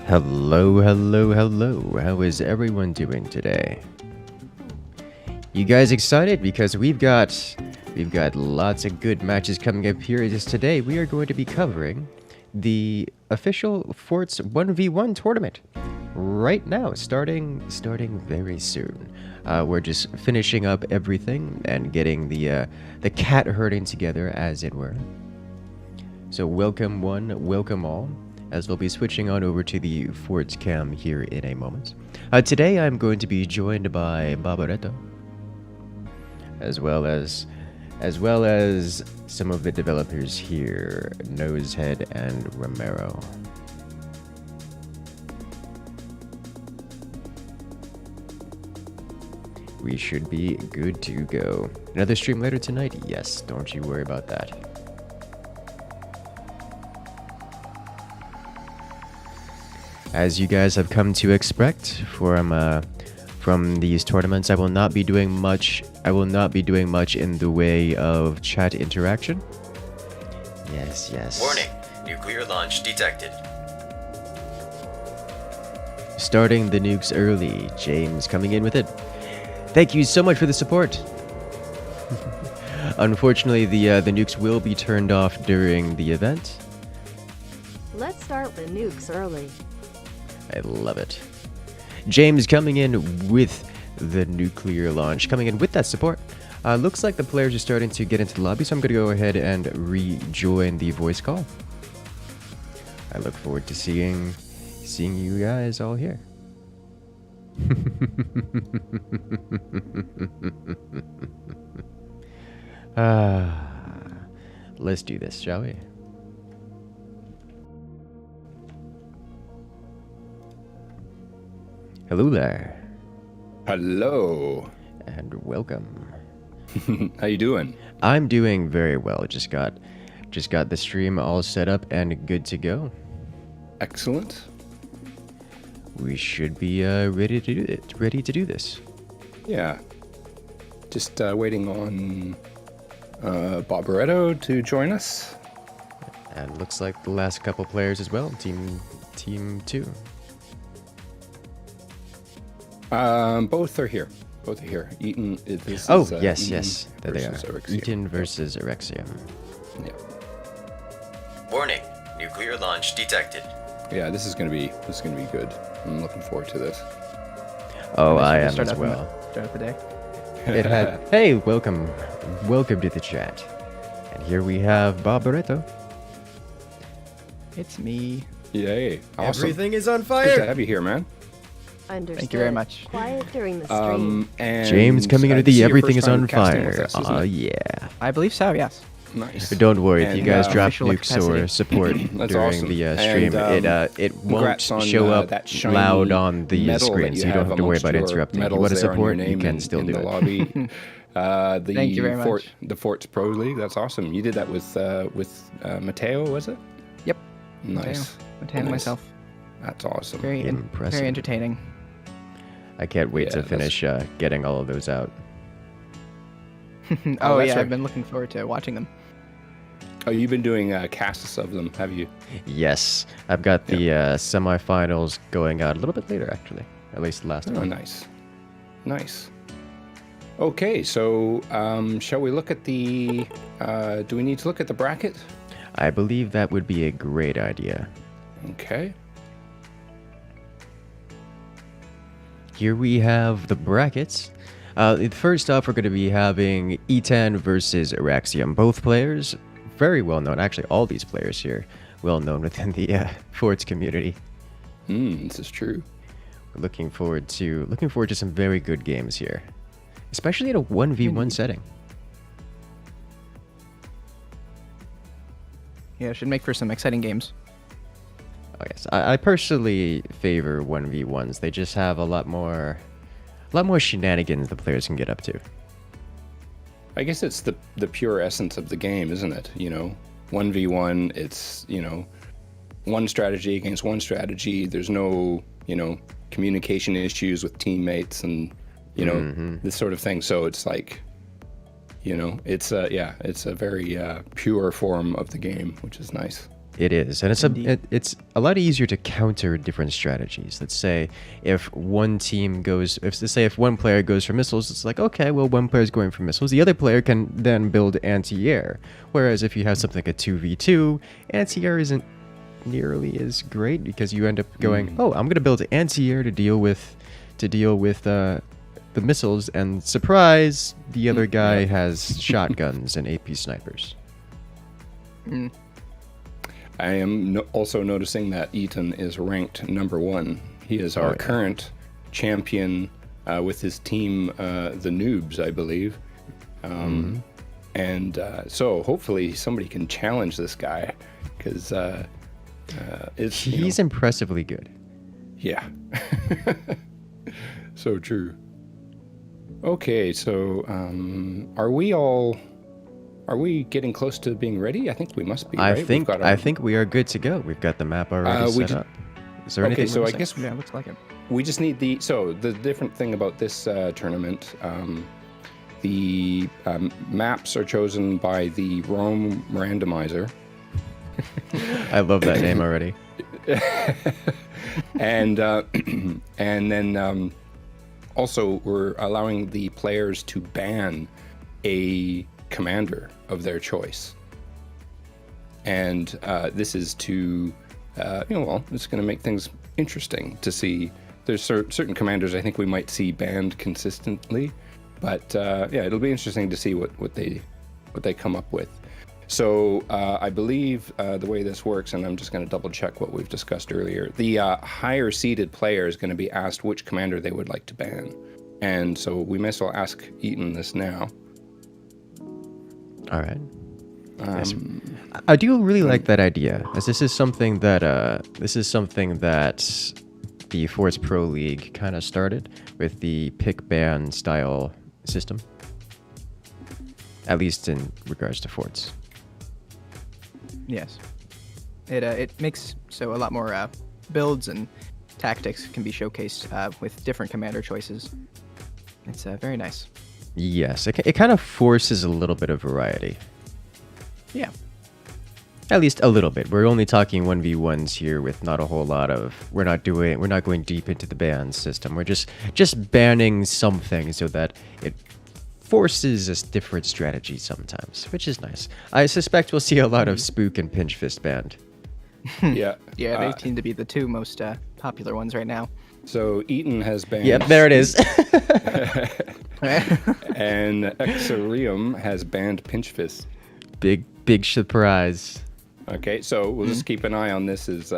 Hello, hello, hello. How is everyone doing today? You guys excited? Because we've got lots of good matches coming up here. Just today we are going to be covering the official Forts 1v1 tournament. Right now, starting very soon. We're just finishing up everything and getting the cat herding together, as it were. So welcome one, welcome all, as we'll be switching on over to the Forts cam here in a moment. Today I'm going to be joined by Barbaretto, as well as some of the developers here, Nosehead and Romero. We should be good to go. Another stream later tonight? Yes, don't you worry about that. As you guys have come to expect from these tournaments, I will not be doing much in the way of chat interaction. Yes. Warning, nuclear launch detected. Starting the nukes early. James coming in with it. Thank you so much for the support. Unfortunately, the nukes will be turned off during the event. Let's start the nukes early. I love it. James coming in with the nuclear launch, coming in with that support. Looks like the players are starting to get into the lobby, so I'm going to go ahead and rejoin the voice call. I look forward to seeing you guys all here. Let's do this, shall we? Hello there. Hello. And welcome. How you doing? I'm doing very well. Just got the stream all set up and good to go. Excellent. We should be ready to do this. Yeah. Just waiting on Barbaretto to join us. And looks like the last couple players as well. Team 2. Both are here. Eaton. Yes. There they are. Erexium. Eaton versus Erexium. Yeah. Warning, nuclear launch detected. Yeah, this is gonna be good. I'm looking forward to this. Oh, I am as well. Start of the day. It had. Hey, welcome to the chat. And here we have Barbaretto. It's me. Yay! Awesome. Everything is on Good to fire. have you here, man. Understood. Thank you very much. Quiet during the stream. And James coming into this is the your everything first is time on casting with fire. us, isn't it? Yeah. I believe so, yes. Nice. But don't worry, if you And, guys drop official nukes capacity. or support That's during awesome. the stream, And, it won't congrats on, show up that shiny loud on the medal that screen, so you don't have to worry amongst about your interrupting. If you medals want to there on your support, you name can in- still in do the it. lobby. Thank you very much. The Forts Pro League. That's awesome. You did that with Mateo, was it? Yep. Nice. Mateo and Nice. myself. That's awesome. Very Impressive. entertaining. I can't wait Yeah, to that's- finish getting all of those out. Oh, that's yeah, right. I've been looking forward to watching them. Oh, you've been doing casts of them, have you? Yes, I've got the semifinals going out a little bit later, actually. At least the last Oh, one. nice. Nice. Okay, so shall we look at the... do we need to look at the bracket? I believe that would be a great idea. Okay. Here we have the brackets. First off, we're going to be having E10 versus Araxium. Both players, very well known. Actually, all these players here, well known within the Forts community. This is true. We're looking forward to some very good games here, especially in a 1v1 setting. Yeah, it should make for some exciting games. Oh, yes. I personally favor 1v1s. They just have a lot more shenanigans the players can get up to. I guess it's the pure essence of the game, isn't it? 1v1, it's, one strategy against one strategy. There's no, communication issues with teammates and, this sort of thing. So it's like, it's a very pure form of the game, which is nice. It is, and it's a lot easier to counter different strategies. Let's say if one player goes for missiles, it's like, okay, well, one player is going for missiles. The other player can then build anti-air. Whereas if you have something like a 2v2, anti-air isn't nearly as great because you end up going, oh, I'm going to build anti-air to deal with the missiles, and surprise, the other guy has shotguns and AP snipers. I am also noticing that Eaton is ranked number 1. He is our current champion with his team, the Noobs, I believe. And so hopefully somebody can challenge this guy because he's impressively good. Yeah. So true. Okay, so are we getting close to being ready? I think we must be, right? I think we are good to go. We've got the map already set up. Is there anything? So I guess Yeah, looks like it. we just need the different thing about this tournament. The maps are chosen by the Rome randomizer. I love that name already. And then also we're allowing the players to ban a commander of their choice, and this is to it's going to make things interesting to see. There's certain commanders I think we might see banned consistently, but it'll be interesting to see what they come up with. So I believe the way this works, and I'm just going to double check what we've discussed earlier, the higher seeded player is going to be asked which commander they would like to ban, and so we may as well ask Eaton this now. All right. Yes. I do really like that idea, as this is something that the Forts Pro League kind of started with the pick ban style system, at least in regards to forts. Yes. It makes so a lot more builds and tactics can be showcased with different commander choices. It's very nice. Yes, it kind of forces a little bit of variety. Yeah. At least a little bit. We're only talking 1v1s here with not a whole lot of... We're not going deep into the ban system. We're just banning something so that it forces a different strategy sometimes, which is nice. I suspect we'll see a lot of Spook and Pinch Fist banned. Yeah. Yeah, they seem to be the two most popular ones right now. So Eaton has banned... Yep, there it is. And XVIII has banned Pinch Fist. Big surprise. Okay, so we'll just keep an eye on this. This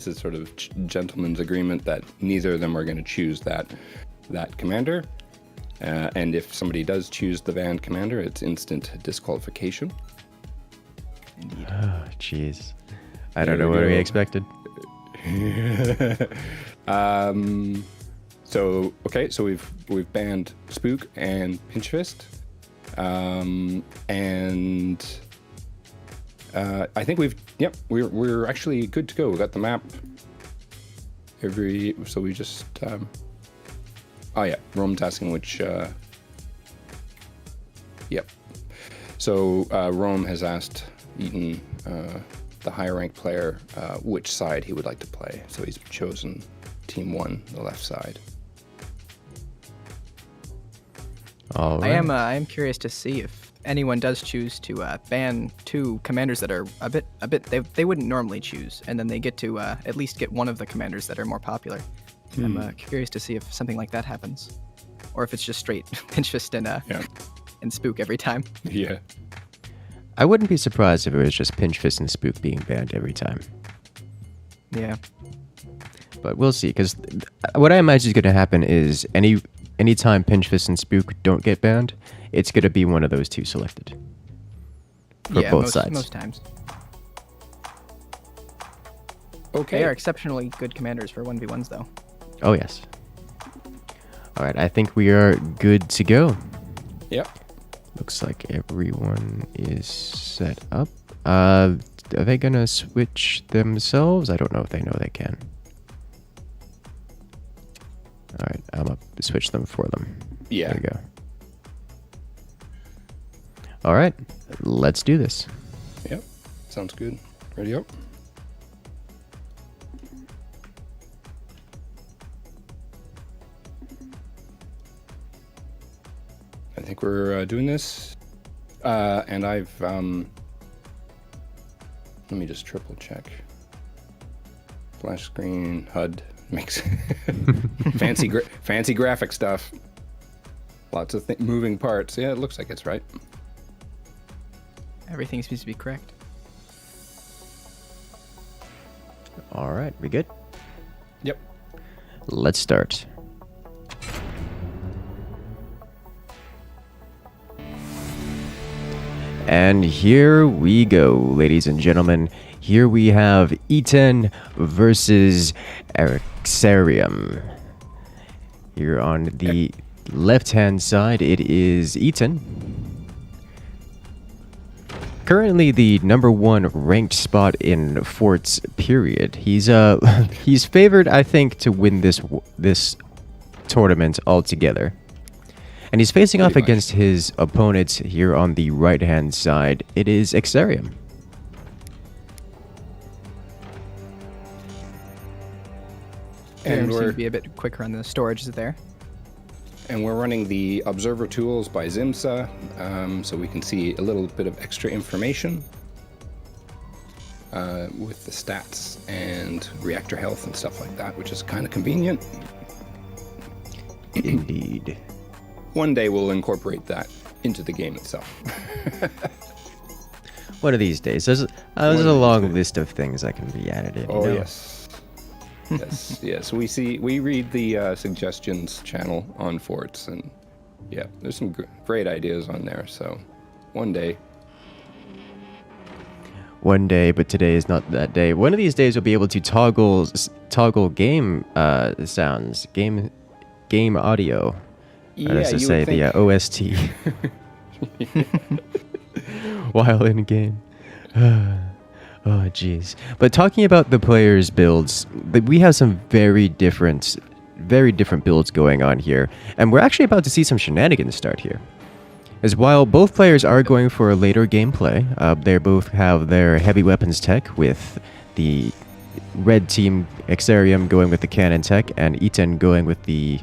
is sort of gentleman's agreement that neither of them are going to choose that commander. And if somebody does choose the banned commander, it's instant disqualification. Indeed. Oh, jeez. I don't know what we expected. So we've banned Spook and Pinch Fist, and I think we're actually good to go. We got the map. So we just Rome's asking which. Yep. So Rome has asked Eaton, the higher ranked player, which side he would like to play. So he's chosen Team 1, the left side. All right. I am curious to see if anyone does choose to ban two commanders that are a bit they wouldn't normally choose, and then they get to at least get one of the commanders that are more popular. I'm curious to see if something like that happens, or if it's just straight pinch fist and spook every time. Yeah. I wouldn't be surprised if it was just pinch fist and spook being banned every time. Yeah. But we'll see, because what I imagine is going to happen is anytime pinch fist and spook don't get banned, it's going to be one of those two selected. For both sides. Most times. Okay. They are exceptionally good commanders for 1v1s, though. Oh, yes. All right, I think we are good to go. Yep. Looks like everyone is set up. Are they going to switch themselves? I don't know if they know they can. All right, I'm going to switch them for them. Yeah. There we go. All right, let's do this. Yep. Sounds good. Ready up? I think we're doing this. And I've... let me just triple check. Flash screen, HUD. Makes fancy graphic stuff. Lots of moving parts. Yeah, it looks like it's right. Everything seems to be correct. All right, we good? Yep. Let's start. And here we go, ladies and gentlemen. Here we have XVIII versus XVIII. Here on the left-hand side, it is XVIII. Currently the #1 ranked spot in Forts period. He's he's favored, I think, to win this tournament altogether. And he's facing off against his opponent here on the right-hand side. It is XVIII. And seem to be a bit quicker on the storage there. And we're running the observer tools by Zimsa, so we can see a little bit of extra information with the stats and reactor health and stuff like that, which is kind of convenient. Indeed. One day we'll incorporate that into the game itself. One of these days. There's a long list of things that can be added in. Oh, you know? yes. Yes. We read the suggestions channel on Forts, and yeah, there's some great ideas on there. So, one day. One day, but today is not that day. One of these days, we'll be able to toggle game sounds, game audio. Yeah, That is to say, the OST while in game. Oh, jeez. But talking about the players' builds, we have some very different builds going on here. And we're actually about to see some shenanigans start here. As while both players are going for a later gameplay, they both have their heavy weapons tech, with the red team XVIII going with the cannon tech, and XVIII going with the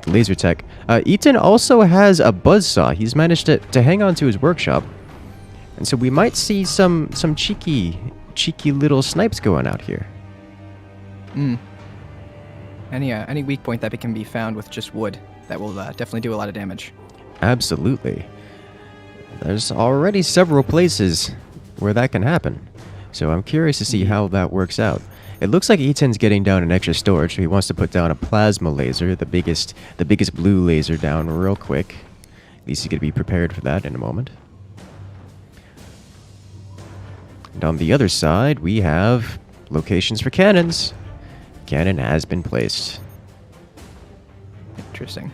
laser tech. XVIII also has a buzzsaw. He's managed to hang on to his workshop. And so we might see some cheeky little snipes going out here. Any weak point that can be found with just wood, that will definitely do a lot of damage. Absolutely. There's already several places where that can happen. So I'm curious to see how that works out. It looks like XVIII's getting down an extra storage, so he wants to put down a plasma laser, the biggest blue laser down real quick. At least he's going to be prepared for that in a moment. And on the other side, we have locations for cannons. Cannon has been placed. Interesting.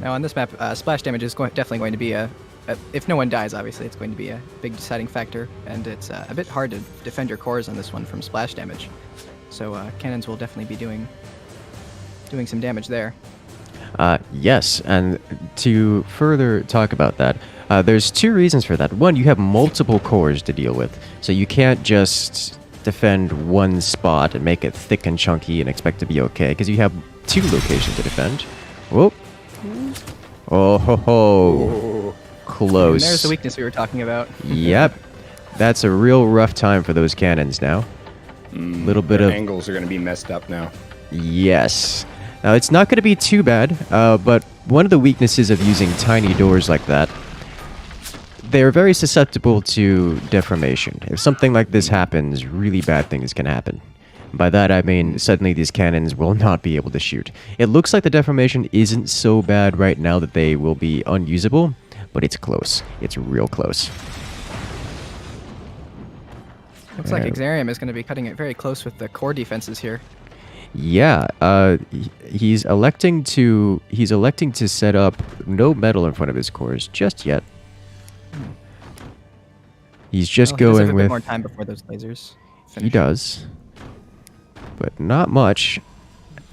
Now on this map, splash damage is definitely going to be if no one dies, obviously, it's going to be a big deciding factor, and it's a bit hard to defend your cores on this one from splash damage. So cannons will definitely be doing some damage there. Yes, and to further talk about that, there's two reasons for that. One, you have multiple cores to deal with, so you can't just defend one spot and make it thick and chunky and expect to be okay, because you have two locations to defend. Whoop. Oh ho ho. Close. And there's the weakness we were talking about. Yep. That's a real rough time for those cannons now. Little bit Their of angles are going to be messed up now. yes. Now it's not going to be too bad, but one of the weaknesses of using tiny doors like that, they're very susceptible to deformation. If something like this happens, really bad things can happen. By that I mean suddenly these cannons will not be able to shoot. It looks like the deformation isn't so bad right now that they will be unusable, but it's close. It's real close. Looks like XVIII is going to be cutting it very close with the core defenses here. Yeah, he's electing to set up no metal in front of his cores just yet. He's just Well, he does have going a bit with more time before those lasers he finish. does, but not much,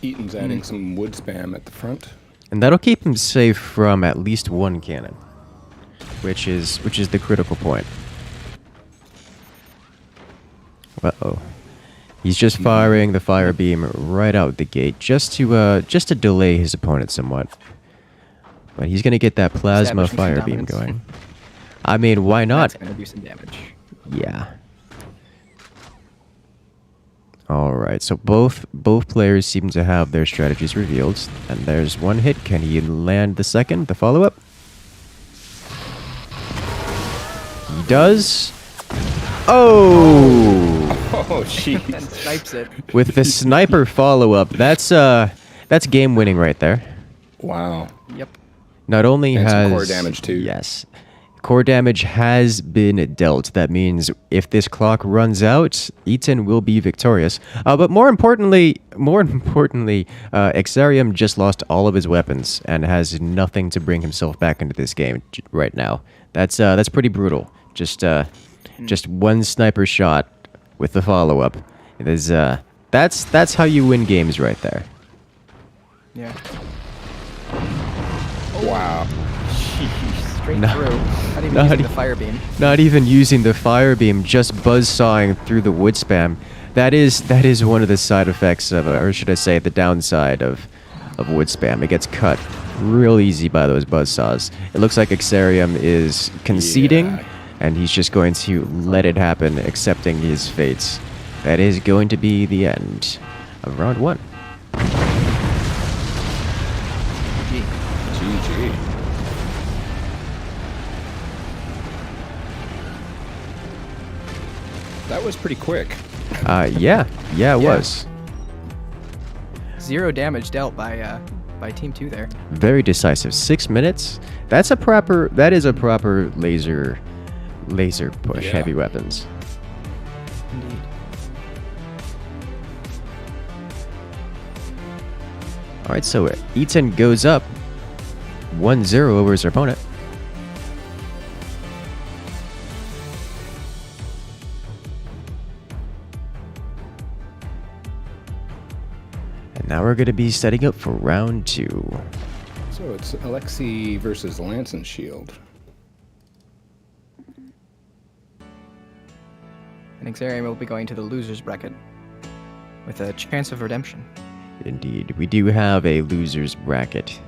Eaton's adding some wood spam at the front. and that'll keep him safe from at least one cannon, which is the critical point. Uh-oh. He's just firing the fire beam right out the gate just to delay his opponent somewhat. But he's going to get that plasma Establishing some fire beam dominance. going. I mean, why not? That's going to do some damage. Yeah. All right. So both players seem to have their strategies revealed, and there's one hit. Can he land the second, the follow-up? He does. Oh! Oh, jeez. And snipes it. With the sniper follow-up, that's game winning right there. Wow. Yep. Not only And some has core damage, too. Yes. Core damage has been dealt. That means if this clock runs out, Eaton will be victorious. But more importantly, XVIII just lost all of his weapons and has nothing to bring himself back into this game right now. That's pretty brutal. Just one sniper shot with the follow-up. That's how you win games right there. Yeah. Wow. Straight No. through. Not even Not using e- the fire beam. Not even using the fire beam, just buzzsawing through the wood spam. That is one of the side effects of, or should I say, the downside of wood spam. It gets cut real easy by those buzzsaws. It looks like XVIII is conceding, Yeah. and he's just going to let it happen, accepting his fates. That is going to be the end of round one. Gee. GG. That was pretty quick. Yeah, it was. 0 damage dealt by Team 2 there. Very decisive. 6 minutes. That is a proper laser push. Yeah. Heavy weapons. Indeed. All right, so Eaton goes up 1-0 over his opponent. And now we're going to be setting up for round 2. So it's Alexei versus Lance and Shield. And XVIII will be going to the loser's bracket with a chance of redemption. Indeed, we do have a loser's bracket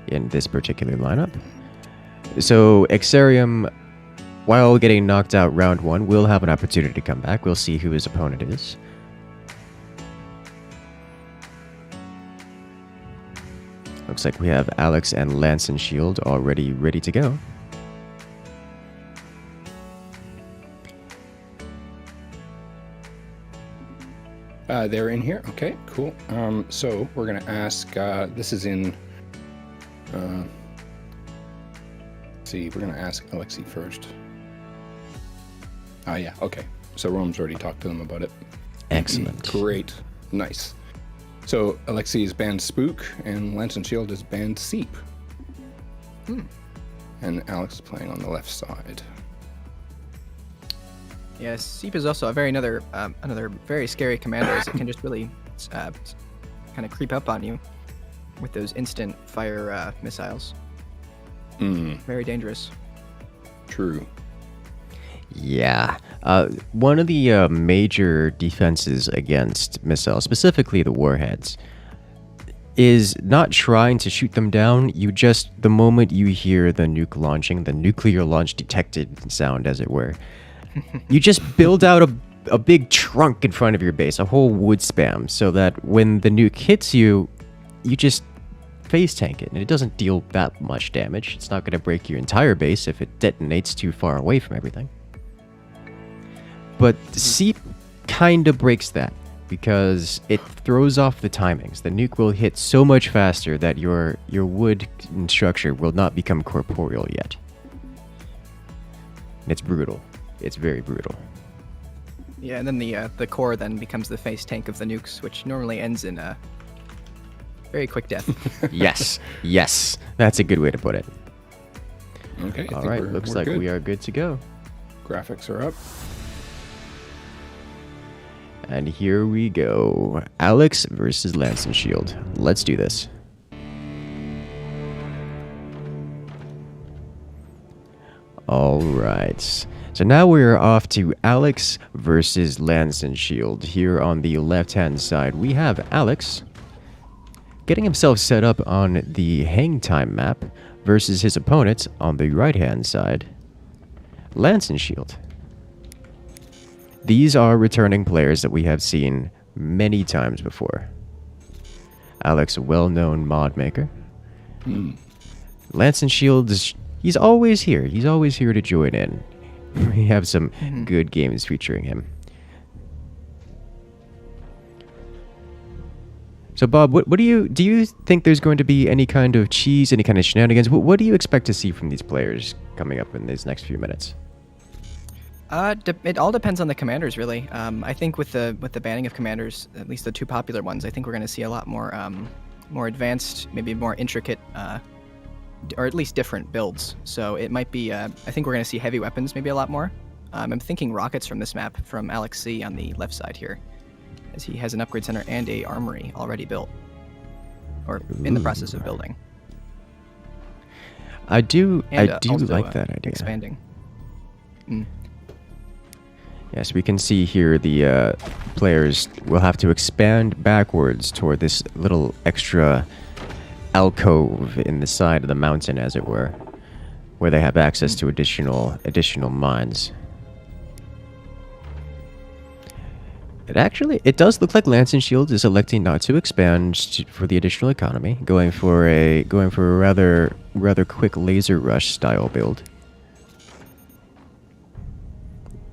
in this particular lineup. So XVIII, while getting knocked out round 1, will have an opportunity to come back. We'll see who his opponent is. Looks like we have Alex and Lance and Shield already ready to go. They're in here. Okay, cool. So we're gonna ask. This is in. Let's see, we're gonna ask Alexei first. Yeah. Okay. So Rome's already talked to them about it. Excellent. Great. Nice. So Alexei is banned Spook, and Lance and Shield is banned Seep. And Alex is playing on the left side. Yeah, Seep is also another very scary commander, as it can just really kind of creep up on you with those instant fire missiles. Very dangerous. True. Yeah. One of the major defenses against missiles, specifically the warheads, is not trying to shoot them down. The moment you hear the nuke launching, the nuclear launch detected sound, as it were, you just build out a big trunk in front of your base, a whole wood spam, so that when the nuke hits you, you just phase tank it, and it doesn't deal that much damage. It's not going to break your entire base if it detonates too far away from everything. But Seep kind of breaks that, because it throws off the timings. The nuke will hit so much faster that your wood structure will not become corporeal yet. It's brutal. It's very brutal. Yeah, and then the core then becomes the face tank of the nukes, which normally ends in a very quick death. Yes. That's a good way to put it. Okay. All right, looks like we are good to go. Graphics are up. And here we go. Alex versus Lance and Shield. Let's do this. All right. So now we're off to Alex versus Lance and Shield. Here on the left-hand side, we have Alex getting himself set up on the hang time map versus his opponent on the right-hand side, Lance and Shield. These are returning players that we have seen many times before. Alex, a well-known mod maker. Lance and Shield, he's always here. He's always here to join in. We have some good games featuring him. So, Bob, what do you think there's going to be any kind of cheese, any kind of shenanigans? What do you expect to see from these players coming up in these next few minutes? It all depends on the commanders, really. I think with the banning of commanders, at least the two popular ones, I think we're going to see a lot more more advanced, maybe more intricate, or at least different builds. So it might be. I think we're going to see heavy weapons maybe a lot more. I'm thinking rockets from this map from Alex C on the left side here, as he has an upgrade center and a armory already built, or in the process of building. I do Also, like that idea. Expanding. Yes, we can see here the players will have to expand backwards toward this little extra alcove in the side of the mountain, as it were, where they have access to additional mines. It does look like Lance and Shield is electing not to expand for the additional economy, going for a rather quick laser rush style build.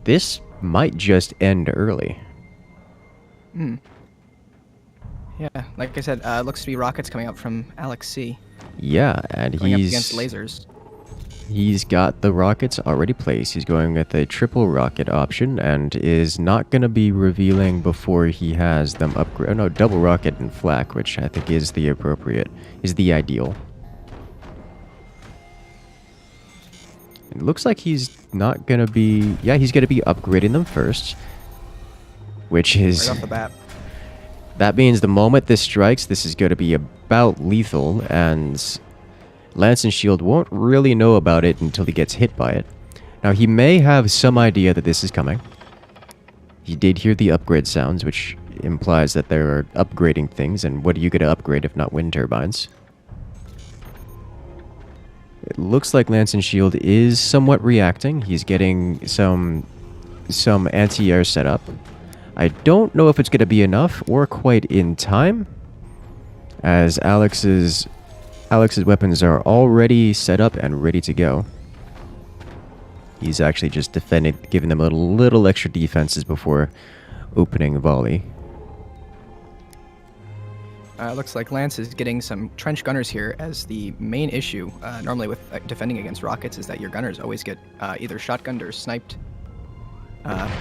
This might just end early. Yeah, like I said, looks to be rockets coming out from Alex C. Yeah, and Going up he's against lasers. He's got the rockets already placed. He's going with a triple rocket option and is not going to be revealing before he has them upgrade. Oh no, double rocket and flak, which I think is the ideal. It looks like he's not going to be... Yeah, he's going to be upgrading them first, which is... Right off the bat. That means the moment this strikes, this is going to be about lethal, and Lance and Shield won't really know about it until he gets hit by it. Now, he may have some idea that this is coming. He did hear the upgrade sounds, which implies that they're upgrading things, and what are you going to upgrade if not wind turbines? It looks like Lance and Shield is somewhat reacting. He's getting some anti-air set up. I don't know if it's going to be enough or quite in time, as Alex's weapons are already set up and ready to go. He's actually just defending, giving them a little extra defenses before opening volley. Looks like Lance is getting some trench gunners here, as the main issue normally with defending against rockets is that your gunners always get either shotgunned or sniped.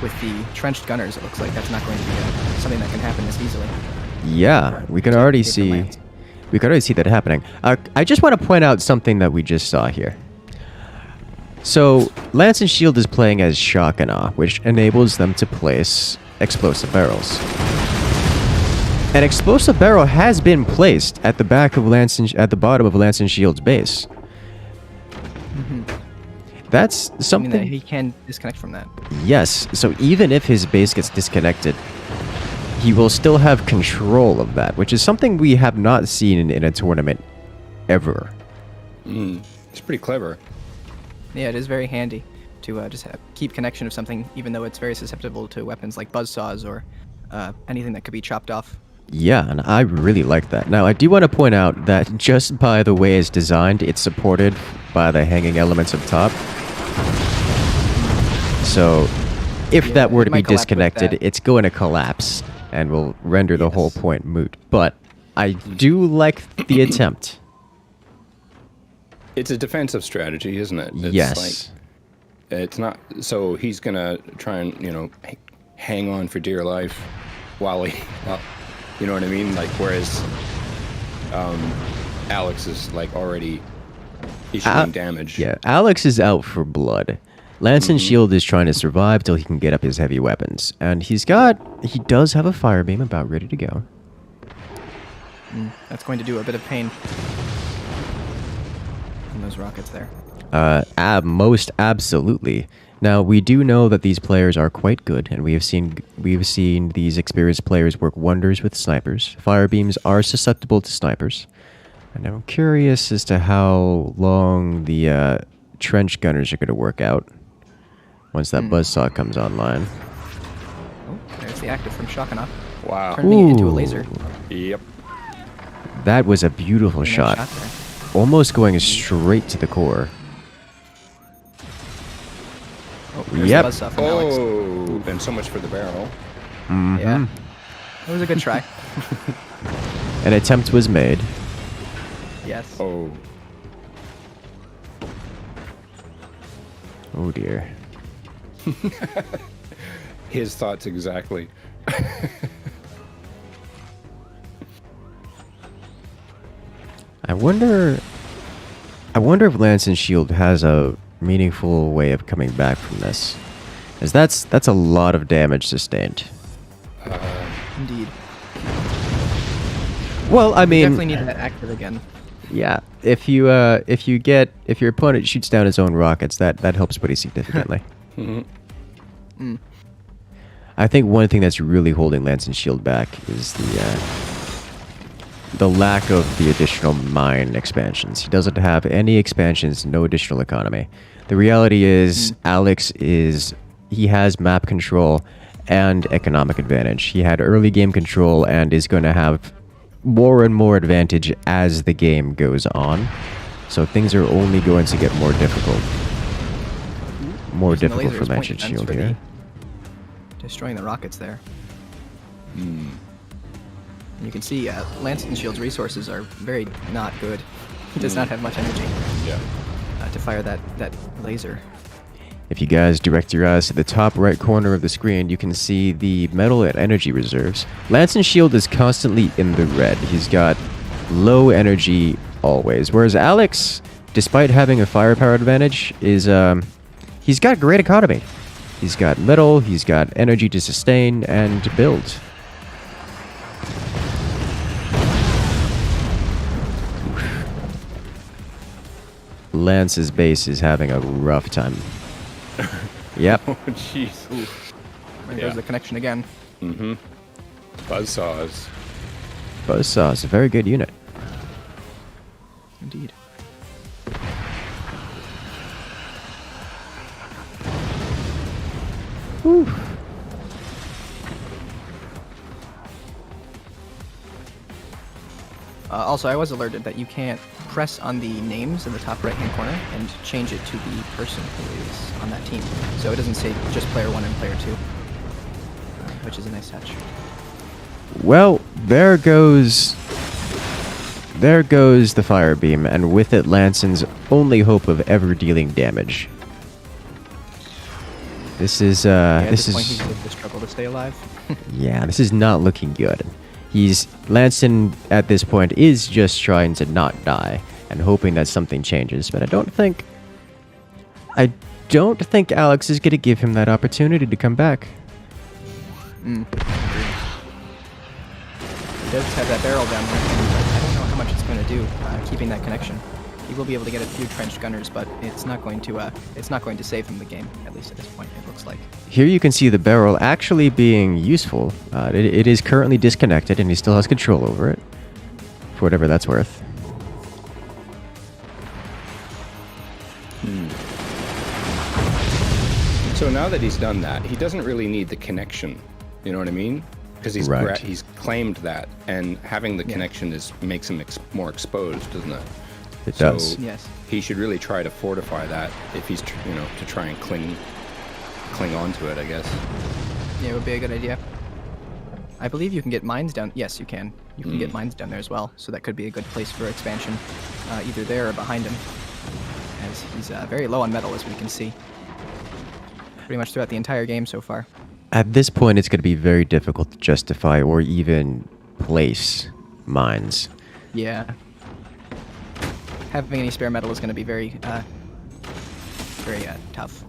With the trenched gunners, it looks like that's not going to be something that can happen as easily. Yeah, we can already see that happening. I just want to point out something that we just saw here. So, Lance and Shield is playing as shock and awe, which enables them to place explosive barrels. An explosive barrel has been placed at the back of at the bottom of Lance and Shield's base. That's something that he can disconnect from that. Yes, so even if his base gets disconnected, he will still have control of that, which is something we have not seen in a tournament ever. It's pretty clever. Yeah, it is very handy. to just keep connection of something, even though it's very susceptible to weapons like buzzsaws or anything that could be chopped off. Yeah, and I really like that. Now, I do want to point out that just by the way it's designed, it's supported by the hanging elements up top. So, if that were to be disconnected, it's going to collapse and will render the whole point moot. But I do like the attempt. It's a defensive strategy, isn't it? It's Yes. It's not... So he's going to try and, hang on for dear life while he... you know what I mean? Like, whereas Alex is, like, already issuing damage. Yeah, Alex is out for blood. Lance and Shield is trying to survive till he can get up his heavy weapons. And he does have a fire beam about ready to go. That's going to do a bit of pain in those rockets there. Most absolutely. Now, we do know that these players are quite good, and we've seen these experienced players work wonders with snipers. Fire beams are susceptible to snipers. And I'm curious as to how long the trench gunners are going to work out once that buzzsaw comes online. Oh, there's the active from Shockanoff. Wow. Turning it into a laser. Yep. That was a beautiful Nice shot. there. Almost going straight to the core. Oh, there's Yep. the buzzsaw from Alex. Oh, and so much for the barrel. Yeah. That was a good try. An attempt was made. Yes. Oh. Oh dear. His thoughts exactly. I wonder if Lance and Shield has a meaningful way of coming back from this. As that's a lot of damage sustained. Indeed. Well, I mean, Definitely need that active again. yeah. If your opponent shoots down his own rockets, that helps pretty significantly. I think one thing that's really holding Lance and Shield back is the lack of the additional mine expansions. He doesn't have any expansions, no additional economy. The reality is, he has map control and economic advantage. He had early game control and is going to have more and more advantage as the game goes on. So things are only going to get more difficult. More Using the difficult laser for as Lance point and defense Shield for here. destroying the rockets there. You can see Lance and Shield's resources are very not good. He does not have much energy to fire that laser. If you guys direct your eyes to the top right corner of the screen, you can see the metal and energy reserves. Lance and Shield is constantly in the red. He's got low energy always. Whereas Alex, despite having a firepower advantage, he's got great economy. He's got metal, he's got energy to sustain and to build. Lance's base is having a rough time. Yep. Oh, jeez. There's the connection again. Buzzsaws. Buzzsaw is a very good unit. Indeed. Whew. Also, I was alerted that you can't press on the names in the top right-hand corner and change it to the person who is on that team. So it doesn't say just player 1 and player 2, which is a nice touch. Well, there goes the fire beam, and with it Lanson's only hope of ever dealing damage. This is At this this point, he's is going to struggle to stay alive. yeah, this is not looking good. Lanson at this point is just trying to not die and hoping that something changes, but I don't think Alex is going to give him that opportunity to come back. He does have that barrel down there, but I don't know how much it's going to do keeping that connection. He will be able to get a few trenched gunners, but it's not going to save him the game, at least at this point, it looks like. Here you can see the barrel actually being useful. It is currently disconnected, and he still has control over it, for whatever that's worth. now that he's done that, he doesn't really need the connection. You know what I mean? Because Right. he's claimed that, and having the connection makes him more exposed, doesn't it? It So does. Yes. he should really try to fortify that if he's to try and cling on to it, I guess. Yeah, it would be a good idea. I believe you can get mines down. Yes, you can. You can get mines down there as well, so that could be a good place for expansion, either there or behind him, as he's very low on metal, as we can see. Pretty much throughout the entire game so far. At this point, it's going to be very difficult to justify or even place mines. Yeah. Having any spare metal is going to be very tough.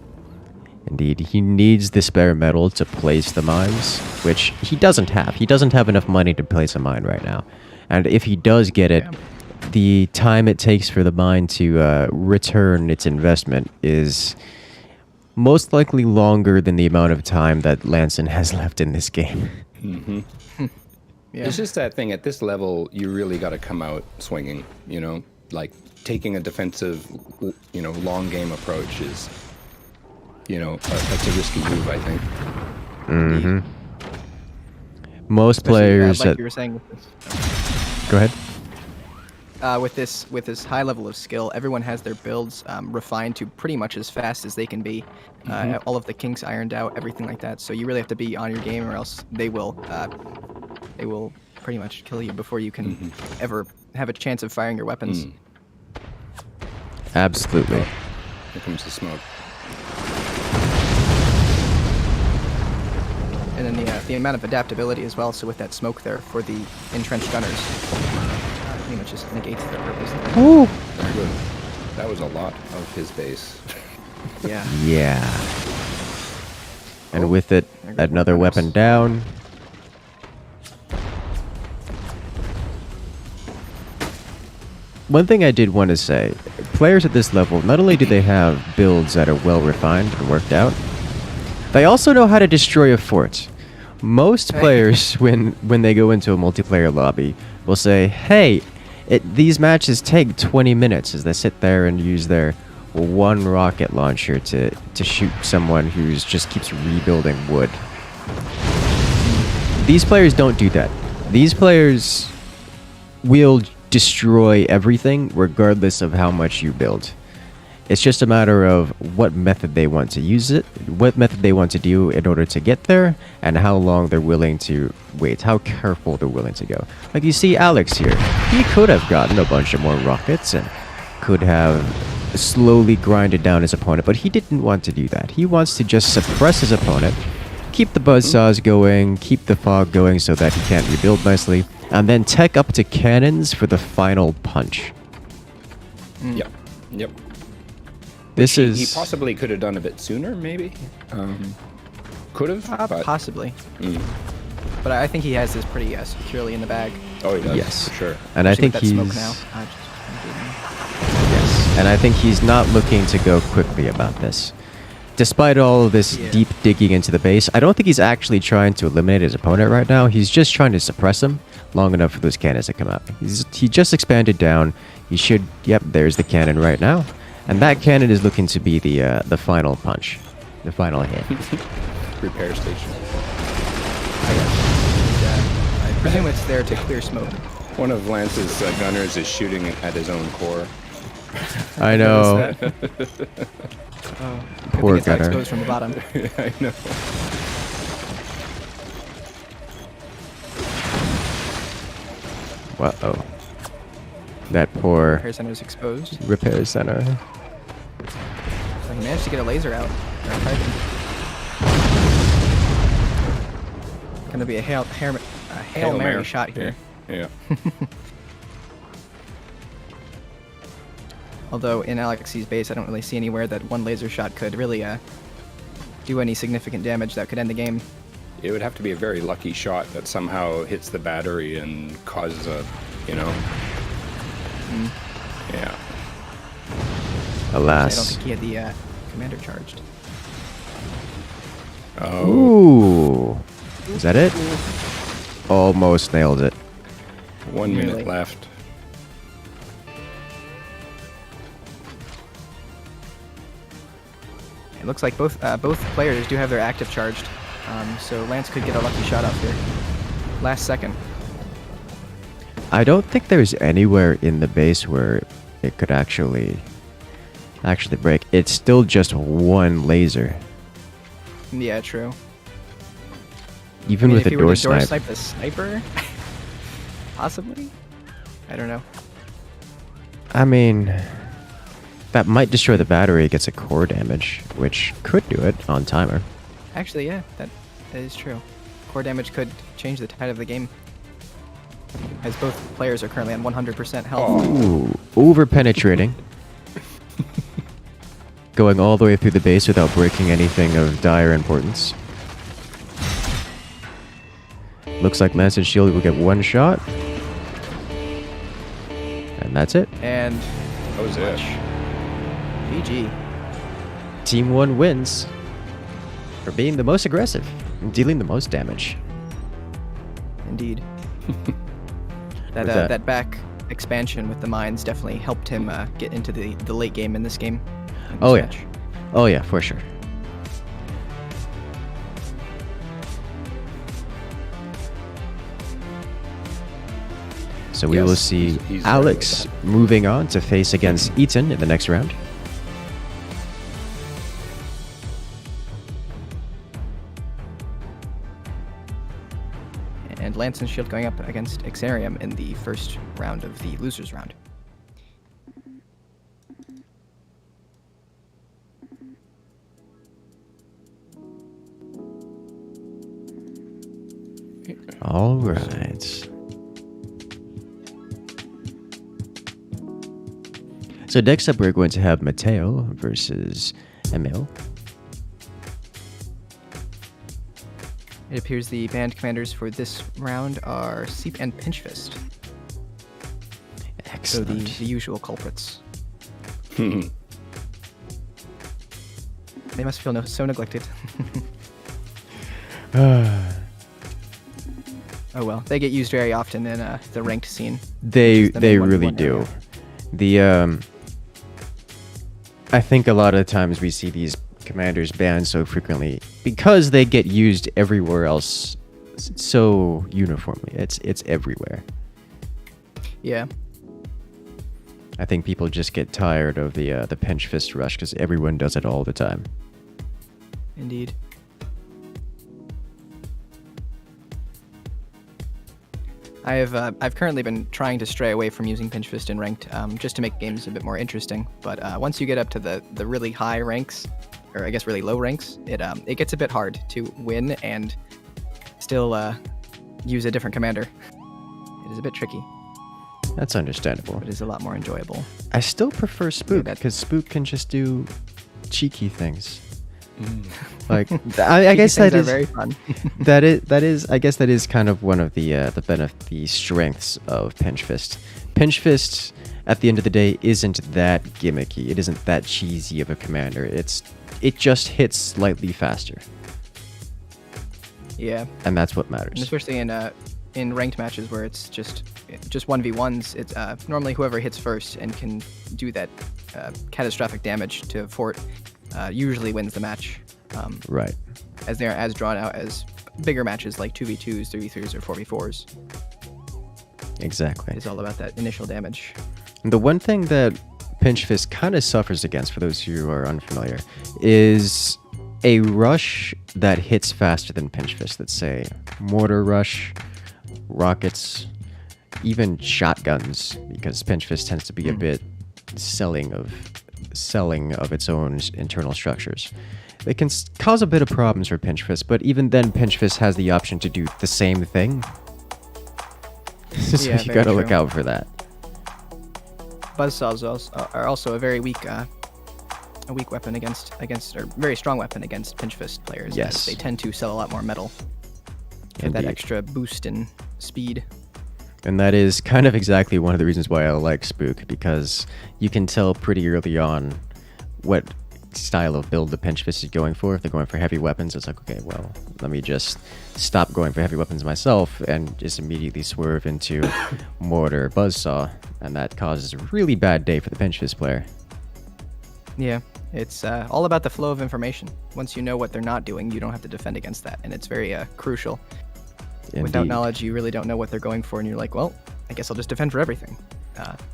Indeed, he needs the spare metal to place the mines, which he doesn't have. He doesn't have enough money to place a mine right now. And if he does get it, the time it takes for the mine to return its investment is most likely longer than the amount of time that Lanson has left in this game. Yeah. It's just that thing, at this level, you really got to come out swinging, like taking a defensive, long game approach is, that's a risky move, I think. Mm-hmm. Most Especially, players like that... you were saying, Go ahead. with this high level of skill, everyone has their builds refined to pretty much as fast as they can be. All of the kinks ironed out, everything like that. So you really have to be on your game, or else they will pretty much kill you before you can ever have a chance of firing your weapons. Absolutely. Here comes the smoke. And then the amount of adaptability as well. So with that smoke there for the entrenched gunners, pretty much just negates their purpose. Ooh. Very good. That was a lot of his base. Yeah. Yeah. And with it, There goes another one weapon mouse. down. One thing I did want to say, players at this level, not only do they have builds that are well refined and worked out, they also know how to destroy a fort. Most players, when they go into a multiplayer lobby, will say, hey, these matches take 20 minutes as they sit there and use their one rocket launcher to shoot someone who just keeps rebuilding wood. These players don't do that. These players will destroy everything regardless of how much you build. It's just a matter of what method they want to use it, what method they want to do in order to get there, and how long they're willing to wait, how careful they're willing to go. Like you see Alex here, he could have gotten a bunch of more rockets and could have slowly grinded down his opponent, but he didn't want to do that. He wants to just suppress his opponent, keep the buzzsaws going, keep the fog going so that he can't rebuild nicely, and then tech up to cannons for the final punch. Yep. This He is... possibly could have done a bit sooner, maybe. Could have, but... Possibly. But I think he has this pretty securely in the bag. Oh, he does, Yes. for sure. And I Especially think with that he's... smoke now. Yes. And I think he's not looking to go quickly about this. Despite all of this deep digging into the base, I don't think he's actually trying to eliminate his opponent right now. He's just trying to suppress him long enough for those cannons to come out. He just expanded down. He should... Yep, there's the cannon right now. And that cannon is looking to be the final punch. The final hit. Repair station. I presume it's there to clear smoke. One of Lance's gunners is shooting at his own core. I know. Poor Good thing it's not gunner. exposed from the bottom. I know. Uh-oh. That poor Repair center is exposed. repair center. So he managed to get a laser out. Or a carbine. Gonna be a Hail Mary shot here. Yeah. Although in Alex's base, I don't really see anywhere that one laser shot could really do any significant damage that could end the game. It would have to be a very lucky shot that somehow hits the battery and causes a, Yeah. I don't Alas. think he had the commander charged. Oh. Ooh. Is that it? Almost nailed it. 1 minute Really? left. It looks like both players do have their active charged, so Lance could get a lucky shot off here. Last second. I don't think there's anywhere in the base where it could actually break. It's still just one laser. Yeah, true. Even with a door snipe. Snipe the sniper, possibly. I don't know. I mean, that might destroy the battery. It gets a core damage, which could do it on timer. Actually, yeah, that is true. Core damage could change the tide of the game, as both players are currently on 100% health. Ooh, over penetrating. Going all the way through the base without breaking anything of dire importance. Looks like Lance's shield will get one shot. And that's it. And That was it. GG. Team 1 wins for being the most aggressive and dealing the most damage. Indeed. that, that- that back expansion with the mines definitely helped him get into the late game in this game. in this Oh, yeah. match. Oh yeah, for sure. So we Yes, will see he's very Alex good moving on to face against Eaton in the next round. And Lance and Shield going up against Xarium in the first round of the losers round. All right. So next up, we're going to have Mateo versus Emil. It appears the band commanders for this round are Seep and Pinchfist. So Excellent. the usual culprits. Hmm. They must feel so neglected. Oh well, they get used very often in the ranked scene. They which is the main one we really want do. area. The I think a lot of the times we see these commanders banned so frequently because they get used everywhere else so uniformly. It's everywhere. Yeah, I think people just get tired of the pinch fist rush because everyone does it all the time. indeed. I've currently been trying to stray away from using Pinch Fist in ranked, just to make games a bit more interesting. But once you get up to the really high ranks, or I guess really low ranks, it gets a bit hard to win and still use a different commander. It is a bit tricky, That's understandable. but it is a lot more enjoyable. I still prefer Spook that- because Spook can just do cheeky things. Mm. Like I guess These that things are is very fun. that is I guess that is kind of one of the strengths of Pinch Fist. Pinch Fist at the end of the day isn't that gimmicky. It isn't that cheesy of a commander. It just hits slightly faster, Yeah, and that's what and matters. especially in ranked matches where it's just 1v1s. It's normally whoever hits first and can do that catastrophic damage to fort usually wins the match. Right. As they are as drawn out as bigger matches like 2v2s, 3v3s, or 4v4s. Exactly. It's all about that initial damage. And the one thing that Pinch Fist kind of suffers against, for those who are unfamiliar, is a rush that hits faster than Pinch Fist. Let's say mortar rush, rockets, even shotguns, because Pinch Fist tends to be a bit selling of its own internal structures. It can cause a bit of problems for Pinch Fist, but even then, Pinch Fist has the option to do the same thing. So Yeah, you very gotta look true. out for that. Buzzsaws are also a very weak weapon against or very strong weapon against Pinch Fist players. Yes. As they tend to sell a lot more metal for that Indeed. extra boost in speed. And that is kind of exactly one of the reasons why I like Spook, because you can tell pretty early on what style of build the Pinch Fist is going for. If they're going for heavy weapons, it's like, okay, well, let me just stop going for heavy weapons myself and just immediately swerve into mortar buzzsaw, and that causes a really bad day for the Pinch Fist player. Yeah, It's all about the flow of information. Once you know what they're not doing, you don't have to defend against that, and it's very crucial. Without Indeed. knowledge, you really don't know what they're going for, and you're like, well, I guess I'll just defend for everything,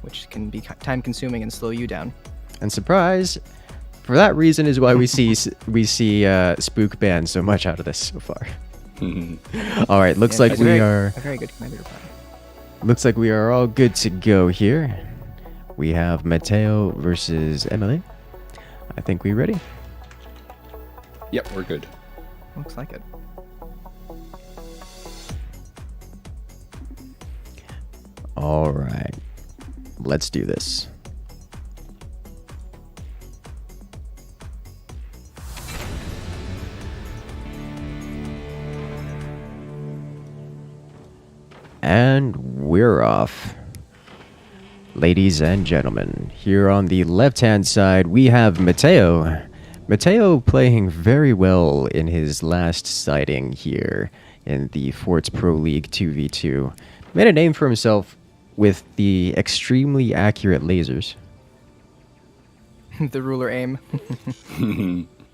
which can be time-consuming and slow you down. And surprise, for that reason is why we see Spook ban so much out of this so far. All right, looks Yeah, like it's we a are. very good commander to play. Looks like we are all good to go here. We have Mateo versus Emily. I think we ready. Yep, we're good. Looks like it. All right, let's do this. And we're off. Ladies and gentlemen, here on the left-hand side, we have Mateo. Mateo playing very well in his last sighting here in the Forts Pro League 2v2. Made a name for himself with the extremely accurate lasers. The ruler aim.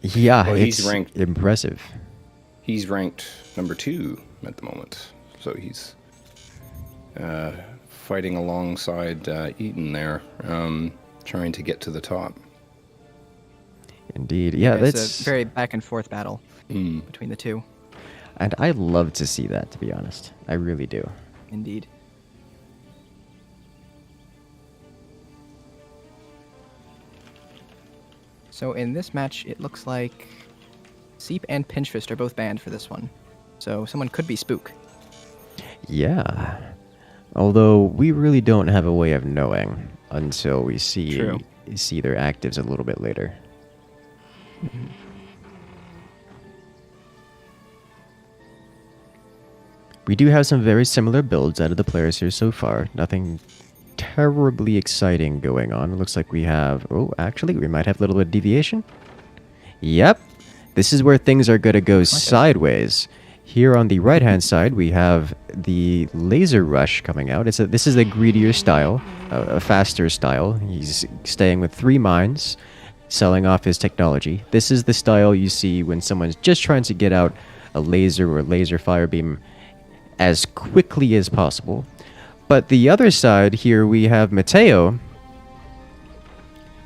Yeah, Well, he's it's ranked- impressive. He's ranked number 2 at the moment, so he's fighting alongside Eaton there, trying to get to the top. Indeed. Yeah, It's that's a very back and forth battle between the two. and I love to see that, to be honest. I really do. Indeed. So in this match, it looks like Seep and Pinchfist are both banned for this one. So someone could be Spook. Yeah. Although we really don't have a way of knowing until we see True. their actives a little bit later. We do have some very similar builds out of the players here so far. Nothing terribly exciting going on. It looks like we have... Oh, actually, we might have a little bit of deviation. Yep. This is where things are going to go sideways. Here on the right-hand side, we have the laser rush coming out. This is a greedier style, a faster style. He's staying with 3 mines, selling off his technology. This is the style you see when someone's just trying to get out a laser or laser fire beam as quickly as possible. But the other side here, we have Mateo.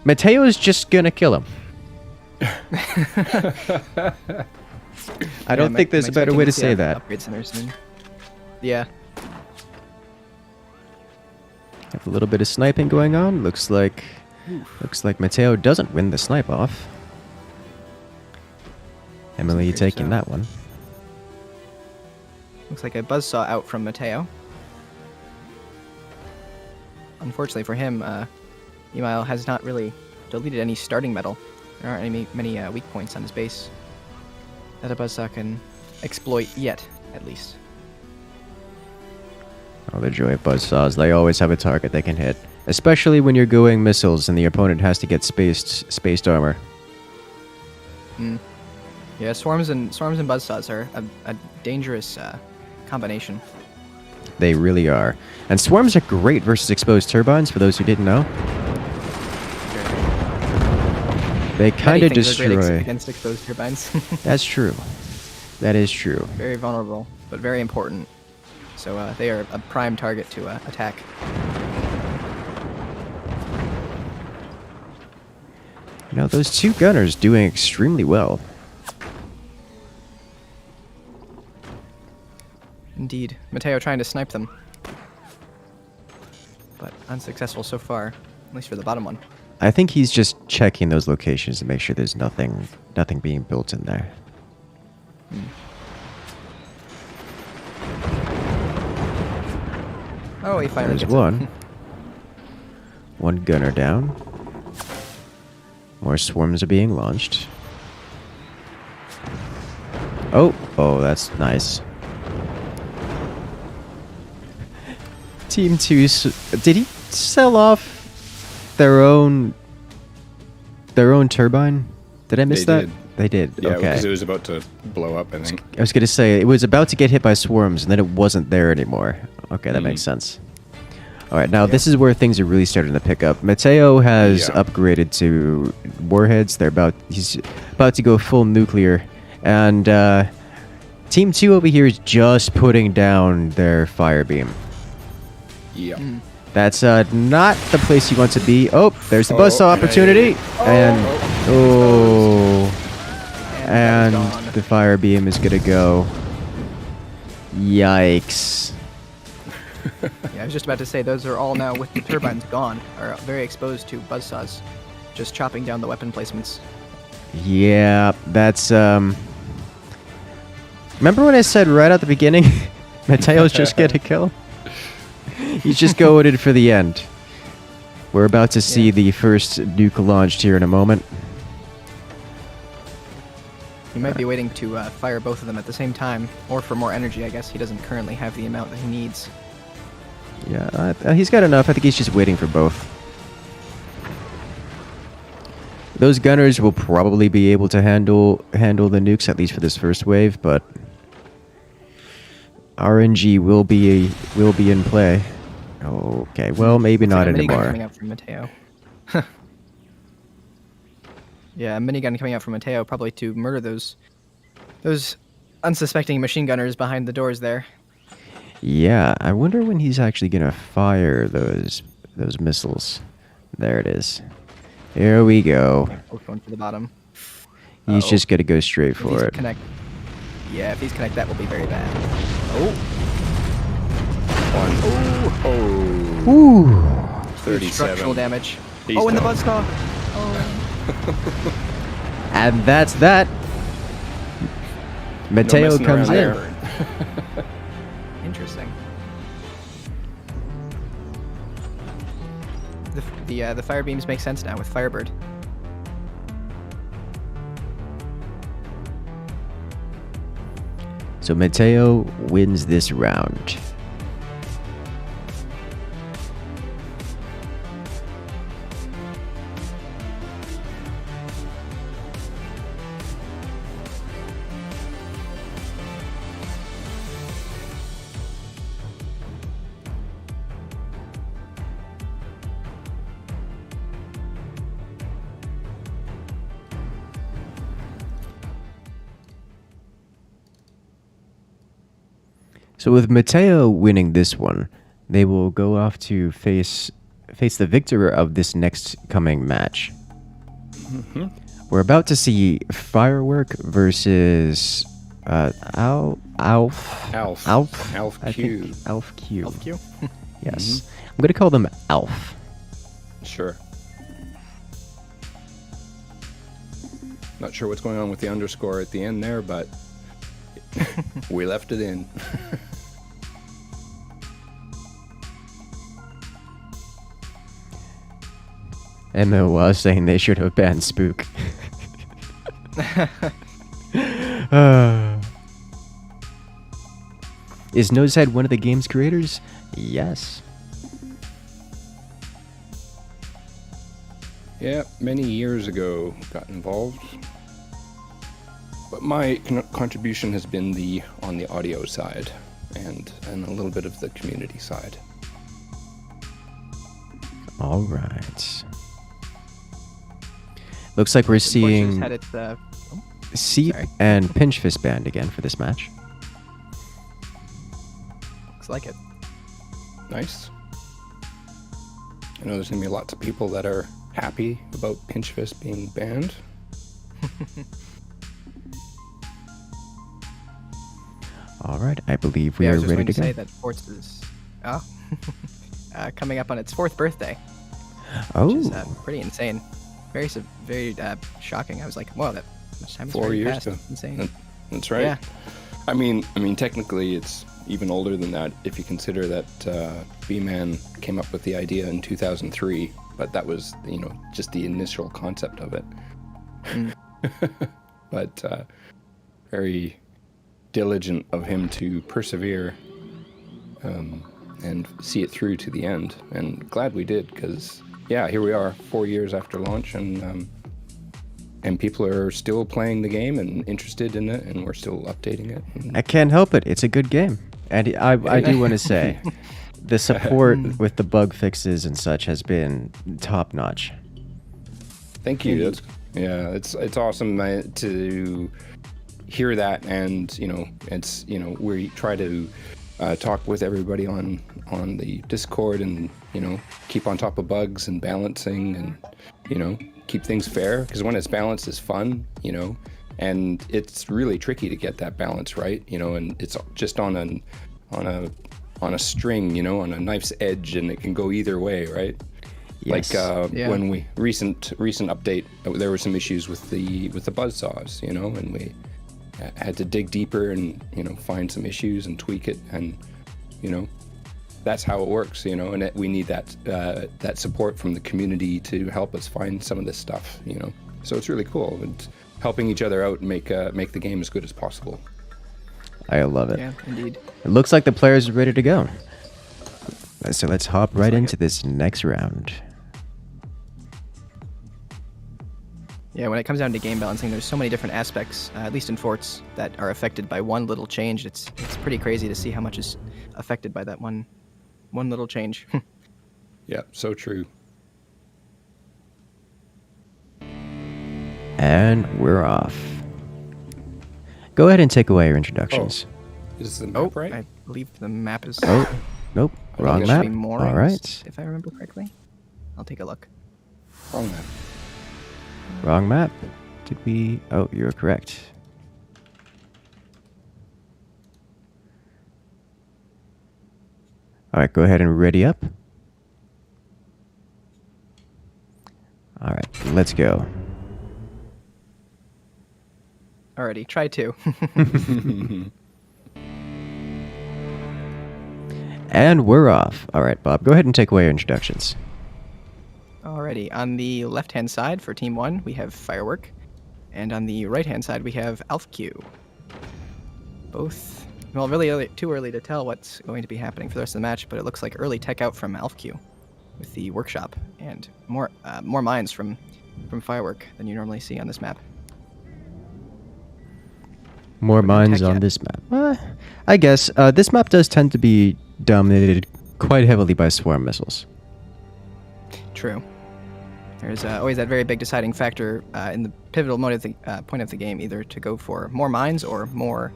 Mateo's just gonna kill him. I don't think there's a better way to say that. Upgrades in there soon. Yeah. Have a little bit of sniping going on. Looks like Mateo doesn't win the snipe off. Emily Doesn't taking so. that one. Looks like a buzzsaw out from Mateo. Unfortunately for him, Email has not really deleted any starting metal. There aren't many weak points on his base that a buzzsaw can exploit yet, at least. Oh, the joy of buzzsaws. They always have a target they can hit. Especially when you're going missiles and the opponent has to get spaced armor. Yeah, swarms and buzzsaws are a dangerous combination. They really are. And swarms are great versus exposed turbines, for those who didn't know. They kind of Many things are great destroy... against exposed turbines. That's true. That is true. Very vulnerable, but very important. So they are a prime target to attack. You know, those 2 gunners doing extremely well. Indeed. Mateo trying to snipe them. But unsuccessful so far, at least for the bottom one. I think he's just checking those locations to make sure there's nothing being built in there. Oh, he finally There's gets it. one. One gunner down. More swarms are being launched. Oh, that's nice. Team 2, did he sell off their own turbine? Did I miss They that? did. They did. Yeah, okay. because it was about to blow up, I think. I was gonna say it was about to get hit by swarms, and then it wasn't there anymore. Okay, that makes sense. All right, now this is where things are really starting to pick up. Mateo has upgraded to warheads. He's about to go full nuclear, and Team 2 over here is just putting down their fire beam. Yeah. That's not the place you want to be. Oh, there's the buzzsaw opportunity, and the fire beam is gonna go. Yikes. Yeah, I was just about to say, those are all now, with the turbines gone, are very exposed to buzzsaws, just chopping down the weapon placements. Yeah, that's, Remember when I said right at the beginning, Mateo's just get a kill? He's just going for the end. We're about to see the first nuke launched here in a moment. He might be waiting to fire both of them at the same time, or for more energy, I guess. He doesn't currently have the amount that he needs. Yeah, he's got enough. I think he's just waiting for both. Those gunners will probably be able to handle the nukes, at least for this first wave, but RNG will be in play. Okay, well, maybe not a minigun anymore. Coming out from Mateo. Yeah, a minigun coming out from Mateo, probably to murder those unsuspecting machine gunners behind the doors there. Yeah, I wonder when he's actually gonna fire those missiles. There it is. Here we go. Both going for the bottom. He's just gonna go straight for it. Yeah, if he's connect, that will be very bad. Oh. One. Ooh. 37. Structural damage. He's and the done. buzzsaw. And that's that. Mateo messing comes around in. there. Interesting. The fire beams make sense now with Firebird. So Mateo wins this round. So with Mateo winning this one, they will go off to face the victor of this next coming match. Mm-hmm. We're about to see Firework versus Alf Alf I Q. think Alf Q. Elf Q. Yes. I'm going to call them Alf. Sure. Not sure what's going on with the underscore at the end there, but we left it in. Emma was saying they should have banned Spook. Is Nosehead one of the game's creators? Yes. Yeah, many years ago got involved. But my contribution has been on the audio side and a little bit of the community side. All right. Looks like we're seeing Had its, Seep sorry. and Pinchfist banned again for this match. looks like it. Nice. I know there's going to be lots of people that are happy about Pinchfist being banned. All right, I believe we I are was just ready going to to go. say that Forts is coming up on its 4th birthday, which is Oh, pretty insane. Very shocking. I was like, wow, that much time is 4 very years fast. ago. Insane. That's right. Yeah. I mean, technically, it's even older than that if you consider that B-Man came up with the idea in 2003, but that was, just the initial concept of it. But very diligent of him to persevere and see it through to the end. And glad we did, because, yeah, here we are 4 years after launch, and people are still playing the game and interested in it, and we're still updating it. I can't help it. It's a good game. And I do want to say, The support with the bug fixes and such has been top notch. Thank you. It's awesome to hear that, and we try to talk with everybody on the Discord, and keep on top of bugs and balancing, and keep things fair, because when it's balanced, it's fun, and it's really tricky to get that balance right, and it's just on a string, on a knife's edge, and it can go either way, right? Yes. When we recent update, there were some issues with the buzzsaws, and we had to dig deeper and find some issues and tweak it, and that's how it works, and we need that support from the community to help us find some of this stuff, so it's really cool, and helping each other out and make the game as good as possible. I love it. Yeah, indeed. It looks like the players are ready to go. So let's hop right into this next round. Yeah, when it comes down to game balancing, there's so many different aspects, at least in forts, that are affected by one little change. It's pretty crazy to see how much is affected by that one little change. Yeah, so true. And we're off. Go ahead and take away your introductions. Is the map right? I believe the map is... Oh, nope. Wrong there map. should be more All right. if I remember correctly. I'll take a look. Wrong map. Wrong map. Did we... Oh, you're correct. All right, go ahead and ready up. All right, let's go. Alrighty, try two. And we're off. All right, Bob, go ahead and take away your introductions. Alrighty, on the left-hand side for Team 1, we have Firework. And on the right-hand side, we have AlfQ. Both, well, really too early to tell what's going to be happening for the rest of the match, but it looks like early tech out from AlfQ with the workshop, and more mines from Firework than you normally see on this map. More mines on this map. I guess this map does tend to be dominated quite heavily by swarm missiles. True. There's always that very big deciding factor in the pivotal point of the game, either to go for more mines or more,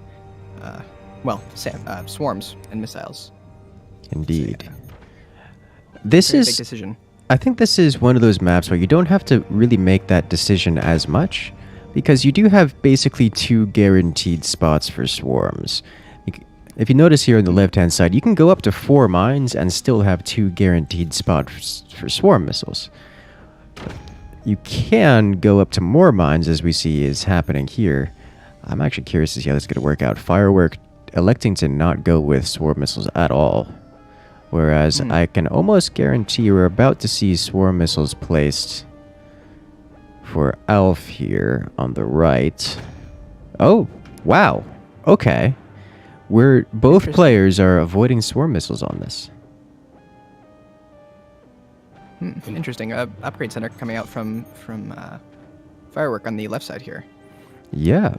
swarms and missiles. Indeed. So, This very is big decision. I think this is one of those maps where you don't have to really make that decision as much, because you do have basically 2 guaranteed spots for swarms. If you notice here on the left-hand side, you can go up to 4 mines and still have 2 guaranteed spots for swarm missiles. You can go up to more mines, as we see is happening here. I'm actually curious to see how this is going to work out. Firework electing to not go with swarm missiles at all. Whereas I can almost guarantee we're about to see swarm missiles placed for Alf here on the right. Oh, wow. Okay. Both players are avoiding swarm missiles on this. Interesting. Upgrade center coming out from Firework on the left side here. Yeah,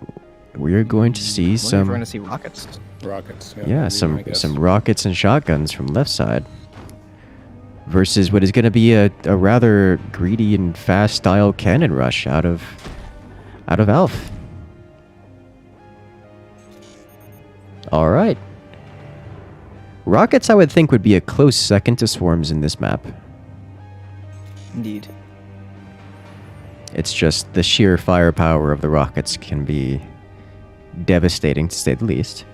we're going to see We're some. going to see rockets. Rockets. Yeah, some rockets and shotguns from left side. Versus what is going to be a rather greedy and fast style cannon rush out of Alf. All right. Rockets, I would think, would be a close second to swarms in this map. Indeed. It's just the sheer firepower of the rockets can be devastating, to say the least.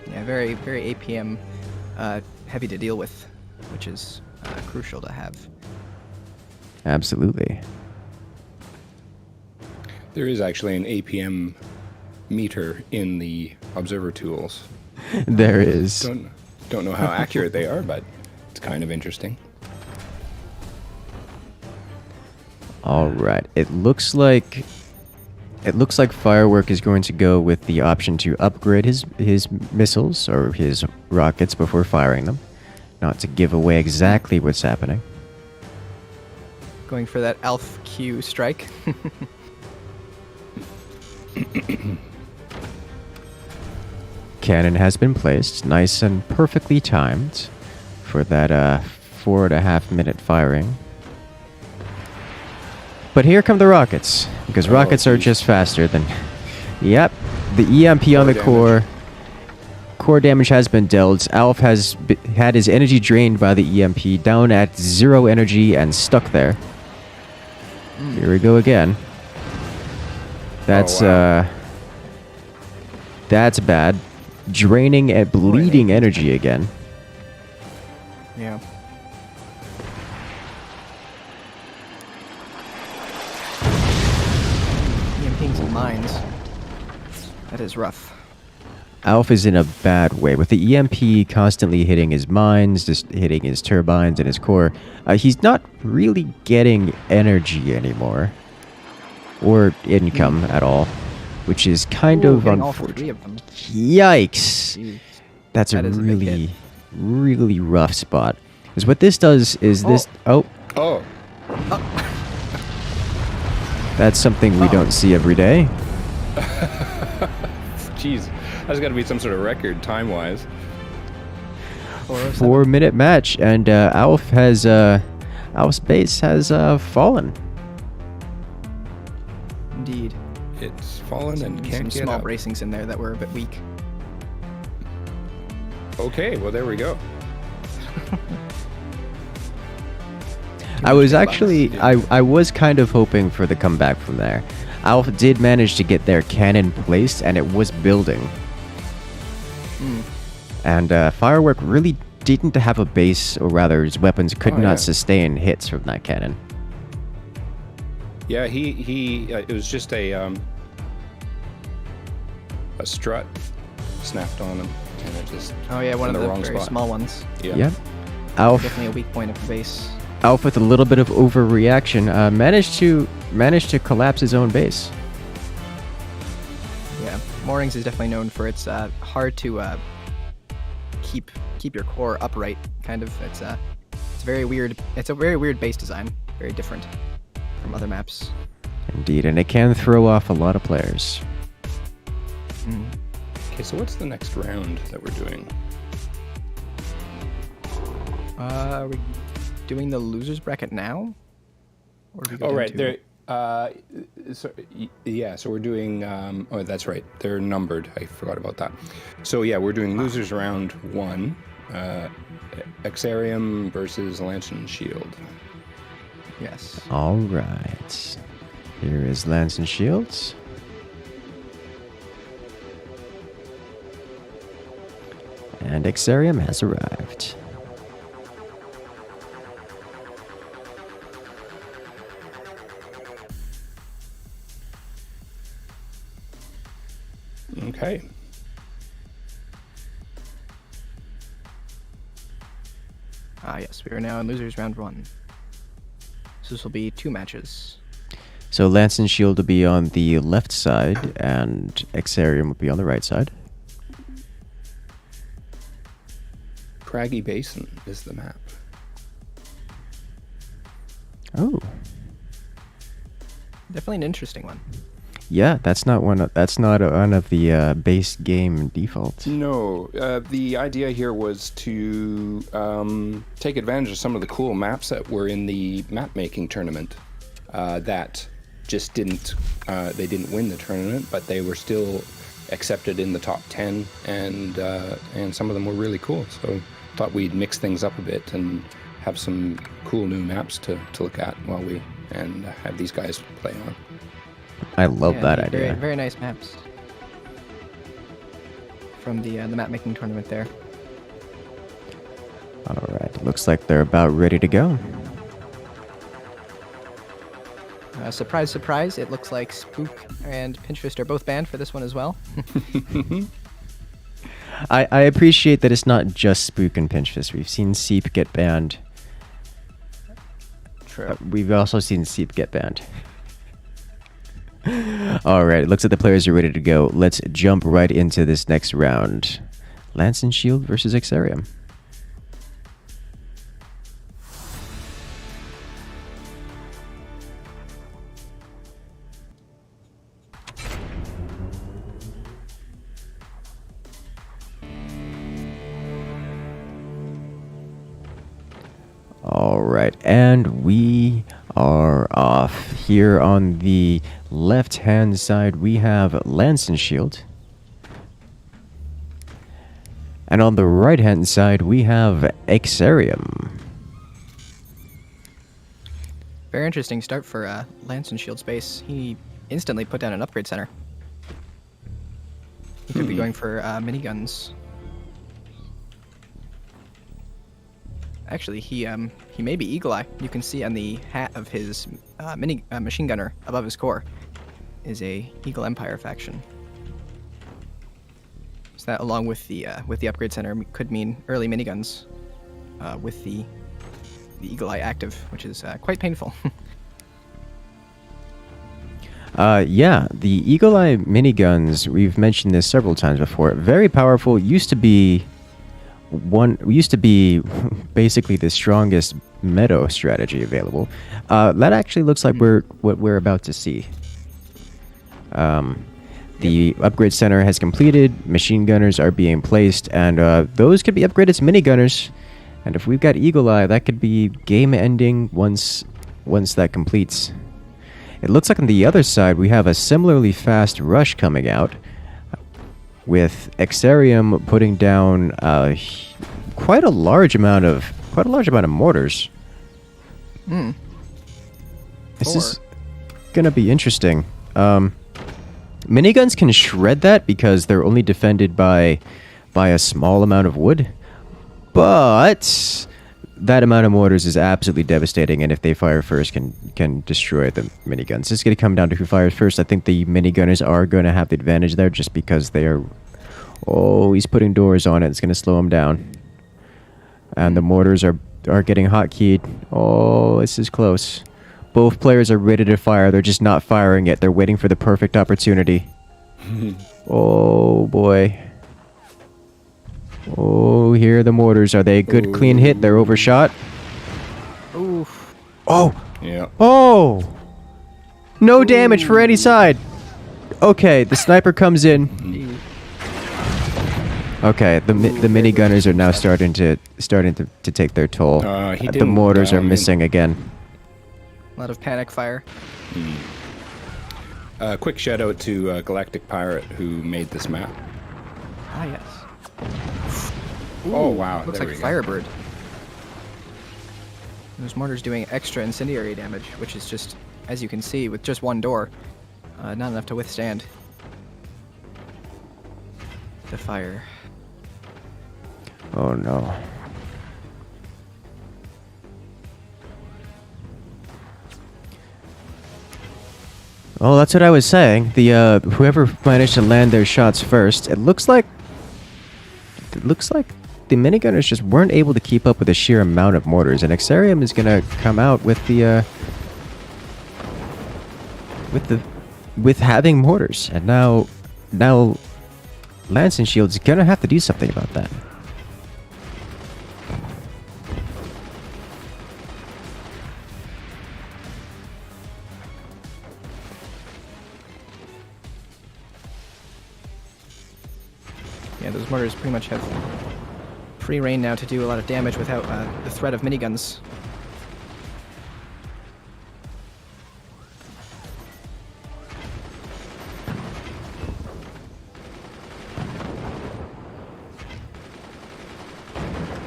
Yeah, very, very APM heavy to deal with, which is crucial to have. Absolutely. There is actually an APM meter in the observer tools. There is. Don't know how accurate they are, but it's kind of interesting. All right. It looks like Firework is going to go with the option to upgrade his missiles or his rockets before firing them, not to give away exactly what's happening. Going for that Alf Q strike. Cannon has been placed, nice and perfectly timed. for that 4.5-minute firing. But here come the rockets, because rockets are just faster than... Yep, the EMP on the core. Core damage has been dealt. Alf has had his energy drained by the EMP, down at 0 energy and stuck there. Here we go again. That's that's bad. Draining and bleeding energy again. Yeah. EMPing some mines. That is rough. Alf is in a bad way. With the EMP constantly hitting his mines, just hitting his turbines and his core, he's not really getting energy anymore. Or income at all. Which is kind of getting all 3 of them. Yikes! Jeez. That's a That is a big hit. really rough spot. Because what this does is this... Oh. That's something we don't see every day. Jeez, that's got to be some sort of record time-wise. 4-minute match, and Alf has... Alf's base has fallen. Indeed. It's fallen and Some can't get small up. bracings in there that were a bit weak. Okay, well, there we go. I was actually... I was kind of hoping for the comeback from there. Alf did manage to get their cannon placed, and it was building. And Firework really didn't have a base, or rather, his weapons could not sustain hits from that cannon. Yeah, he it was just a strut snapped on him, and it just Oh yeah, one in of the the wrong very spot. small ones. yeah. Yep. Alf, Definitely a weak point of the base. Alf with a little bit of overreaction, managed to collapse his own base. Yeah, Moorings is definitely known for its hard to keep your core upright. Kind of, it's very weird. It's a very weird base design. Very different from other maps. Indeed, and it can throw off a lot of players. Okay, so what's the next round that we're doing? Are we doing the losers bracket now? Or do we go Oh, down right. to- There. So we're doing. Oh, that's right. They're numbered. I forgot about that. So yeah, we're doing losers round 1. XVIII versus Lance and Shield. Yes. All right. Here is Lance and Shields. And XVIII has arrived. Okay. Yes, we are now in losers round 1. So this will be 2 matches. So Lance and Shield will be on the left side, and XVIII will be on the right side. Craggy Basin is the map. Oh. Definitely an interesting one. Yeah, that's not one of the base game defaults. No, the idea here was to take advantage of some of the cool maps that were in the map making tournament that just didn't win the tournament, but they were still accepted in the top 10, and some of them were really cool. So thought we'd mix things up a bit and have some cool new maps to look at while we have these guys play on. I love that indeed, idea. Very, very nice maps from the map making tournament there. All right, looks like they're about ready to go. Surprise, surprise! It looks like Spook and Pinchfist are both banned for this one as well. I appreciate that it's not just Spook and Pinchfist. We've seen Seep get banned. True. We've also seen Seep get banned. All right, it looks like the players are ready to go. Let's jump right into this next round. Lance and Shield versus XVIII. All right, and we are off. Here on the left-hand side, we have Lance and Shield. And on the right-hand side, we have XVIII. Very interesting start for Lance and Shield Space. He instantly put down an upgrade center. He could be going for miniguns. Actually, he may be Eagle Eye. You can see on the hat of his machine gunner above his core is a Eagle Empire faction. So that, along with the upgrade center, could mean early miniguns with the Eagle Eye active, which is quite painful. Yeah, the Eagle Eye miniguns, we've mentioned this several times before. Very powerful. Used to be basically the strongest meadow strategy available. That actually looks like what we're about to see. The upgrade center has completed, machine gunners are being placed, and those could be upgraded to minigunners. And if we've got Eagle Eye, that could be game ending once that completes. It looks like on the other side we have a similarly fast rush coming out, with XVIII putting down quite a large amount of mortars. This is gonna be interesting. Miniguns can shred that because they're only defended by a small amount of wood, but that amount of mortars is absolutely devastating, and if they fire first, can destroy the miniguns. It's going to come down to who fires first. I think the minigunners are going to have the advantage there, just because they are... Oh, he's putting doors on it. It's going to slow him down. And the mortars are getting hotkeyed. Oh, this is close. Both players are ready to fire. They're just not firing it. They're waiting for the perfect opportunity. Oh, boy. Oh, here are the mortars. Are they a good, clean hit? They're overshot. Oof. Oh! Yeah. Oh! No damage for any side. Okay, the sniper comes in. Okay, the minigunners are now starting to take their toll. The mortars are missing again. A lot of panic fire. Quick shout out to Galactic Pirate who made this map. Ah, yes. Oh wow! Looks there like we a go. Firebird. Those mortars doing extra incendiary damage, which is just, as you can see, with just one door, not enough to withstand the fire. Oh no. Oh, that's what I was saying. The whoever managed to land their shots first, it looks like the minigunners just weren't able to keep up with the sheer amount of mortars, and XVIII is gonna come out with having mortars, and now Lance and Shield's gonna have to do something about that. Yeah, those mortars pretty much have free reign now to do a lot of damage without the threat of miniguns.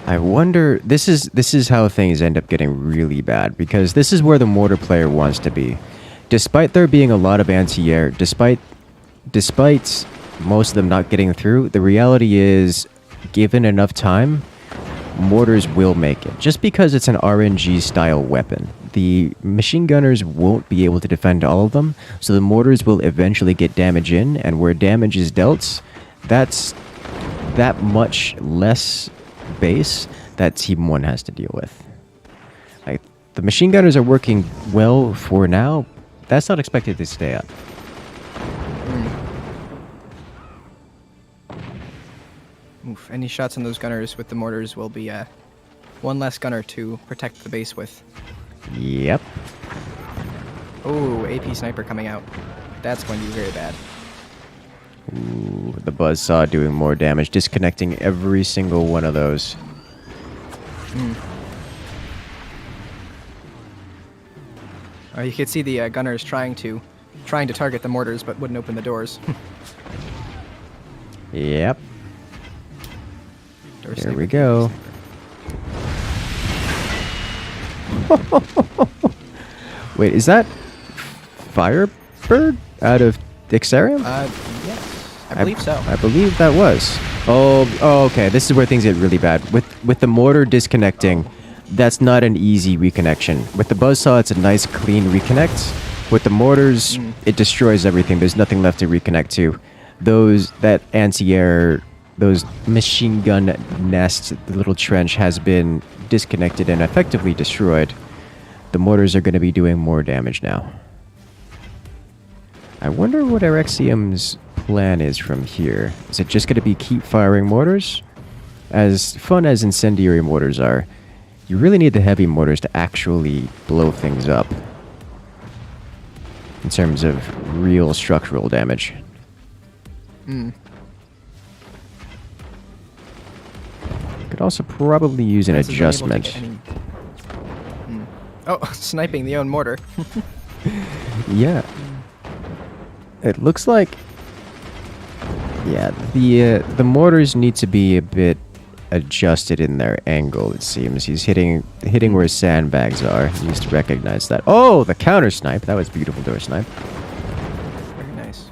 I wonder. This is how things end up getting really bad, because this is where the mortar player wants to be. Despite there being a lot of anti-air, despite most of them not getting through, the reality is, given enough time, mortars will make it. Just because it's an RNG style weapon, the machine gunners won't be able to defend all of them, so the mortars will eventually get damage in, and where damage is dealt, that's that much less base that Team 1 has to deal with. Like, the machine gunners are working well for now. That's not expected to stay up. Oof, any shots on those gunners with the mortars will be one less gunner to protect the base with. Yep. Oh, AP sniper coming out. That's going to be very bad. Ooh, the buzzsaw doing more damage, disconnecting every single one of those. You could see the gunners trying to target the mortars, but wouldn't open the doors. Yep. Door There sniper, we go. Wait, is that Firebird out of Dixarium? Yes, I believe so. I believe that was. Oh, okay. This is where things get really bad. With the mortar disconnecting, that's not an easy reconnection. With the buzzsaw, it's a nice, clean reconnect. With the mortars, it destroys everything. There's nothing left to reconnect to. That anti-air, those machine gun nest, the little trench has been disconnected and effectively destroyed. The mortars are going to be doing more damage now. I wonder what our XCM's plan is from here. Is it just going to be keep firing mortars? As fun as incendiary mortars are, you really need the heavy mortars to actually blow things up in terms of real structural damage. Could also probably use an This is unable to adjustment. get any- Oh, sniping the own mortar. Yeah. It looks like... Yeah, the mortars need to be a bit adjusted in their angle, it seems. He's hitting where his sandbags are. He needs to recognize that. Oh, the counter snipe. That was beautiful door snipe. Very nice.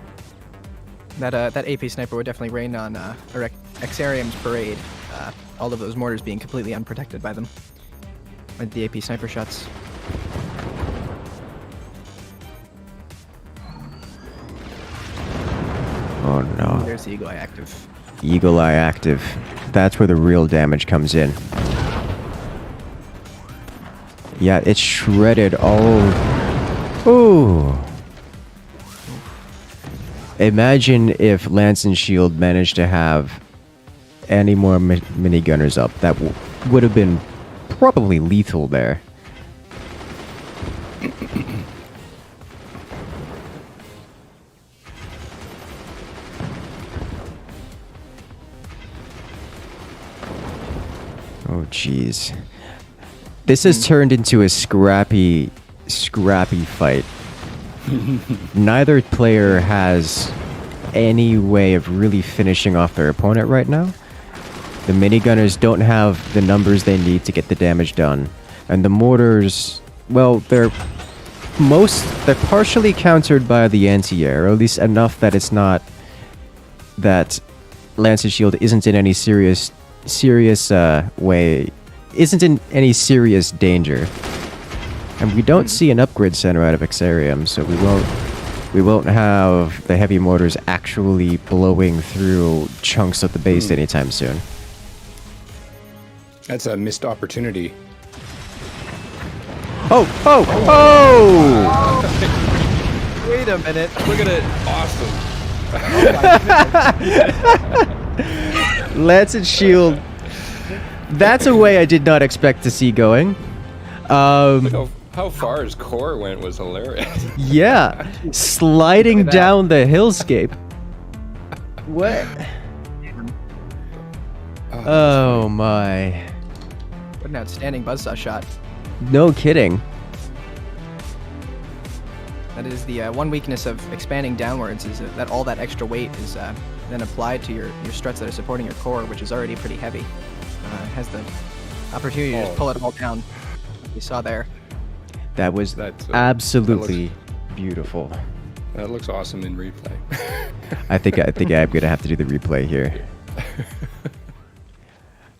That AP sniper would definitely rain on Exarium's parade. All of those mortars being completely unprotected by them. With the AP sniper shots. Oh no. There's the Eagle Eye active. Eagle Eye active. That's where the real damage comes in. Yeah, it's shredded all... Ooh. Imagine if Lance and Shield managed to have any more minigunners up. That would have been probably lethal there. Oh, jeez. This has turned into a scrappy fight. Neither player has any way of really finishing off their opponent right now. The minigunners don't have the numbers they need to get the damage done. And the mortars, well, they're partially countered by the anti-air, or at least enough that it's not... that Lance's shield isn't in any serious way, isn't in any serious danger. And we don't see an upgrade center out of Exarium, so we won't have the heavy mortars actually blowing through chunks of the base anytime soon. That's a missed opportunity. Oh! Wait a minute. Look at it. Awesome. Lance and Shield. That's a way I did not expect to see going. How far his core went was hilarious. Yeah, sliding down the hillscape. What? Oh my. What an outstanding buzzsaw shot. No kidding. That is the one weakness of expanding downwards, is that all that extra weight is then applied to your struts that are supporting your core, which is already pretty heavy. It has the opportunity to just pull it all down, like you saw there. That was absolutely beautiful. That looks awesome in replay. I think I'm gonna have to do the replay here,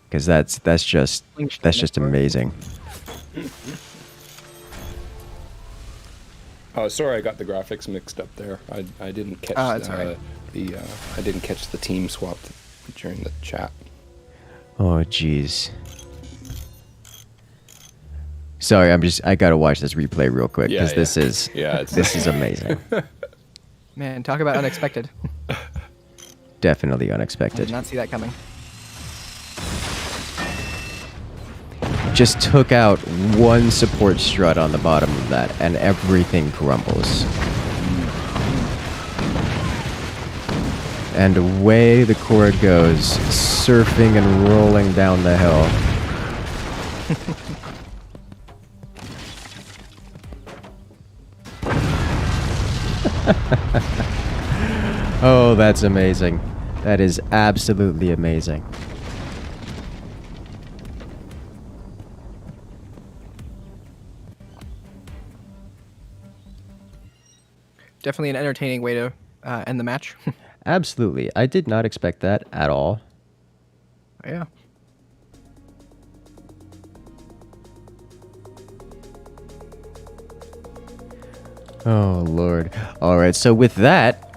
because that's just amazing. Oh, sorry, I got the graphics mixed up there. I didn't catch that's all right. I didn't catch the team swap during the chat. Oh jeez. Sorry, I gotta watch this replay real quick because this is amazing. Man, talk about unexpected. Definitely I unexpected. did not see that coming. Just took out one support strut on the bottom of that, and everything crumbles. And away the core goes, surfing and rolling down the hill. Oh, that's amazing. That is absolutely amazing. Definitely an entertaining way to end the match. Absolutely. I did not expect that at all. Yeah. Oh, Lord. All right, so with that,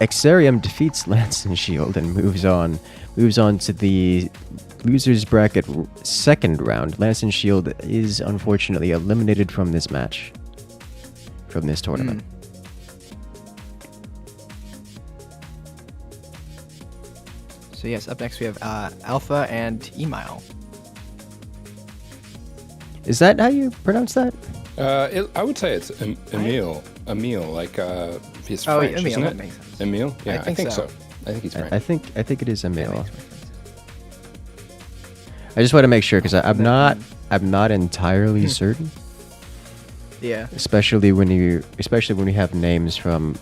XVIII defeats Lance and Shield and moves on to the losers bracket second round. Lance and Shield is unfortunately eliminated from this match, from this tournament. So yes, up next we have Alpha and Emile. Is that how you pronounce that? I would say it's Emile. Emile, like he's French, Emile, isn't that it? makes sense. Emile? Yeah, I think so. so. I think he's French. I think it is That Emile. makes more sense. I just want to make sure because I'm not entirely certain. Yeah. Especially when you have names from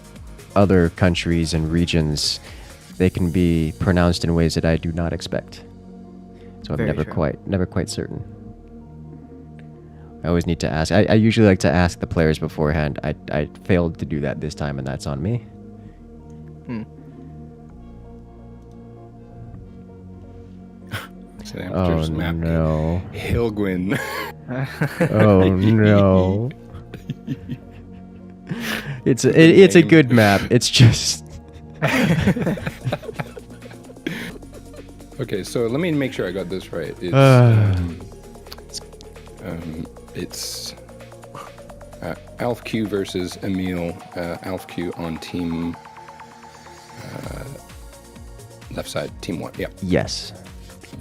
other countries and regions, they can be pronounced in ways that I do not expect. So I'm Very never true. quite certain. I always need to ask. I usually like to ask the players beforehand. I failed to do that this time, and that's on me. So the Oh amateur's map. no! Hilgwyn. Oh no! It's a name. good map. It's just Okay, so let me make sure I got this right. It's Alf Q versus Emile. Alf Q on team left side, team 1. Yeah, yes.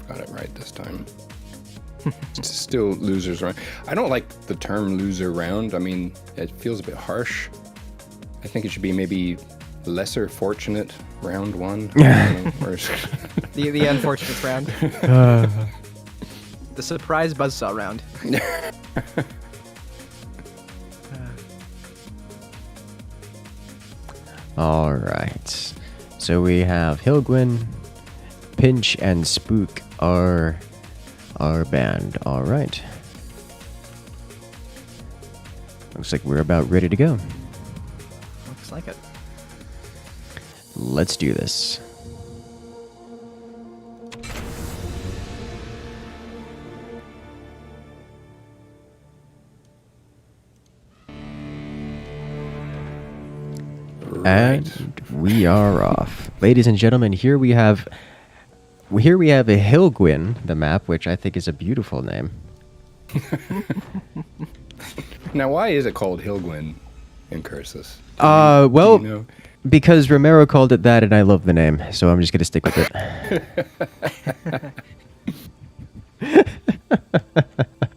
got it right this time. It's still losers round. I don't like the term loser round. I mean, it feels a bit harsh. I think it should be maybe lesser fortunate round 1. The unfortunate round. The surprise buzzsaw round. All right. So we have Hilgwyn, Pinch, and Spook are our band. All right. Looks like we're about ready to go. Looks like it. Let's do this. And we are off. Ladies and gentlemen, here we have a Hilgwyn, the map, which I think is a beautiful name. Now, why is it called Hilgwyn Incursus? Well, Do you know? because Romero called it that and I love the name, so I'm just going to stick with it.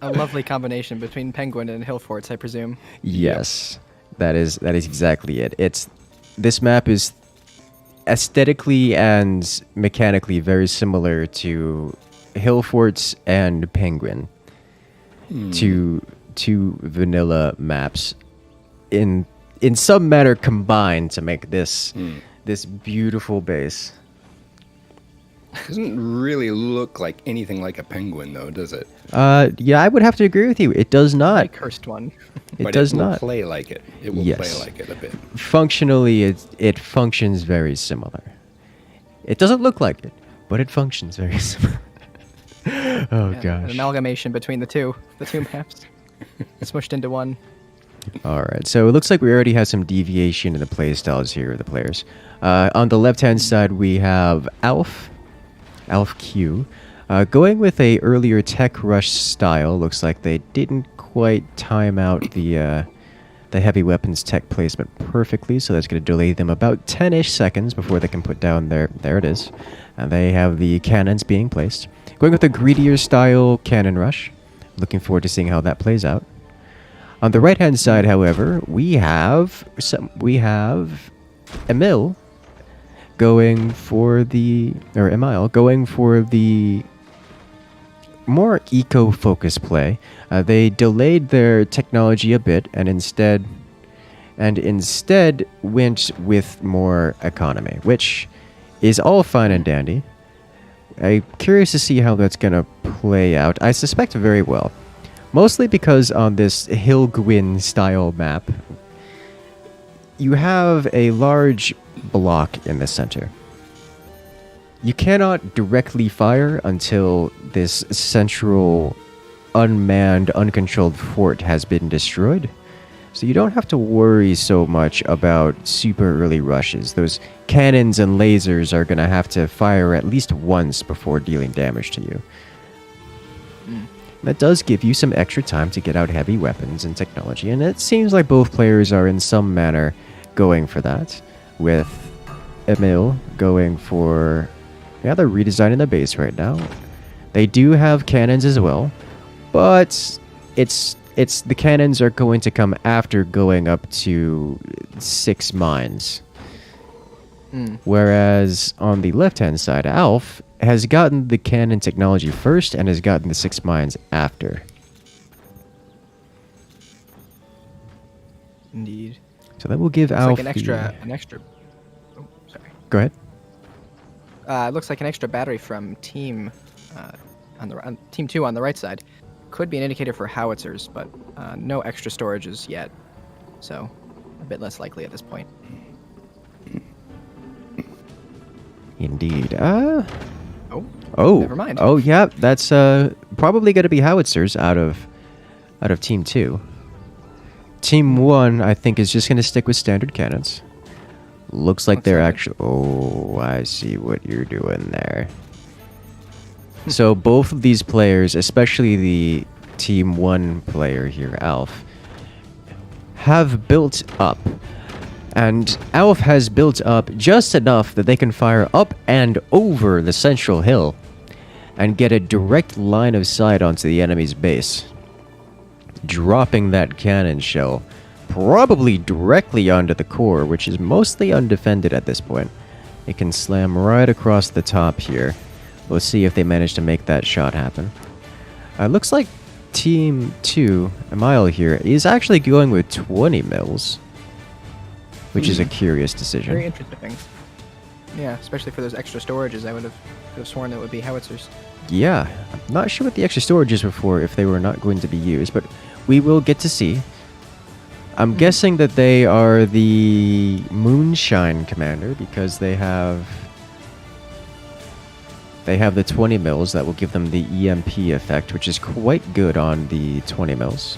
A lovely combination between Penguin and Hillforts, I presume. Yes. That is exactly it. This map is aesthetically and mechanically very similar to Hillforts and Penguin. Two vanilla maps in some manner combined to make this beautiful base. Doesn't really look like anything like a penguin, though, does it? Yeah, I would have to agree with you. It does A not. cursed one. It does will not. play like it. It will Yes. play like it a bit. Functionally, it functions very similar. It doesn't look like it, but it functions very similar. Oh Yeah, An gosh. amalgamation between the two maps. Smushed into one. All right, so it looks like we already have some deviation in the play styles here of the players. On the left-hand side, we have Alf Q, going with a earlier tech rush style. Looks like they didn't quite time out the heavy weapons tech placement perfectly, so that's going to delay them about 10-ish seconds before they can put down their... There it is. And they have the cannons being placed. Going with a greedier style cannon rush. Looking forward to seeing how that plays out. On the right-hand side, however, we have Emile going for the more eco-focused play. They delayed their technology a bit and instead and instead went with more economy, which is all fine and dandy. I'm curious to see how that's going to play out. I suspect very well. Mostly because on this Hill Gwyn style map, you have a large block in the center. You cannot directly fire until this central unmanned, uncontrolled fort has been destroyed. So you don't have to worry so much about super early rushes. Those cannons and lasers are going to have to fire at least once before dealing damage to you. That does give you some extra time to get out heavy weapons and technology, and it seems like both players are in some manner going for that, with Emil going for... Yeah, they're redesigning the base right now. They do have cannons as well, but it's the cannons are going to come after going up to 6 mines. Whereas on the left-hand side, Alf has gotten the cannon technology first and has gotten the 6 mines after. Indeed. So that will give Looks Alf like an extra. Oh, sorry. Go ahead. It looks like an extra battery from team team 2 on the right side. Could be an indicator for howitzers, but no extra storages yet, so a bit less likely at this point. Indeed. Oh, never mind. Oh, yeah. That's probably going to be howitzers out of Team 2. Team 1, I think, is just going to stick with standard cannons. Looks like they're actually... Oh, I see what you're doing there. So both of these players, especially the Team 1 player here, Alf, have built up. And Alf has built up just enough that they can fire up and over the central hill and get a direct line of sight onto the enemy's base, dropping that cannon shell probably directly onto the core, which is mostly undefended at this point. It can slam right across the top here. We'll see if they manage to make that shot happen. Looks like Team 2, Emil here, is actually going with 20 mils, which is a curious decision. Very interesting. Yeah, especially for those extra storages. I would have sworn that would be howitzers. Yeah, I'm not sure what the extra storages were for if they were not going to be used, but we will get to see. I'm guessing that they are the Moonshine Commander because they have the 20 mils that will give them the EMP effect, which is quite good on the 20 mils.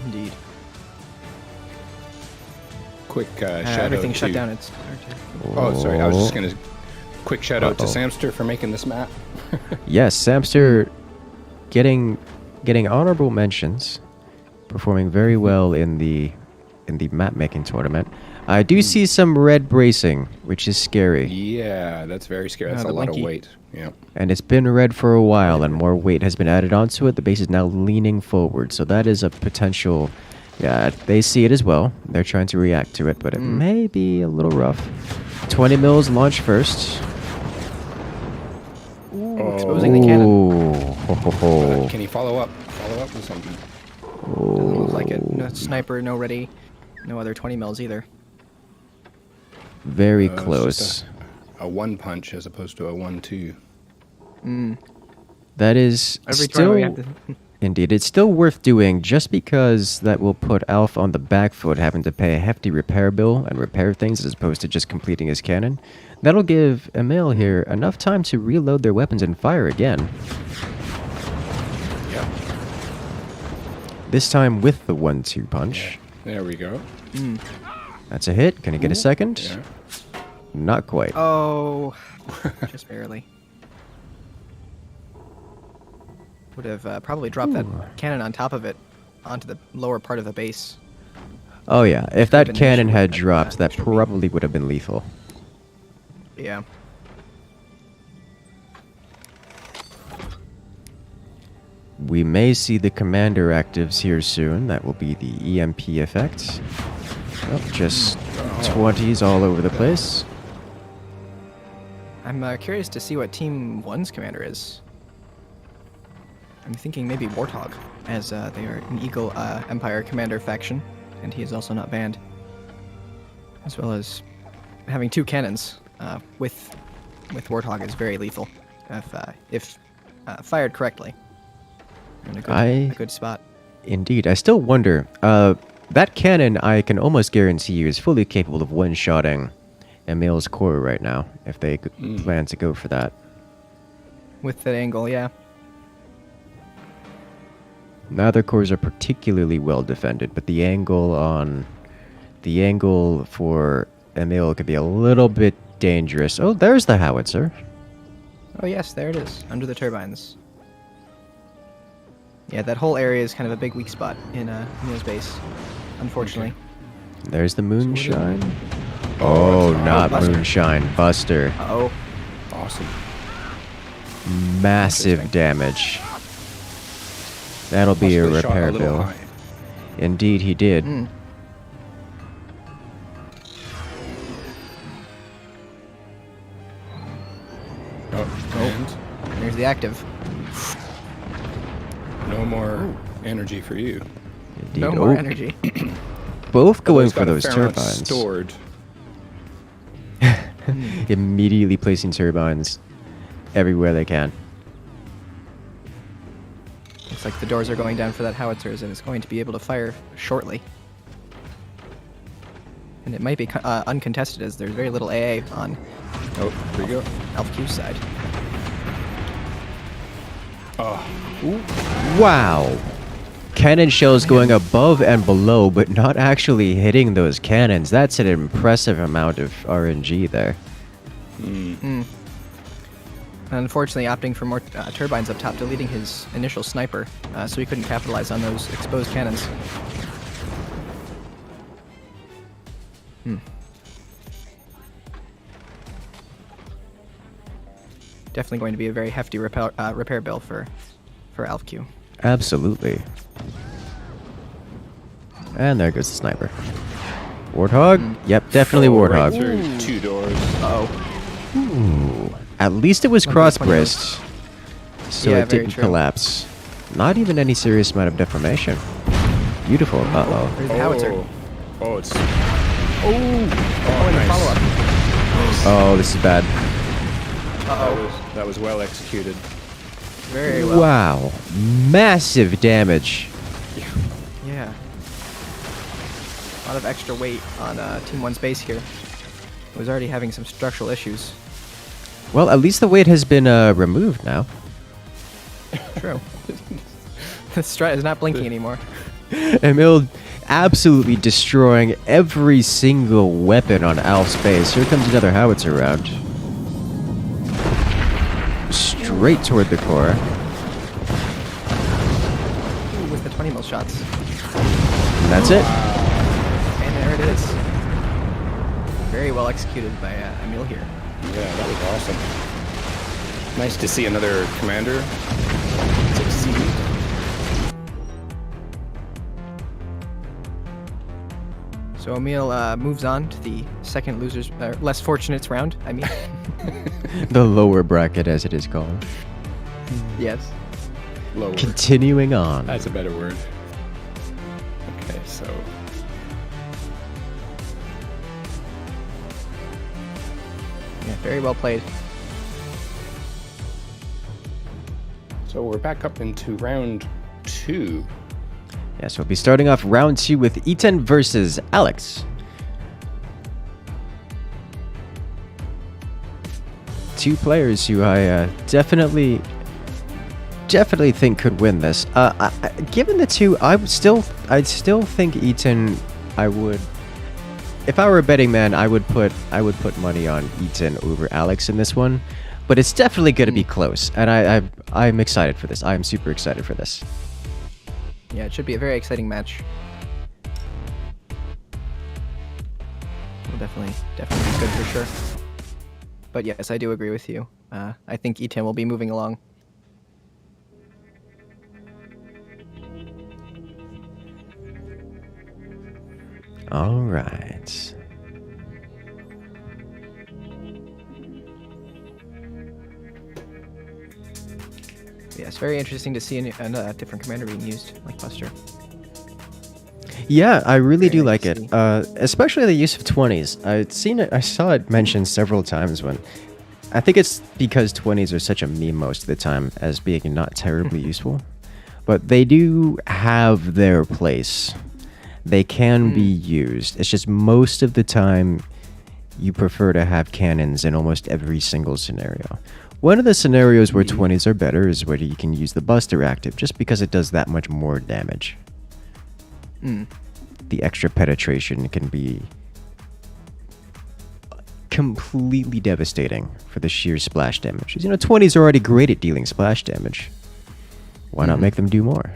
Indeed. Quick shout out everything to... shut down. It's Oh, sorry. I was just going to... Quick shout out to Samster for making this map. Yes, Samster getting honorable mentions, performing very well in the map making tournament. I do see some red bracing, which is scary. Yeah, that's very scary. That's a lot of weight. Yeah. And it's been red for a while, and more weight has been added onto it. The base is now leaning forward, so that is a potential... Yeah, they see it as well. They're trying to react to it, but it may be a little rough. 20 mils launch first. exposing the cannon. Ooh. Can he follow up? Follow up with something. Doesn't look like it. No sniper, no ready. No other 20 mils either. Very close. A one punch as opposed to a 1-2. That is Every still... turn we have to... Indeed, it's still worth doing just because that will put Alf on the back foot having to pay a hefty repair bill and repair things as opposed to just completing his cannon. That'll give Emil here enough time to reload their weapons and fire again. Yep. This time with the 1-2 punch. Yeah. There we go. That's a hit. Can he get a second? Yeah. Not quite. Oh, just barely. Would have probably dropped that cannon on top of it onto the lower part of the base. Oh yeah, if that been cannon initially had that dropped, that should be- probably would have been lethal. Yeah. We may see the commander actives here soon. That will be the EMP effect. Oh, just 20s all over the place. I'm curious to see what Team 1's commander is. I'm thinking maybe Warthog, as they are an Eagle Empire commander faction. and he is also not banned. As well as having 2 cannons with Warthog is very lethal if fired correctly. In a good spot. Indeed. I still wonder, that cannon I can almost guarantee you is fully capable of one-shotting Emil's core right now, if they plan to go for that. With that angle, yeah. Neither cores are particularly well defended, but the angle for Emil could be a little bit dangerous. Oh, there's the howitzer. Oh yes, there it is, under the turbines. Yeah, that whole area is kind of a big weak spot in Emil's base, unfortunately. Okay. There's the moonshine. Oh, not Buster. moonshine, Buster. Uh-oh. Awesome. Massive damage. That'll be a Possibly shot repair little bill. high. Indeed, he did. And There's the active. no more energy for you. Indeed. No more Oh, energy. both going He's for got a those fair amount turbines. stored. Immediately placing turbines everywhere they can. Looks like the doors are going down for that howitzers, and it's going to be able to fire shortly. And it might be uncontested, as there's very little AA on Oh, here we go. Alpha Q's side. Wow! Cannon shells going above and below, but not actually hitting those cannons. That's an impressive amount of RNG there. Unfortunately, opting for more turbines up top, deleting his initial sniper, so he couldn't capitalize on those exposed cannons. Definitely going to be a very hefty repair bill for Alpha Q. Absolutely. And there goes the sniper. Warthog? Yep, definitely Right Warthog. through 2 doors. Uh-oh. Ooh. At least it was One of those cross-braced, so Yeah, it very didn't true. collapse. Not even any serious amount of deformation. Beautiful. Uh-oh. There's the howitzer. Oh, it's... Oh, and the nice. follow-up. Oh, this is bad. That was well executed. Very well. Wow. Massive damage. Yeah. A lot of extra weight on Team 1's base here. It was already having some structural issues. Well, at least the weight has been removed now. True. The strat is not blinking anymore. Emil absolutely destroying every single weapon on Alf's base. Here comes another howitzer round. Straight toward the core. Ooh, with the 20 mil shots. And that's it. And there it is. Very well executed by Emil here. Yeah, that was awesome. Nice to see another commander succeed. So Emil moves on to the second losers, less fortunate round. I mean, The lower bracket, as it is called. yes. Lower. Continuing on. That's a better word. Okay, so... Yeah, very well played. So we're back up into round 2. Yes, we'll be starting off round 2 with XVIII versus Alex. Two players who I definitely think could win this. Given the two, I'd still think XVIII. I would, if I were a betting man, I would put money on XVIII over Alex in this one. But it's definitely going to be close, and I'm excited for this. I'm super excited for this. Yeah, it should be a very exciting match. Will definitely be good for sure. But yes, I do agree with you. I think XVIII will be moving along. All right. Yes, very interesting to see a different commander being used, like Buster. Yeah, I really do Very like it. see. Especially the use of 20s. I saw it mentioned several times when. I think it's because 20s are such a meme most of the time as being not terribly useful. But they do have their place. They can be used. It's just most of the time you prefer to have cannons in almost every single scenario. One of the scenarios where 20s are better is where you can use the Buster active, just because it does that much more damage. The extra penetration can be completely devastating for the sheer splash damage. 20s are already great at dealing splash damage. Why not make them do more?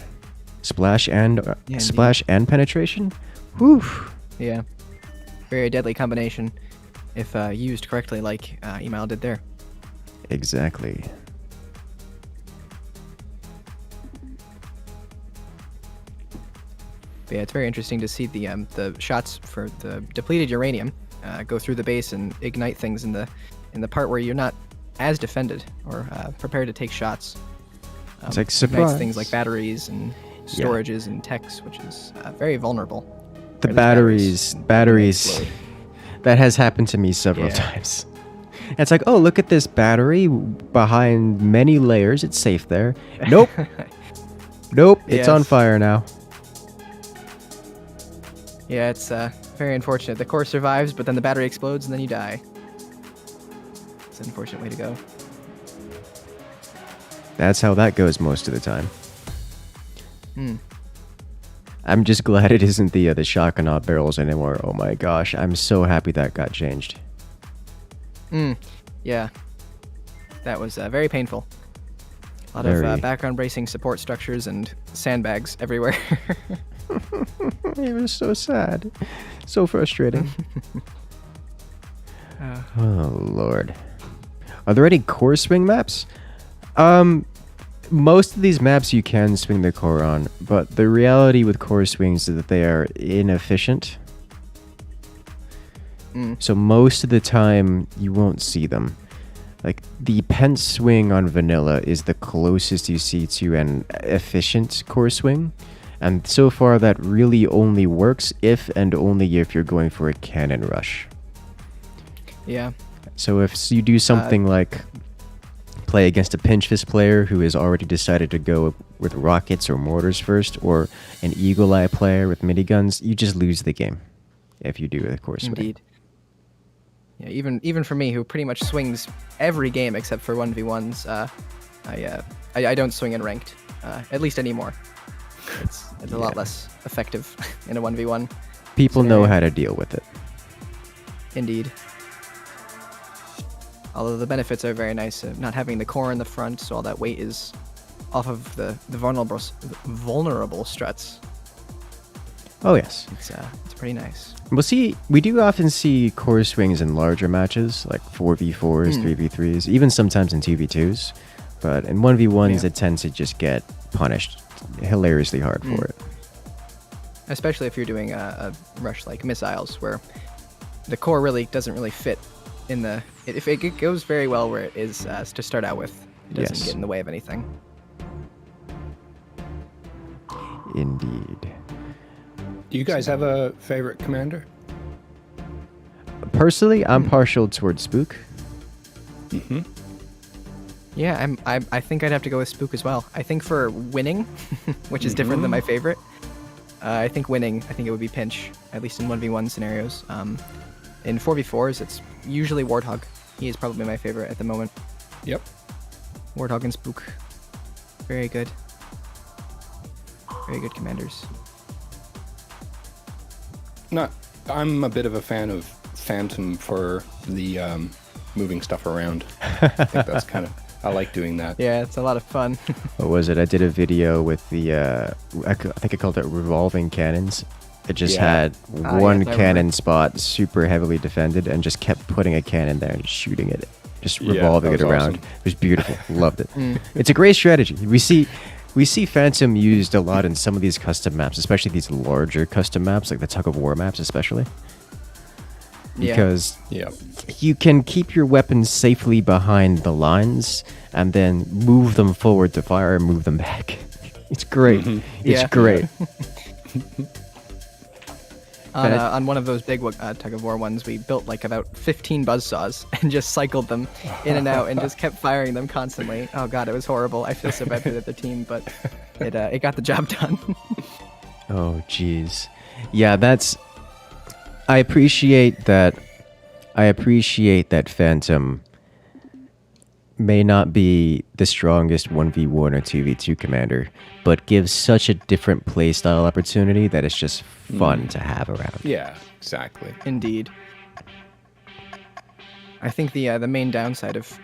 Splash and penetration? Whew. Yeah. Very deadly combination if used correctly, like Email did there. Exactly. But yeah, it's very interesting to see the shots for the depleted uranium go through the base and ignite things in the part where you're not as defended or prepared to take shots. It's like Ignites surprise. things like batteries and storages and techs, which is very vulnerable. The Or batteries. explode. That has happened to me several times. It's like, oh, look at this battery behind many layers. It's safe there. Nope. Nope. It's on Yes. fire now. Yeah, it's very unfortunate. The core survives, but then the battery explodes and then you die. It's an unfortunate way to go. That's how that goes most of the time. I'm just glad it isn't the shotgun op barrels anymore. Oh my gosh, I'm so happy that got changed. Yeah. That was very painful. A lot Very. of background bracing support structures and sandbags everywhere. It was so sad. So frustrating. Oh, Lord. Are there any core swing maps? Most of these maps you can swing the core on, but the reality with core swings is that they are inefficient. So most of the time, you won't see them. Like, the pence swing on vanilla is the closest you see to an efficient core swing. And so far, that really only works if and only if you're going for a cannon rush. Yeah. So if you do something like play against a pinch fist player who has already decided to go with rockets or mortars first, or an eagle eye player with miniguns, you just lose the game if you do a core swing. Indeed. Yeah, even for me, who pretty much swings every game except for 1v1s, I don't swing in ranked, at least anymore. It's a lot less effective in a 1v1. People know scenario. how to deal with it. Indeed. Although the benefits are very nice, not having the core in the front, so all that weight is off of the vulnerable struts. Oh yes. It's pretty nice. We do often see core swings in larger matches, like 4v4s, 3v3s, even sometimes in 2v2s. But in 1v1s, it tends to just get punished hilariously hard for it. Especially if you're doing a rush like missiles, where the core really doesn't really fit in the... If it goes very well where it is to start out with. It doesn't Yes. get in the way of anything. Indeed. Do you guys have a favorite commander? Personally, I'm partial towards Spook. Yeah, I think I'd have to go with Spook as well. I think for winning, which is different than my favorite, I think it would be Pinch, at least in 1v1 scenarios. In 4v4s, it's usually Warthog. He is probably my favorite at the moment. Yep. Warthog and Spook. Very good. Very good commanders. I'm a bit of a fan of Phantom for the moving stuff around. I think that's kind of... I like doing that. Yeah, it's a lot of fun. What was it? I did a video with the, I think I called it revolving cannons. It just had one yes, I cannon remember. spot super heavily defended and just kept putting a cannon there and shooting it. Just Yeah, revolving that it was around. awesome. It was beautiful. Loved it. It's a great strategy. We see Phantom used a lot in some of these custom maps, especially these larger custom maps, like the tug of war maps especially. Yeah. Because Yep. you can keep your weapons safely behind the lines and then move them forward to fire and move them back. It's great. It's Yeah. great. On one of those big tug of war ones, we built like about 15 buzzsaws and just cycled them in and out and just kept firing them constantly. Oh god, it was horrible. I feel so bad for the other team, but it got the job done. Oh jeez. Yeah, I appreciate that Phantom may not be the strongest 1v1 or 2v2 commander, but gives such a different playstyle opportunity that it's just fun to have around. Yeah, exactly. Indeed. I think the main downside of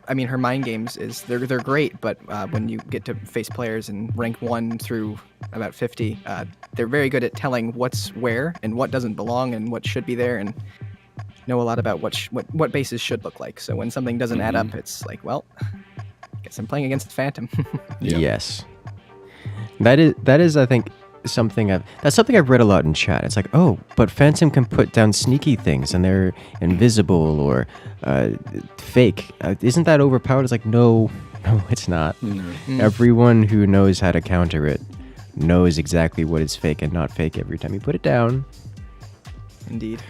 her mind games is they're great, but when you get to face players in rank 1 through about 50, they're very good at telling what's where and what doesn't belong and what should be there, and know a lot about what bases should look like. So when something doesn't add up, it's like, well, guess I'm playing against Phantom. Yep. Yes. That is I think that's something I've read a lot in chat. It's like, oh, but Phantom can put down sneaky things and they're invisible or fake. Isn't that overpowered? It's like, no, it's not. Everyone who knows how to counter it knows exactly what is fake and not fake every time you put it down. Indeed.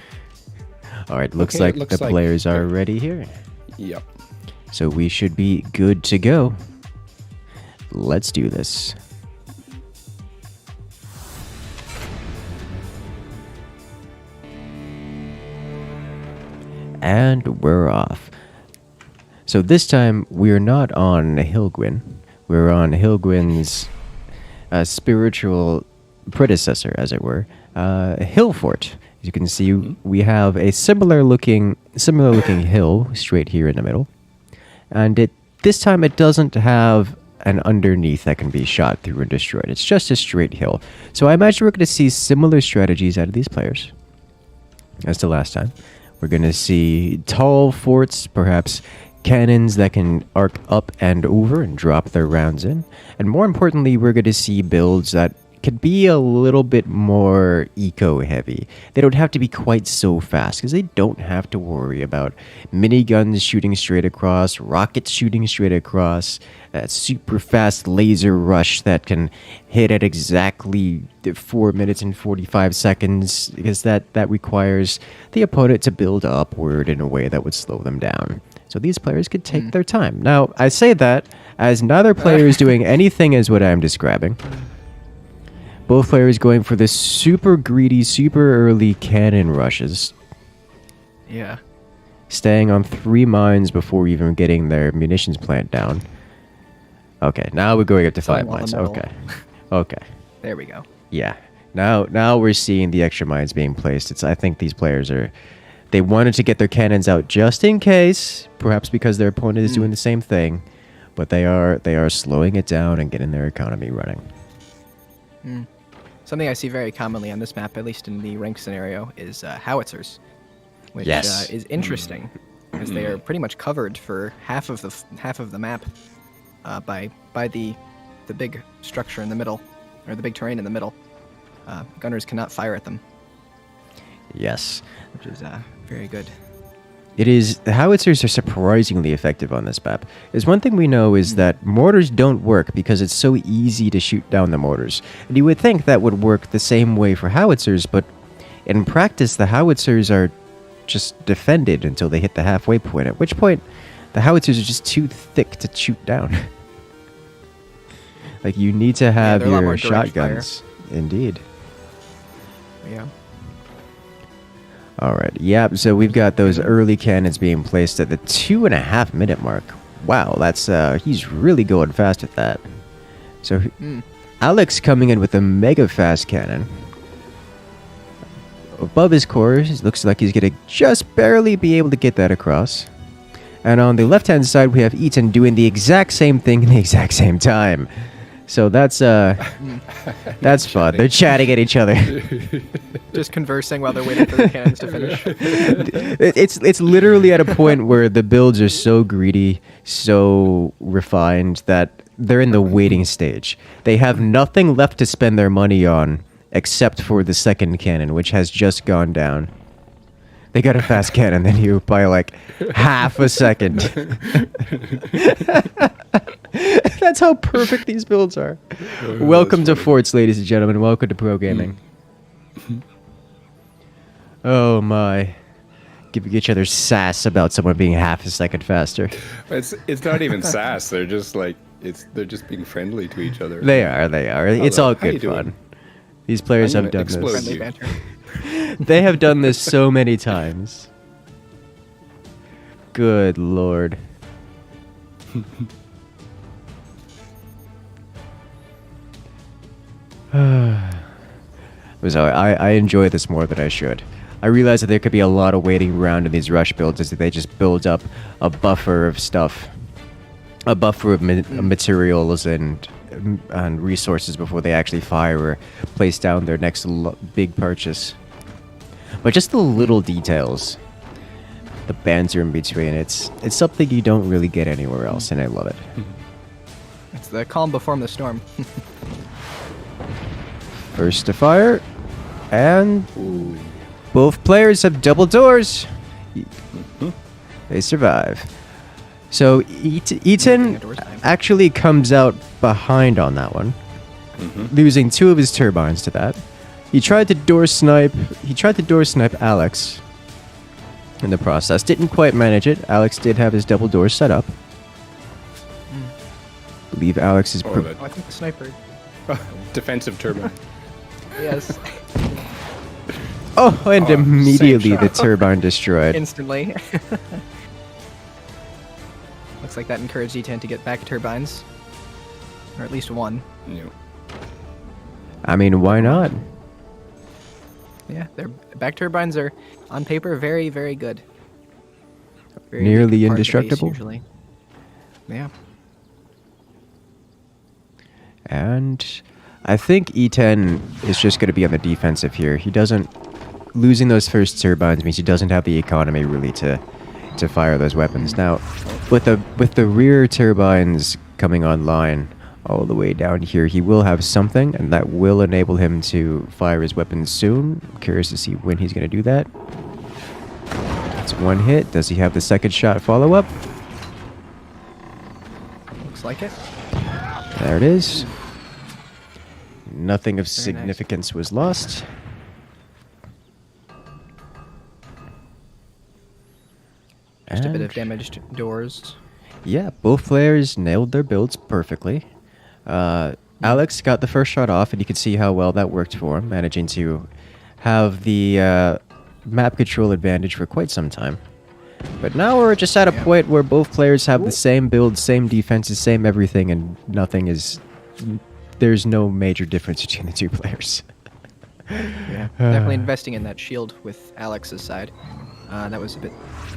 All right, looks like the players are ready here. Yep. So we should be good to go. Let's do this. And we're off. So this time we're not on Hilgwyn. We're on Hilgwyn's spiritual predecessor, as it were, Hillfort. As you can see, we have a similar looking hill straight here in the middle, and this time it doesn't have an underneath that can be shot through and destroyed. It's just a straight hill. So I imagine we're going to see similar strategies out of these players as to last time. We're going to see tall forts, perhaps cannons that can arc up and over and drop their rounds in, and more importantly, we're going to see builds that could be a little bit more eco-heavy. They don't have to be quite so fast, because they don't have to worry about miniguns shooting straight across, rockets shooting straight across, that super fast laser rush that can hit at exactly 4 minutes and 45 seconds, because that requires the opponent to build upward in a way that would slow them down. So these players could take their time. Now, I say that as neither player is doing anything as what I'm describing. Both players going for the super greedy, super early cannon rushes. Yeah. Staying on 3 mines before even getting their munitions plant down. Okay, now we're going up to 5 mines. Okay. Okay. There we go. Yeah. Now we're seeing the extra mines being placed. I think these players they wanted to get their cannons out just in case, perhaps because their opponent is doing the same thing, but they are slowing it down and getting their economy running. Something I see very commonly on this map, at least in the rank scenario, is howitzers, which is interesting, as they are pretty much covered for half of the map by the big structure in the middle, or the big terrain in the middle. Gunners cannot fire at them. Yes, which is very good. It is. The howitzers are surprisingly effective on this map. There's one thing we know is that mortars don't work because it's so easy to shoot down the mortars. And you would think that would work the same way for howitzers, but in practice, the howitzers are just defended until they hit the halfway point, at which point the howitzers are just too thick to shoot down. Like, you need to have your shotguns. Fire. Indeed. Yeah. Alright, yeah, so we've got those early cannons being placed at the 2.5 minute mark. Wow, that's, he's really going fast at that. So, Alex coming in with a mega fast cannon. Above his core, it looks like he's going to just barely be able to get that across. And on the left-hand side, we have Eaton doing the exact same thing in the exact same time. So that's fun. They're chatting at each other. Just conversing while they're waiting for the cannons to finish. It's literally at a point where the builds are so greedy, so refined, that they're in the waiting stage. They have nothing left to spend their money on except for the second cannon, which has just gone down. They got a fast cannon than you by like half a second. That's how perfect these builds are. Welcome to Forts, ladies and gentlemen. Welcome to Pro Gaming. Oh my. Giving each other sass about someone being half a second faster. It's not even sass. They're just like they're just being friendly to each other. They are. It's Hello, all how you good doing? fun. These players I'm have gonna done explode this. Friendly you. banter. They have done this so many times. Good lord. I enjoy this more than I should. I realize that there could be a lot of waiting around in these rush builds as they just build up a buffer of stuff. A buffer of materials and resources before they actually fire or place down their next big purchase. But just the little details, the banter in between, it's something you don't really get anywhere else, and I love it. It's the calm before the storm. First to fire, and both players have double doors. They survive. So Eaton actually comes out behind on that one, losing 2 of his turbines to that. He tried to door snipe Alex in the process. Didn't quite manage it. Alex did have his double door set up. Believe Alex is Oh, I think the sniper. Defensive turbine. Yes. Oh, and same immediately the shot. turbine destroyed. Instantly. Looks like that encouraged E10 to get back turbines. Or at least one. No. I mean, why not? Yeah, their back turbines are, on paper, very, very good. Very Nearly big part of the base, indestructible? usually. Yeah. And I think E10 is just going to be on the defensive here. He doesn't... Losing those first turbines means he doesn't have the economy really to fire those weapons. Now, with the rear turbines coming online all the way down here, he will have something, and that will enable him to fire his weapons soon. I'm curious to see when he's going to do that. It's one hit. Does he have the second shot follow-up? Looks like it. There it is. Nothing of Very nice. significance was lost. Just a bit of And- damaged doors. Yeah, both players nailed their builds perfectly. Alex got the first shot off, and you can see how well that worked for him, managing to have the map control advantage for quite some time. But now we're just at a point where both players have the same build, same defenses, same everything, and nothing is... There's no major difference between the two players. Yeah. Definitely investing in that shield with Alex's side. That was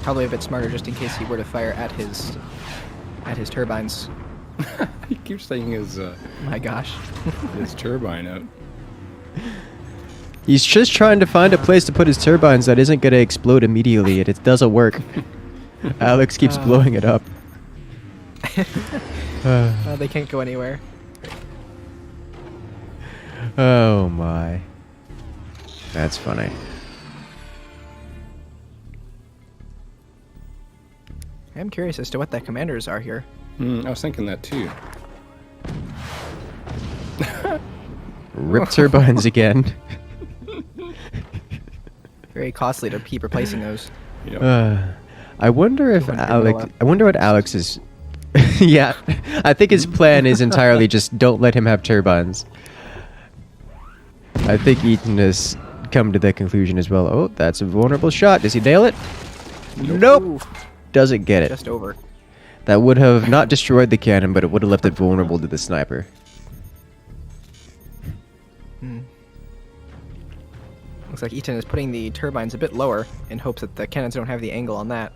probably a bit smarter just in case he were to fire at his turbines. He keeps saying My gosh. his turbine out. He's just trying to find a place to put his turbines that isn't going to explode immediately, and it doesn't work. Alex keeps blowing it up. They can't go anywhere. Oh my. That's funny. I'm curious as to what the commanders are here. I was thinking that too. Rip turbines again. Very costly to keep replacing those. Yep. I wonder if 200 Alex... mil I wonder what Alex is... Yeah, I think his plan is entirely just don't let him have turbines. I think Eaton has come to that conclusion as well. Oh, that's a vulnerable shot. Does he nail it? Nope. Ooh, Doesn't get it. just over. That would have not destroyed the cannon, but it would have left it vulnerable to the sniper. Looks like Eaton is putting the turbines a bit lower in hopes that the cannons don't have the angle on that.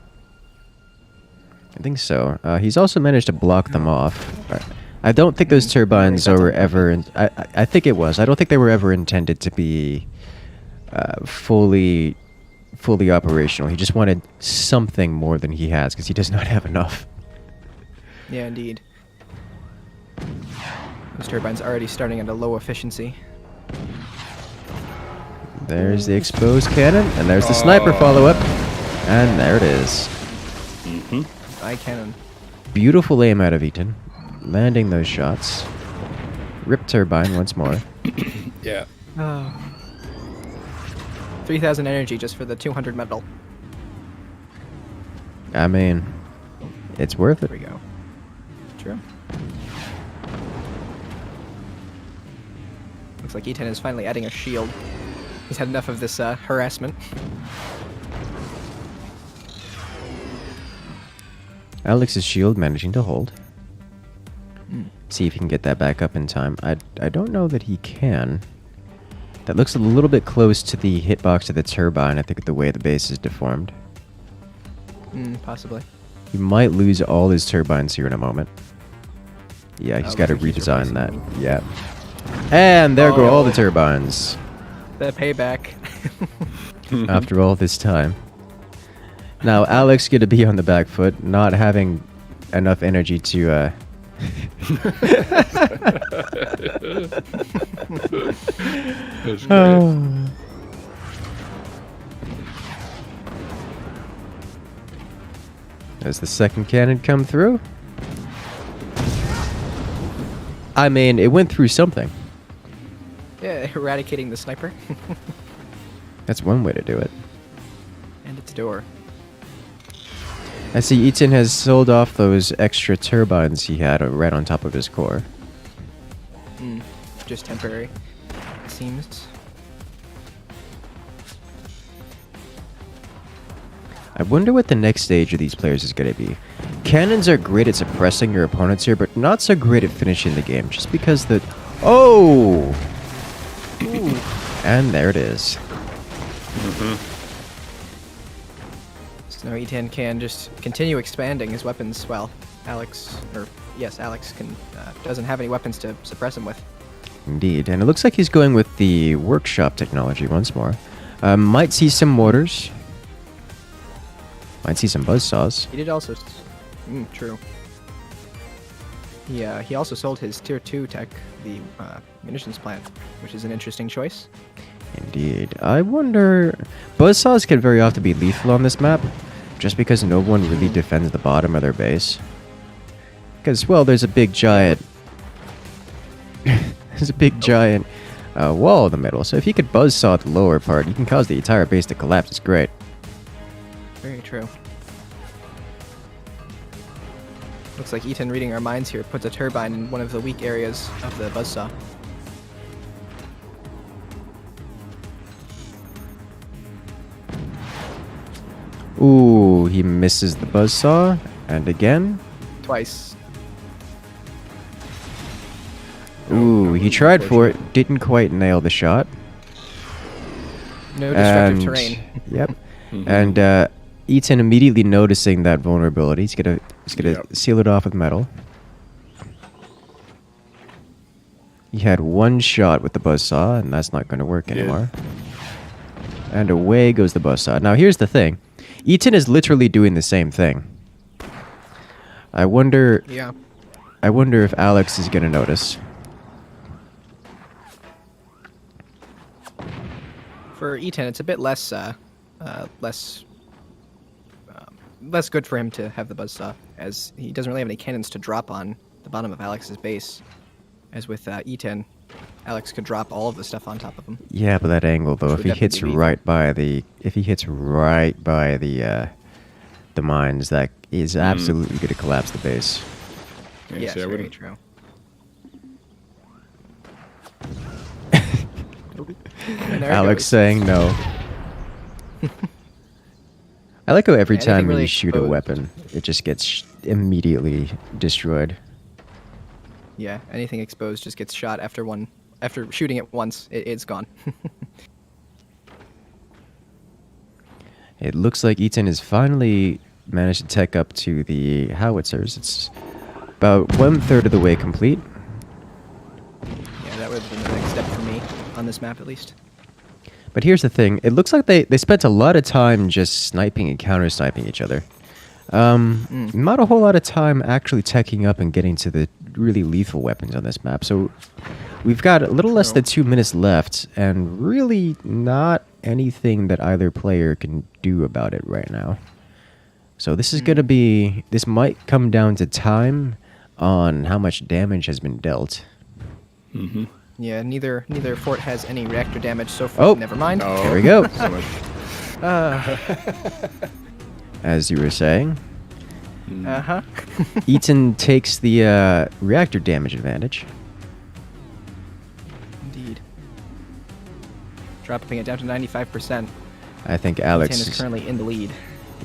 I think so. He's also managed to block them off. I don't think those turbines were ever... I think it was. I don't think they were ever intended to be fully operational. He just wanted something more than he has, because he does not have enough. Yeah, indeed. Those turbines already starting at a low efficiency. There's the exposed cannon, and there's the sniper follow-up. And there it is. Eye cannon. Beautiful aim out of Eaton. Landing those shots. Rip turbine once more. Yeah. Oh. 3,000 energy just for the 200 metal. I mean, it's worth it. There we go. True. Looks like E10 is finally adding a shield. He's had enough of this harassment. Alex's shield managing to hold. See if he can get that back up in time. I don't know that he can. That looks a little bit close to the hitbox of the turbine, I think, the way the base is deformed. Possibly. He might lose all his turbines here in a moment. Yeah, he's got to looks like he's redesign that. replacing Yeah. And there go all the turbines. The payback. After all this time. Now, Alex going to be on the back foot, not having enough energy to... That's great. As the second cannon come through. I mean, it went through something. Yeah, eradicating the sniper. That's one way to do it. And its door. I see Eaton has sold off those extra turbines he had right on top of his core. Just temporary, it seems. I wonder what the next stage of these players is going to be. Cannons are great at suppressing your opponents here, but not so great at finishing the game, just because the... Oh! Ooh. And there it is. So now E10 can just continue expanding his weapons while Alex can doesn't have any weapons to suppress him with. Indeed, and it looks like he's going with the workshop technology once more. Might see some mortars. Might see some buzzsaws. He did also... true. He also sold his Tier 2 tech, the munitions plant, which is an interesting choice. Indeed. I wonder... Buzzsaws can very often be lethal on this map, just because no one really defends the bottom of their base. Because, well, there's a big giant... there's a big giant wall in the middle, so if you could buzzsaw the lower part, you can cause the entire base to collapse. It's great. Very true. Looks like Eaton reading our minds here puts a turbine in one of the weak areas of the buzzsaw. Ooh, he misses the buzzsaw. And again. Twice. Ooh, he tried for it. Didn't quite nail the shot. No destructive terrain. Yep. And Eaton immediately noticing that vulnerability. He's gonna seal it off with metal. He had one shot with the buzzsaw, and that's not gonna work anymore. And away goes the buzzsaw. Now here's the thing. Eaton is literally doing the same thing. I wonder if Alex is gonna notice. For E10, it's a bit less good for him to have the buzzsaw, as he doesn't really have any cannons to drop on the bottom of Alex's base. As with E10, Alex could drop all of the stuff on top of him. Yeah, but that angle though, if he hits right by the the mines, that is absolutely going to collapse the base. Yes, very true. Alex saying no. I like how every time really you shoot a weapon, it just gets immediately destroyed. Yeah, anything exposed just gets shot after shooting it once, it's gone. It looks like Eaton has finally managed to tech up to the howitzers. It's about 1/3 of the way complete. Yeah, that would have been the next step for me, on this map at least. But here's the thing. It looks like they spent a lot of time just sniping and counter-sniping each other. Not a whole lot of time actually teching up and getting to the really lethal weapons on this map. So we've got a little less than 2 minutes left, and really not anything that either player can do about it right now. So this is going to be... This might come down to time on how much damage has been dealt. Yeah, neither fort has any reactor damage so far. Oh. Never mind. Oh, There we go. so much. As you were saying, Uh-huh. Eaton takes the reactor damage advantage. Indeed. Dropping it down to 95%. I think Alex Eaton is currently in the lead.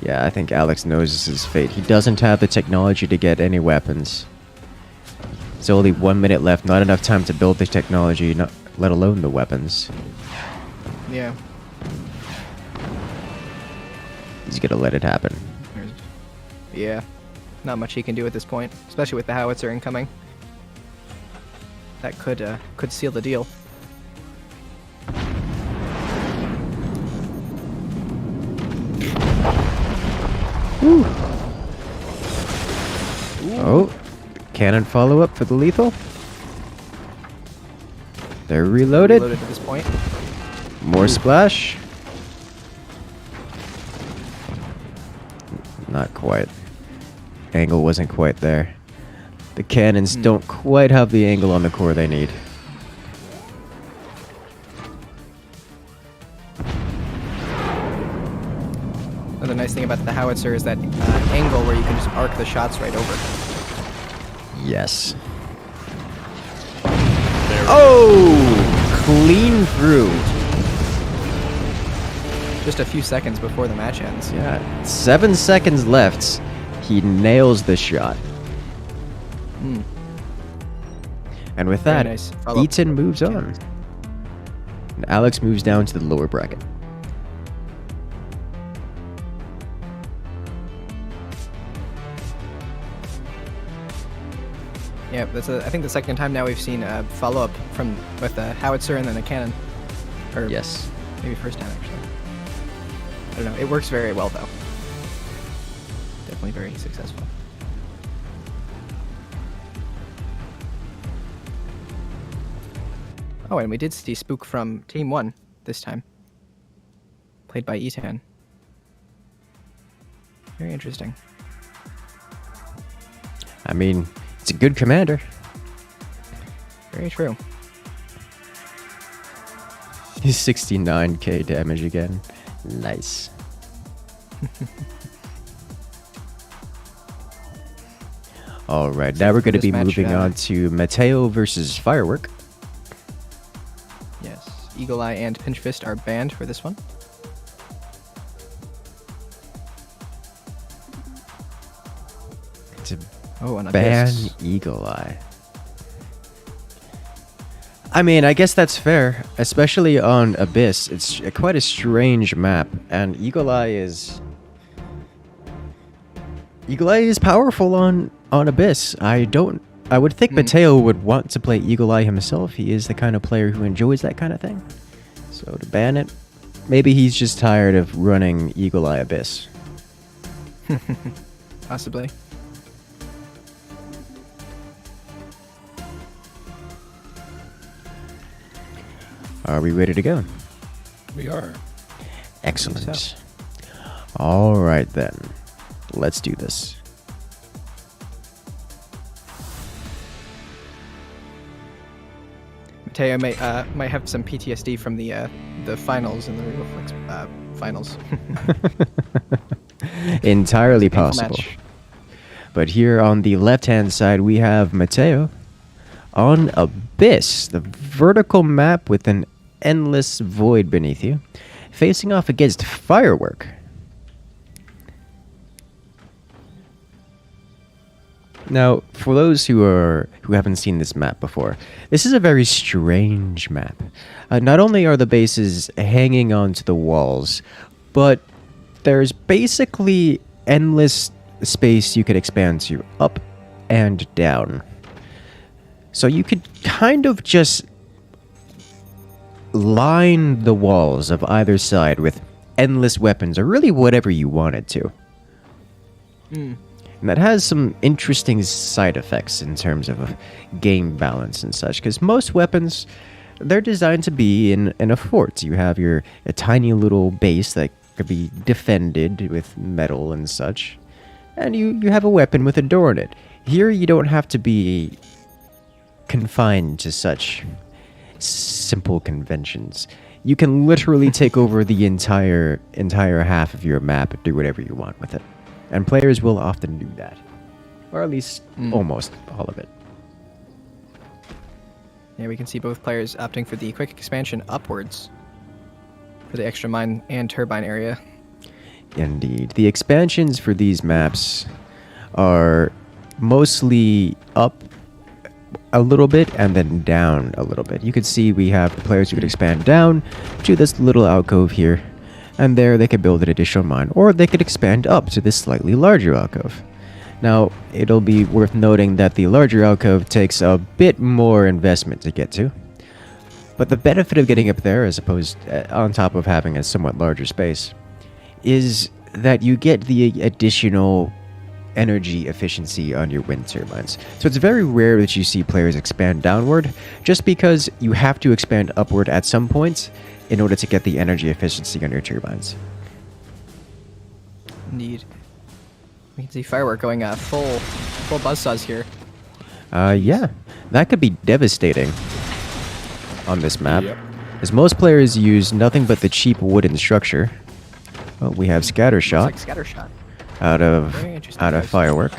Yeah, I think Alex knows his fate. He doesn't have the technology to get any weapons. There's only 1 minute left, not enough time to build the technology, not, let alone the weapons. Yeah. He's gonna let it happen. Yeah. Not much he can do at this point, especially with the howitzer incoming. That could seal the deal. Woo. Oh, cannon follow-up for the lethal. They're reloaded. Reloaded at this point. More splash. Not quite. Angle wasn't quite there. The cannons don't quite have the angle on the core they need. Another nice thing about the howitzer is that angle where you can just arc the shots right over. Yes. Oh! Clean through. Just a few seconds before the match ends. Yeah. 7 seconds left. He nails the shot. Hmm. And with Very that, nice follow-up. Eaton moves on. And Alex moves down to the lower bracket. Yeah, that's I think the second time now we've seen a follow-up with a howitzer and then a cannon. Or Yes. maybe first time actually. I don't know. It works very well though. Definitely very successful. Oh, and we did see Spook from Team 1 this time. Played by Etan. Very interesting. I mean, it's a good commander. Very true. He's 69k damage again. Nice. All right, now we're going to this be match, moving on to Mateo versus Firework. Yes. Eagle Eye and Pinch Fist are banned for this one. To Oh, and ban Abyss. Eagle Eye. I mean, I guess that's fair, especially on Abyss. It's quite a strange map, and Eagle Eye is powerful on Abyss. I would think Mateo would want to play Eagle Eye himself. He is the kind of player who enjoys that kind of thing. So to ban it, maybe he's just tired of running Eagle Eye Abyss. Possibly. Are we ready to go? We are. Excellent. so. All right then, let's do this. Mateo might have some PTSD from the finals and the Reflex finals. Entirely Painful possible. match. But here on the left-hand side, we have Mateo on Abyss, the vertical map with an endless void beneath you, facing off against Firework. Now, for those who haven't seen this map before, this is a very strange map. Not only are the bases hanging onto the walls, but there's basically endless space you could expand to, up and down. So you could kind of just line the walls of either side with endless weapons, or really whatever you wanted to. And that has some interesting side effects in terms of game balance and such, because most weapons, they're designed to be in a fort. You have a tiny little base that could be defended with metal and such, and you have a weapon with a door in it. Here you don't have to be confined to such. simple conventions. You can literally take over the entire half of your map and do whatever you want with it. And players will often do that. Or at least almost all of it. Yeah, we can see both players opting for the quick expansion upwards for the extra mine and turbine area. Indeed. The expansions for these maps are mostly up a little bit and then down a little bit. You could see we have the players who could expand down to this little alcove here, and there they could build an additional mine, or they could expand up to this slightly larger alcove. Now, it'll be worth noting that the larger alcove takes a bit more investment to get to, but the benefit of getting up there, as opposed on top of having a somewhat larger space, is that you get the additional energy efficiency on your wind turbines. So it's very rare that you see players expand downward, just because you have to expand upward at some point in order to get the energy efficiency on your turbines. Indeed. We can see firework going full buzzsaws here. Yeah, that could be devastating on this map, Yep. as most players use nothing but the cheap wooden structure. Oh, we have scatter shot It's like scatter shot. out of Very interesting choice. firework,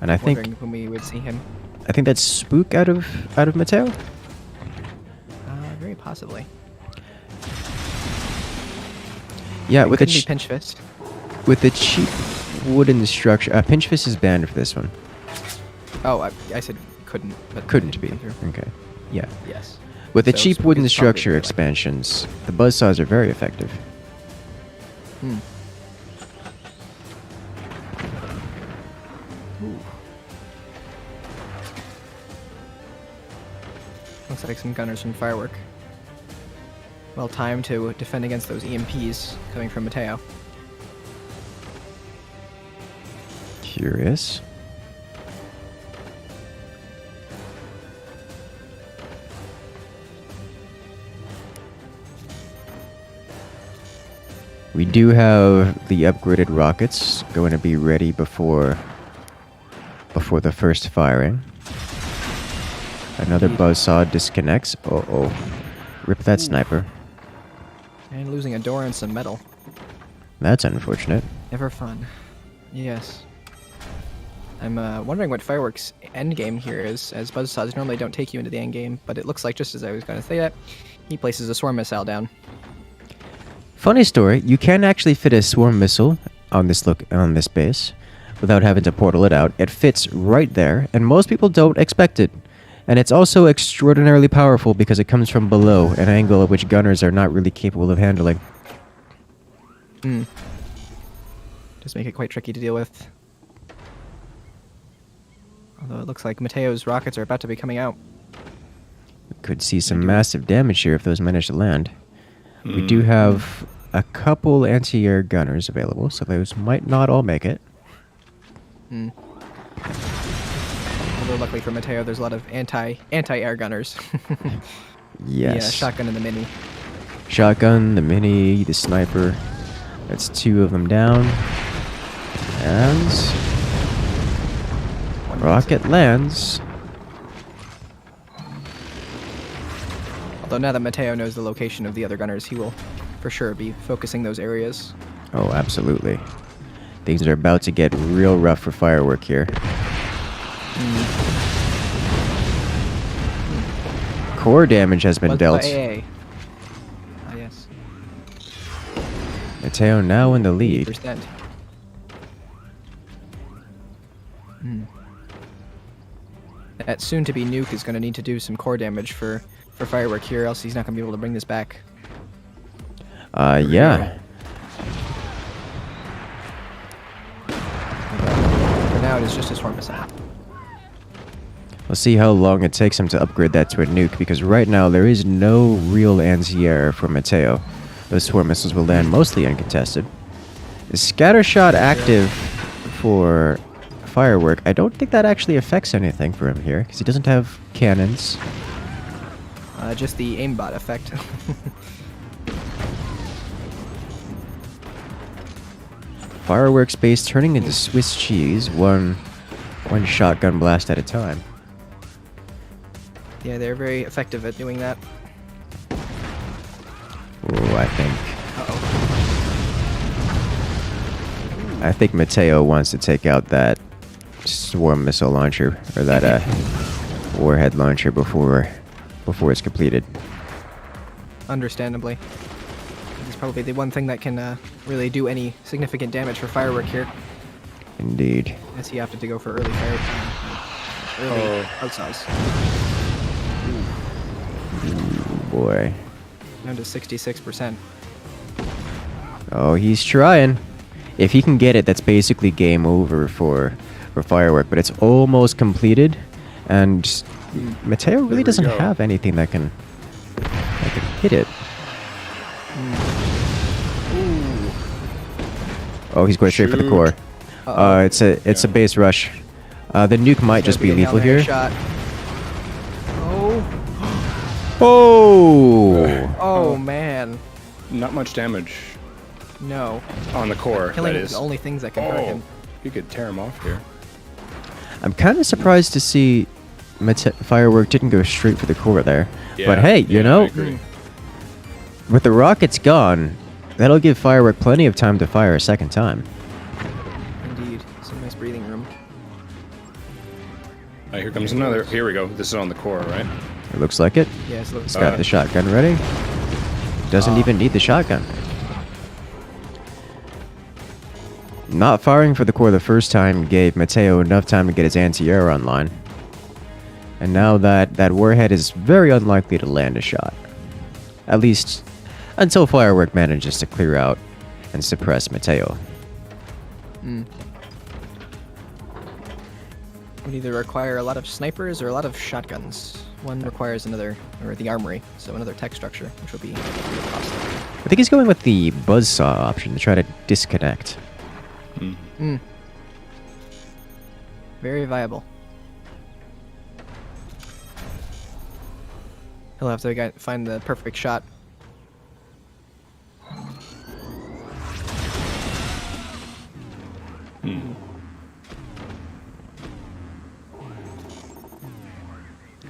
and I Wondering think when we would see him. that's spook out of Mateo. Very possibly. Yeah, It with the couldn't be pinch fist. with the cheap wooden structure. Pinch fist is banned for this one. Oh, I said couldn't, but Couldn't it be. came through. Okay. Yeah. Yes. With the So cheap spook wooden is probably structure better. expansions, the buzzsaws are very effective. Looks like some gunners from firework. Well timed to defend against those EMPs coming from Mateo. Curious. We do have the upgraded rockets going to be ready before the first firing. Another buzzsaw disconnects. Uh-oh. Rip that sniper. And losing a door and some metal. That's unfortunate. Never fun. Yes. I'm wondering what fireworks endgame here is, as buzzsaws normally don't take you into the endgame, but it looks like, just as I was going to say that, he places a swarm missile down. Funny story, you can actually fit a swarm missile on this base without having to portal it out. It fits right there, and most people don't expect it. And it's also extraordinarily powerful because it comes from below, an angle at which gunners are not really capable of handling. Does make it quite tricky to deal with. Although it looks like Mateo's rockets are about to be coming out. Could see some massive damage here if those manage to land. We do have a couple anti-air gunners available, so those might not all make it. Although luckily for Mateo, there's a lot of anti-air gunners. Yes. Yeah, shotgun and the mini. Shotgun, the mini, the sniper. That's two of them down. And rocket lands. Although now that Mateo knows the location of the other gunners, he will for sure be focusing those areas. Oh, absolutely. Things are about to get real rough for firework here. Core damage has been dealt. AA. Ah, yes. Mateo now in the lead. 8%. That soon-to-be nuke is going to need to do some core damage for firework here, else he's not going to be able to bring this back. Yeah. For now, it is just a swarm missile. We'll see how long it takes him to upgrade that to a nuke, because right now there is no real anti-air for Mateo. Those swarm missiles will land mostly uncontested. Is scatter shot active for firework? I don't think that actually affects anything for him here, because he doesn't have cannons. Just the aimbot effect. Fireworks base turning into Swiss cheese, one shotgun blast at a time. Yeah, they're very effective at doing that. Ooh, Uh-oh. I think Mateo wants to take out that swarm missile launcher, or that warhead launcher before it's completed. Understandably. This is probably the one thing that can really do any significant damage for Firework here, Indeed. as he opted to go for early fire. Early outsaws. Ooh, boy. Down to 66%. Oh, he's trying. If he can get it, that's basically game over for Firework, but it's almost completed, and Mateo really doesn't have anything that can hit it. Oh, he's going straight for the core. It's a base rush. The nuke might just be lethal here. Shot. Oh. Oh! Oh man. Not much damage No. on the core. Killing That is is. the only things that can hurt him. You could tear him off here. I'm kind of surprised to see Firework didn't go straight for the core there. But Yeah, hey, you yeah, know, I agree. with the rockets gone, that'll give Firework plenty of time to fire a second time. Indeed. Some nice breathing room. Here comes another. Here we go. This is on the core, right? It looks like it. Yes, He's got the shotgun ready. Doesn't even need the shotgun. Not firing for the core the first time gave Mateo enough time to get his anti-air online. And now that warhead is very unlikely to land a shot. At least until Firework manages to clear out and suppress Mateo. Would either require a lot of snipers or a lot of shotguns. One requires another, or the armory, so another tech structure, which would be costly. I think he's going with the buzzsaw option to try to disconnect. Very viable. He'll have to find the perfect shot.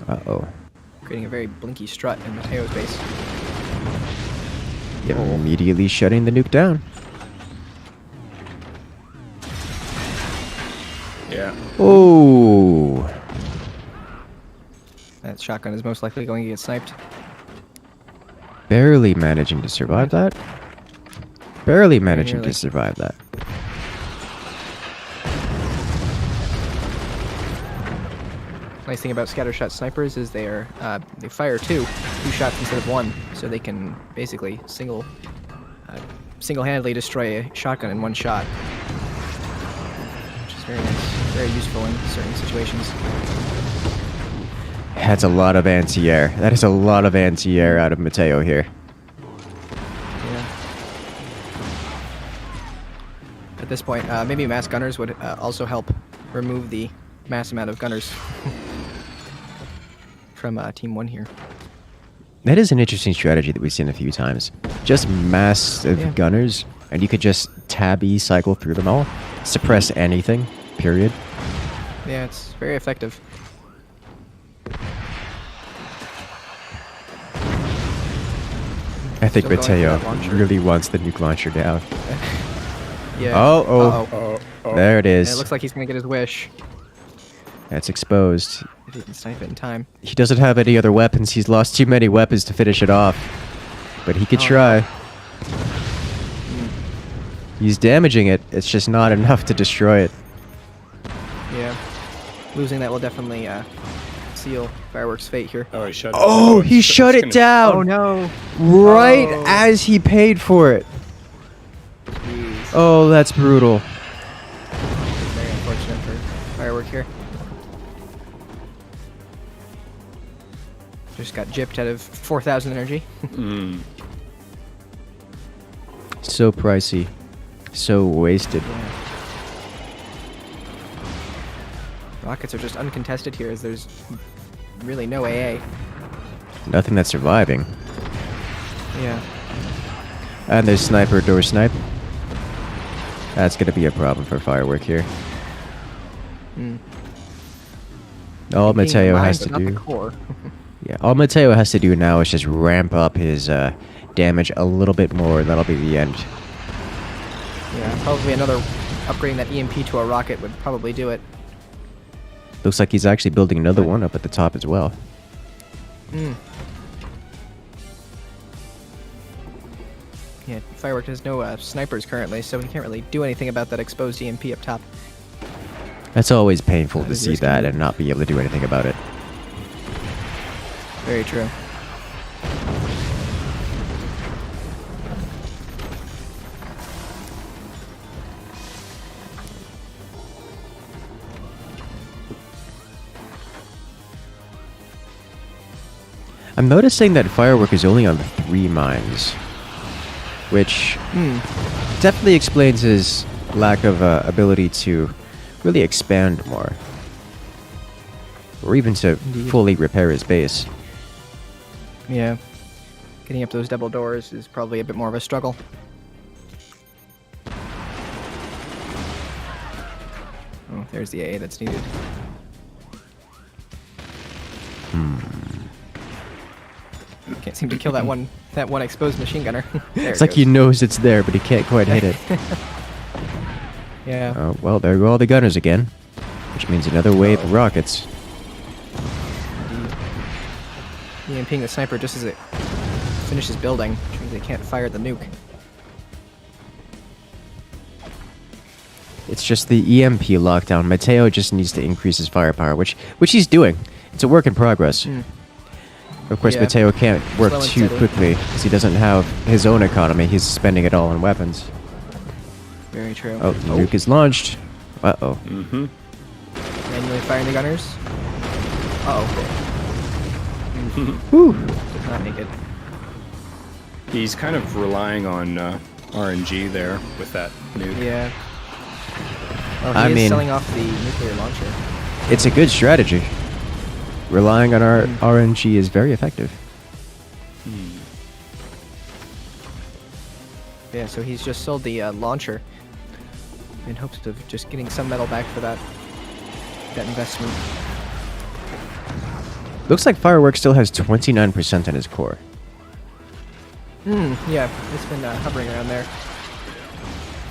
Uh-oh. Creating a very blinky strut in Mateo's base. Yep, immediately shutting the nuke down. Yeah. Oh! That shotgun is most likely going to get sniped. Barely managing to survive that. Barely managing nearly. to survive that. Nice thing about scattershot snipers is they fire two shots instead of one, so they can basically single-handedly destroy a shotgun in one shot, which is very nice, very useful in certain situations. That's a lot of anti-air. That is a lot of anti-air out of Mateo here. Yeah. At this point, maybe mass gunners would also help remove the mass amount of gunners from Team 1 here. That is an interesting strategy that we've seen a few times. Just massive gunners, and you could just tab E cycle through them all. Suppress anything, period. Yeah, it's very effective. I think Still going for Mateo that launcher. really wants the nuke launcher down. Yeah. Oh. There it And is. it looks like he's gonna get his wish That's exposed. if he can snipe it in time. He doesn't have any other weapons. He's lost too many weapons to finish it off. But he could Oh, try. He's damaging it. It's just not enough to destroy it. Yeah. Losing that will definitely seal Fireworks' fate here. Oh, he shut. Oh, he shut it down! Oh no! Right Oh. as he paid for it. Jeez. Oh, that's brutal. Very unfortunate for Firework here. Just got gypped out of 4,000 energy. So pricey. So wasted. Rockets are just uncontested here as there's really no AA. Nothing that's surviving. Yeah. And there's sniper door snipe. That's gonna be a problem for Firework here. All Being Mateo alive, has but to not the do. core. Yeah, all Mateo has to do now is just ramp up his damage a little bit more, and that'll be the end. Yeah, probably another upgrading that EMP to a rocket would probably do it. Looks like he's actually building another one up at the top as well. Hmm. Yeah, Firework has no snipers currently, so he can't really do anything about that exposed EMP up top. That's always painful to is see risky. that and not be able to do anything about it. Very true. I'm noticing that Firework is only on 3 mines, which definitely explains his lack of ability to really expand more, or even to Indeed. fully repair his base. Yeah. Getting up those double doors is probably a bit more of a struggle. Oh, there's the AA that's needed. Can't seem to kill that one exposed machine gunner. There It's it like he goes. knows it's there, but he can't quite hit it. Yeah. Oh, well, there go all the gunners again, which means another wave of rockets. EMPing the sniper just as it finishes building, which means they can't fire the nuke. It's just the EMP lockdown. Mateo just needs to increase his firepower, which he's doing. It's a work in progress. Of course, Yeah. Mateo can't work Slow and too steady. quickly because he doesn't have his own economy. He's spending it all on weapons. Very true. Oh, the nuke is launched. Uh-oh. Manually firing the gunners. Whew. Did not make it. He's kind of relying on RNG there with that nuke. Yeah. Oh, I he is mean- selling off the nuclear launcher. It's a good strategy. Relying on our RNG is very effective. Yeah, so he's just sold the launcher in hopes of just getting some metal back for that investment. Looks like Firework still has 29% in his core. Yeah, it's been hovering around there.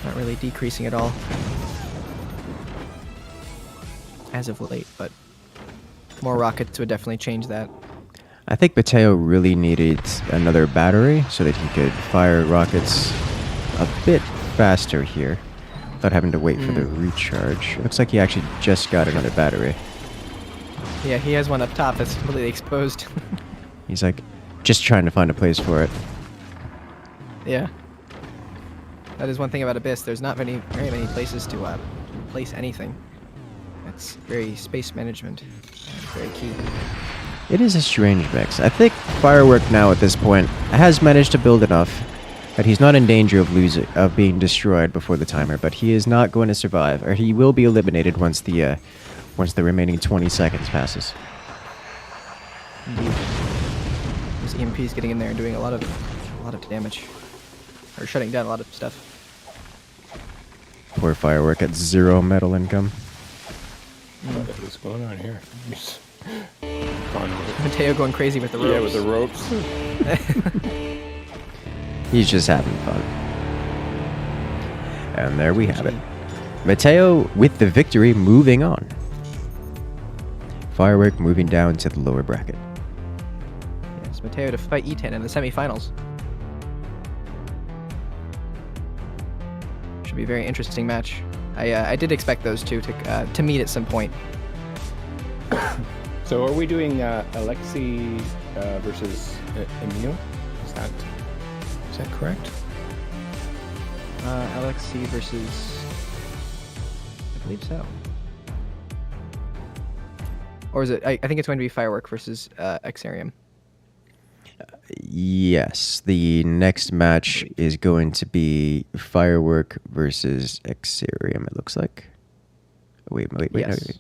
Not really decreasing at all. As of late, but more rockets would definitely change that. I think Mateo really needed another battery so that he could fire rockets a bit faster here without having to wait for the recharge. Looks like he actually just got another battery. Yeah, he has one up top that's completely exposed. He's like just trying to find a place for it. Yeah. That is one thing about Abyss. There's not very many places to place anything. That's very space management. Very key. It is a strange mix. I think Firework now at this point has managed to build enough that he's not in danger of being destroyed before the timer, but he is not going to survive, or he will be eliminated once the remaining 20 seconds passes. Indeed. Those EMPs getting in there and doing a lot of damage, or shutting down a lot of stuff. Poor Firework at 0 metal income. What's going on here? Gone with it. Mateo going crazy with the ropes. Yeah, with the ropes. He's just having fun. And there we have it. Mateo with the victory, moving on. Firework moving down to the lower bracket. Yes, Mateo to fight E10 in the semifinals. Should be a very interesting match. I did expect those two to meet at some point. So are we doing Alexei versus Emil? Is that correct? Alexei versus... I believe so. Or is it... I think it's going to be Firework versus XVIII. Yes, the next match is going to be Firework versus XVIII, it looks like. Wait, no, Yes. wait.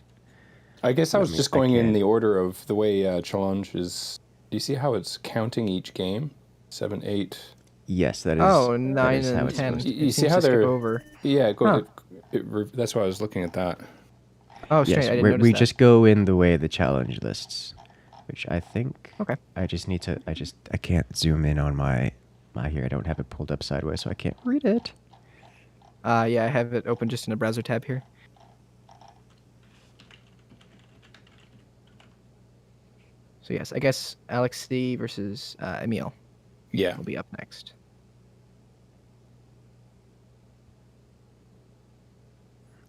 I guess I was just going in can't- the order of the way challenge is. Do you see how it's counting each game? 7, 8. Yes, that is. Oh, that 9 is how and it's 10. supposed to You It see seems how to skip they're over. Yeah, Huh. that's why I was looking at that. Oh, be. strange. Yes, I didn't notice we that. just go in the way the challenge lists. which I think Okay. I just need to. I can't zoom in on my here. I don't have it pulled up sideways, so I can't read it. Yeah, I have it open just in a browser tab here. So yes, I guess Alex C versus Emil Yeah. will be up next.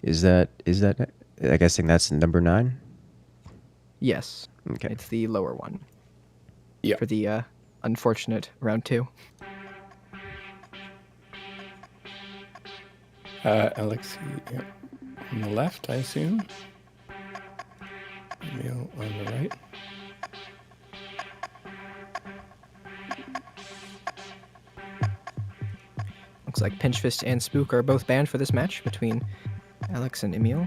Is that? I guessing that's number 9. Yes. Okay. It's the lower one. Yeah. For the unfortunate round 2. Alexei, yeah. On the left, I assume. Emil on the right. Looks like Pinchfist and Spook are both banned for this match between Alex and Emil.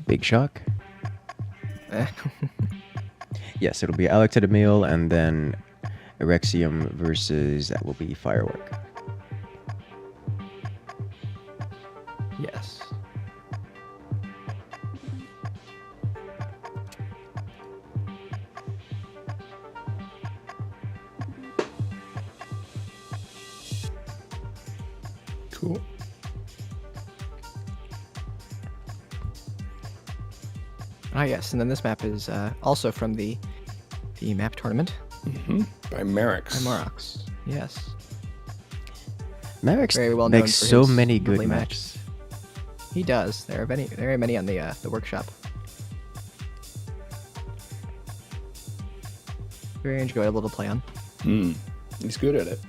Big shock. Eh, Yes, it'll be Alex at Emil, and then Erexium versus that will be Firework. yes. Cool. Ah, yes, and then this map is also from the map tournament By Merrick's. by Morox. Yes. Merrick's Very well known makes for so his many good lovely maps. He does. There are very many on the workshop. Very enjoyable to play on. He's good at it.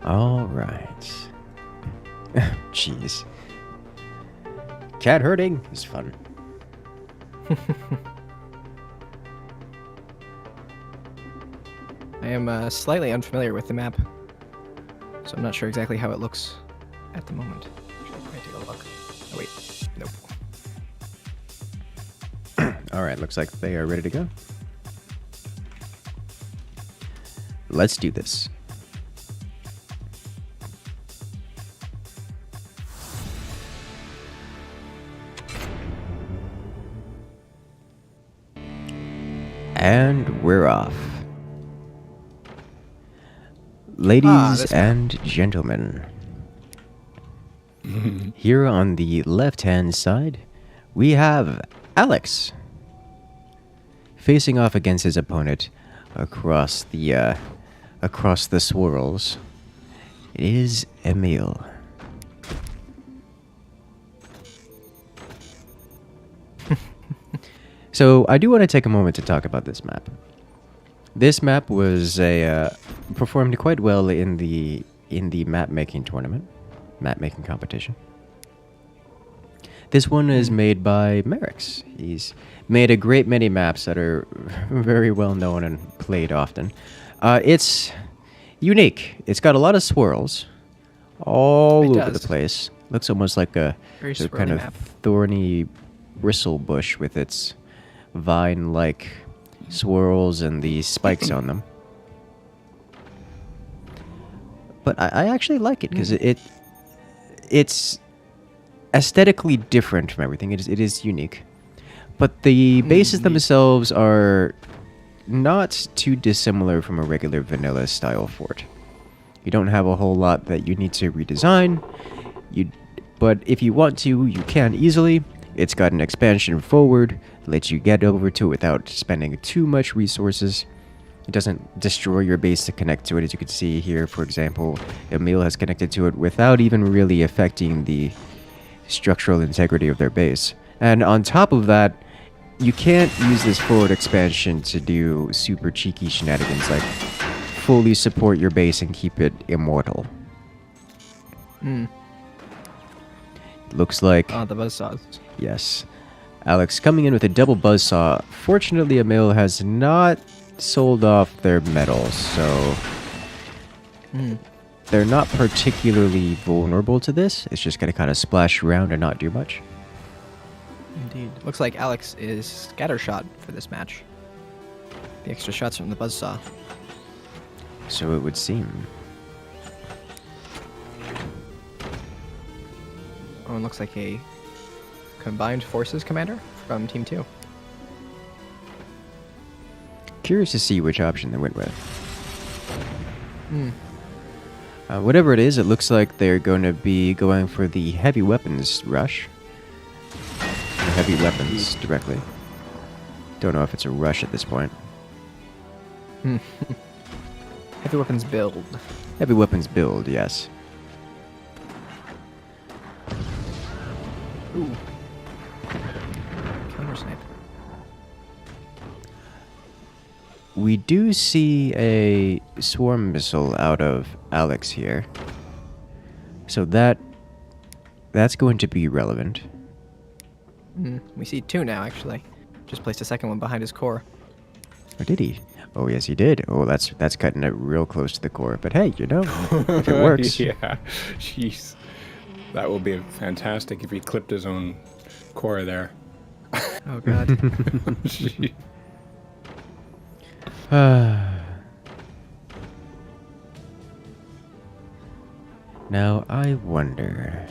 All right. Jeez. Cat herding is fun. I am slightly unfamiliar with the map, so I'm not sure exactly how it looks at the moment. Actually, I might take a look. Oh wait, nope. All right, looks like they are ready to go. Let's do this. And we're off. Ladies this and gentlemen, here on the left-hand side, we have Alex facing off against his opponent across the swirls. It is Emil. So I do want to take a moment to talk about this map. This map was performed quite well in the map making tournament, map making competition. This one is made by Merrick's. He's made a great many maps that are very well known and played often. It's unique. It's got a lot of swirls all over the place. Looks almost like a Very sort of swirly kind of map. thorny bristle bush with its vine-like swirls and the spikes on them. But I actually like it because it's aesthetically different from everything. It is unique. But the bases themselves are not too dissimilar from a regular vanilla style fort. You don't have a whole lot that you need to redesign. But if you want to, you can easily. It's got an expansion forward, lets you get over to it without spending too much resources. It doesn't destroy your base to connect to it, as you can see here. For example, Emil has connected to it without even really affecting the structural integrity of their base. And on top of that, you can't use this forward expansion to do super cheeky shenanigans like fully support your base and keep it immortal. Looks like... The buzzsaws. Yes. Alex coming in with a double buzzsaw. Fortunately, Emil has not sold off their metals, so they're not particularly vulnerable to this. It's just going to kind of splash around and not do much. Indeed. Looks like Alex is scattershot for this match. The extra shots from the buzzsaw. So it would seem. Oh, and looks like a combined forces commander from Team 2. Curious to see which option they went with. Hmm. Whatever it is, it looks like they're going to be going for the heavy weapons rush. Or heavy weapons directly. Don't know if it's a rush at this point. Heavy weapons build. Heavy weapons build, yes. Ooh. Counter snipe. We do see a swarm missile out of Alex here. So that's going to be relevant. We see 2 now, actually. Just placed a second one behind his core. Or did he? Oh, yes, he did. Oh, that's cutting it real close to the core. But hey, you know, if it works. Yeah, jeez. That would be fantastic if he clipped his own core there. Oh, God. Gee. Now, I wonder.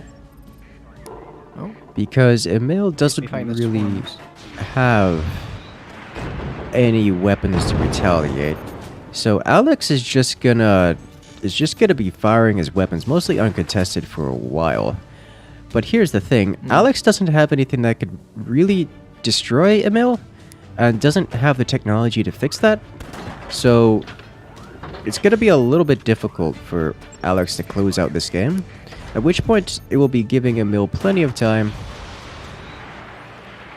Oh, Because Emil doesn't behind the really swarms. have any weapons to retaliate. So Alex is just gonna be firing his weapons, mostly uncontested, for a while. But here's the thing, Alex doesn't have anything that could really destroy Emil, and doesn't have the technology to fix that. So it's gonna be a little bit difficult for Alex to close out this game. At which point it will be giving Emil plenty of time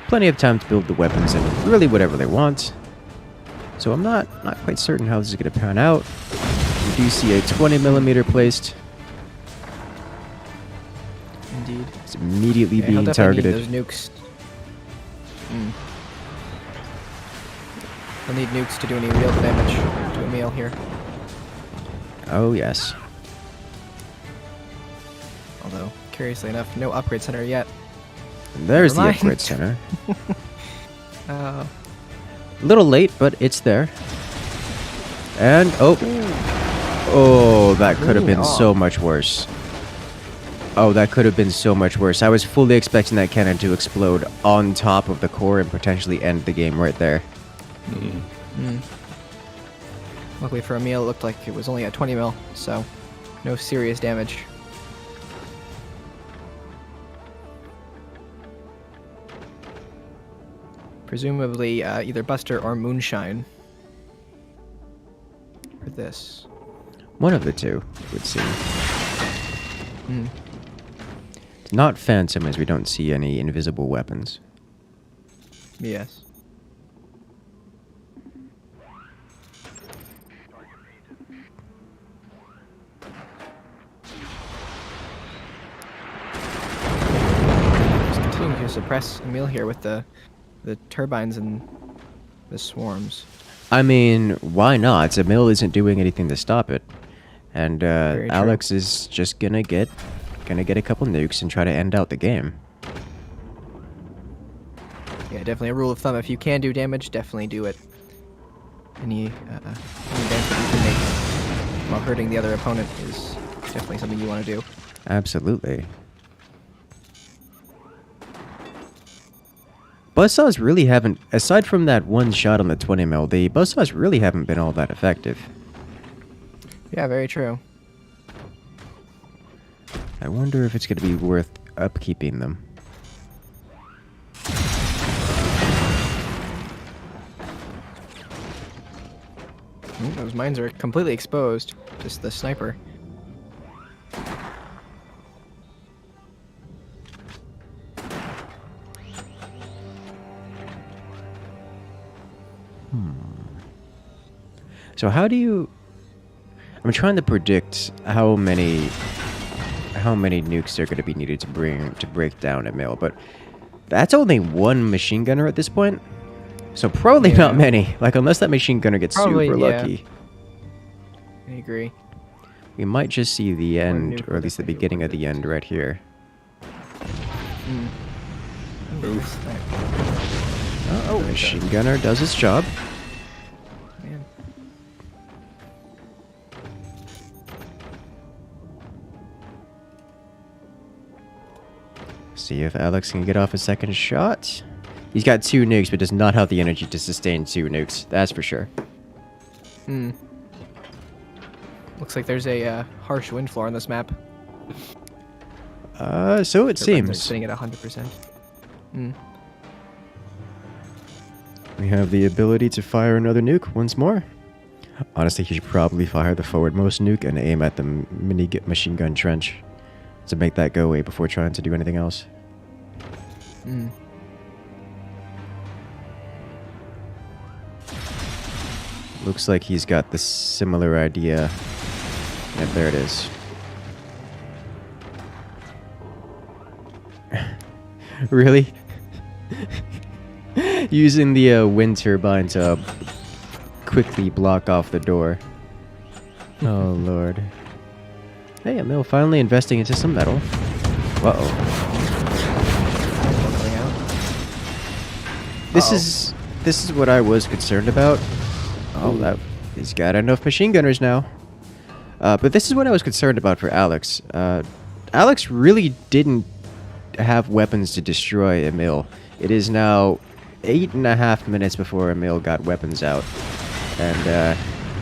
to build the weapons and really whatever they want. So I'm not quite certain how this is going to pan out. We do see a 20mm placed. Indeed. It's immediately Yeah, he'll being definitely need targeted. those nukes. He'll need nukes to do any real damage to Emil here. Oh yes. Although, curiously enough, no upgrade center yet. And there's the Never mind. upgrade center. Uh, A little late, but it's there. And oh, that could have been so much worse. Oh, that could have been so much worse. I was fully expecting that cannon to explode on top of the core and potentially end the game right there. Luckily for Emil, it looked like it was only at 20 mil, so no serious damage. Presumably either Buster or Moonshine for this. One of the two, it would seem. It's not Phantom, as we don't see any invisible weapons. Yes. Just continuing to suppress Emil here with the turbines and the swarms. I mean, why not? Emil isn't doing anything to stop it. And Very true. Alex is just gonna get a couple nukes and try to end out the game. Yeah, definitely a rule of thumb. If you can do damage, definitely do it. Any damage that you can make while hurting the other opponent is definitely something you want to do. Absolutely. Buzzsaws really haven't, aside from that one shot on the 20 mil, the buzzsaws really haven't been all that effective. Yeah, very true. I wonder if it's going to be worth upkeeping them. Ooh, those mines are completely exposed. Just the sniper. So how do you... I'm trying to predict how many nukes are going to be needed to break down Emil, but that's only one machine gunner at this point. So probably not many. Like, unless that machine gunner gets Probably, super yeah. lucky. I agree. We might just see the end, nuke or at least the will beginning of the end right here. Oof. Oh, machine gunner does its job. Man. See if Alex can get off a second shot. He's got 2 nukes, but does not have the energy to sustain 2 nukes. That's for sure. Looks like there's a harsh wind floor on this map. So it seems. Sitting at 100%. We have the ability to fire another nuke once more. Honestly, he should probably fire the forwardmost nuke and aim at the machine gun trench to make that go away before trying to do anything else. Looks like he's got the similar idea. Yep, there it is. Really? Using the wind turbine to quickly block off the door. Oh, Lord. Hey, Emil finally investing into some metal. Uh-oh. This is what I was concerned about. Oh, he's got enough machine gunners now. But this is what I was concerned about for Alex. Alex really didn't have weapons to destroy Emil. It is now 8.5 minutes before Emil got weapons out. And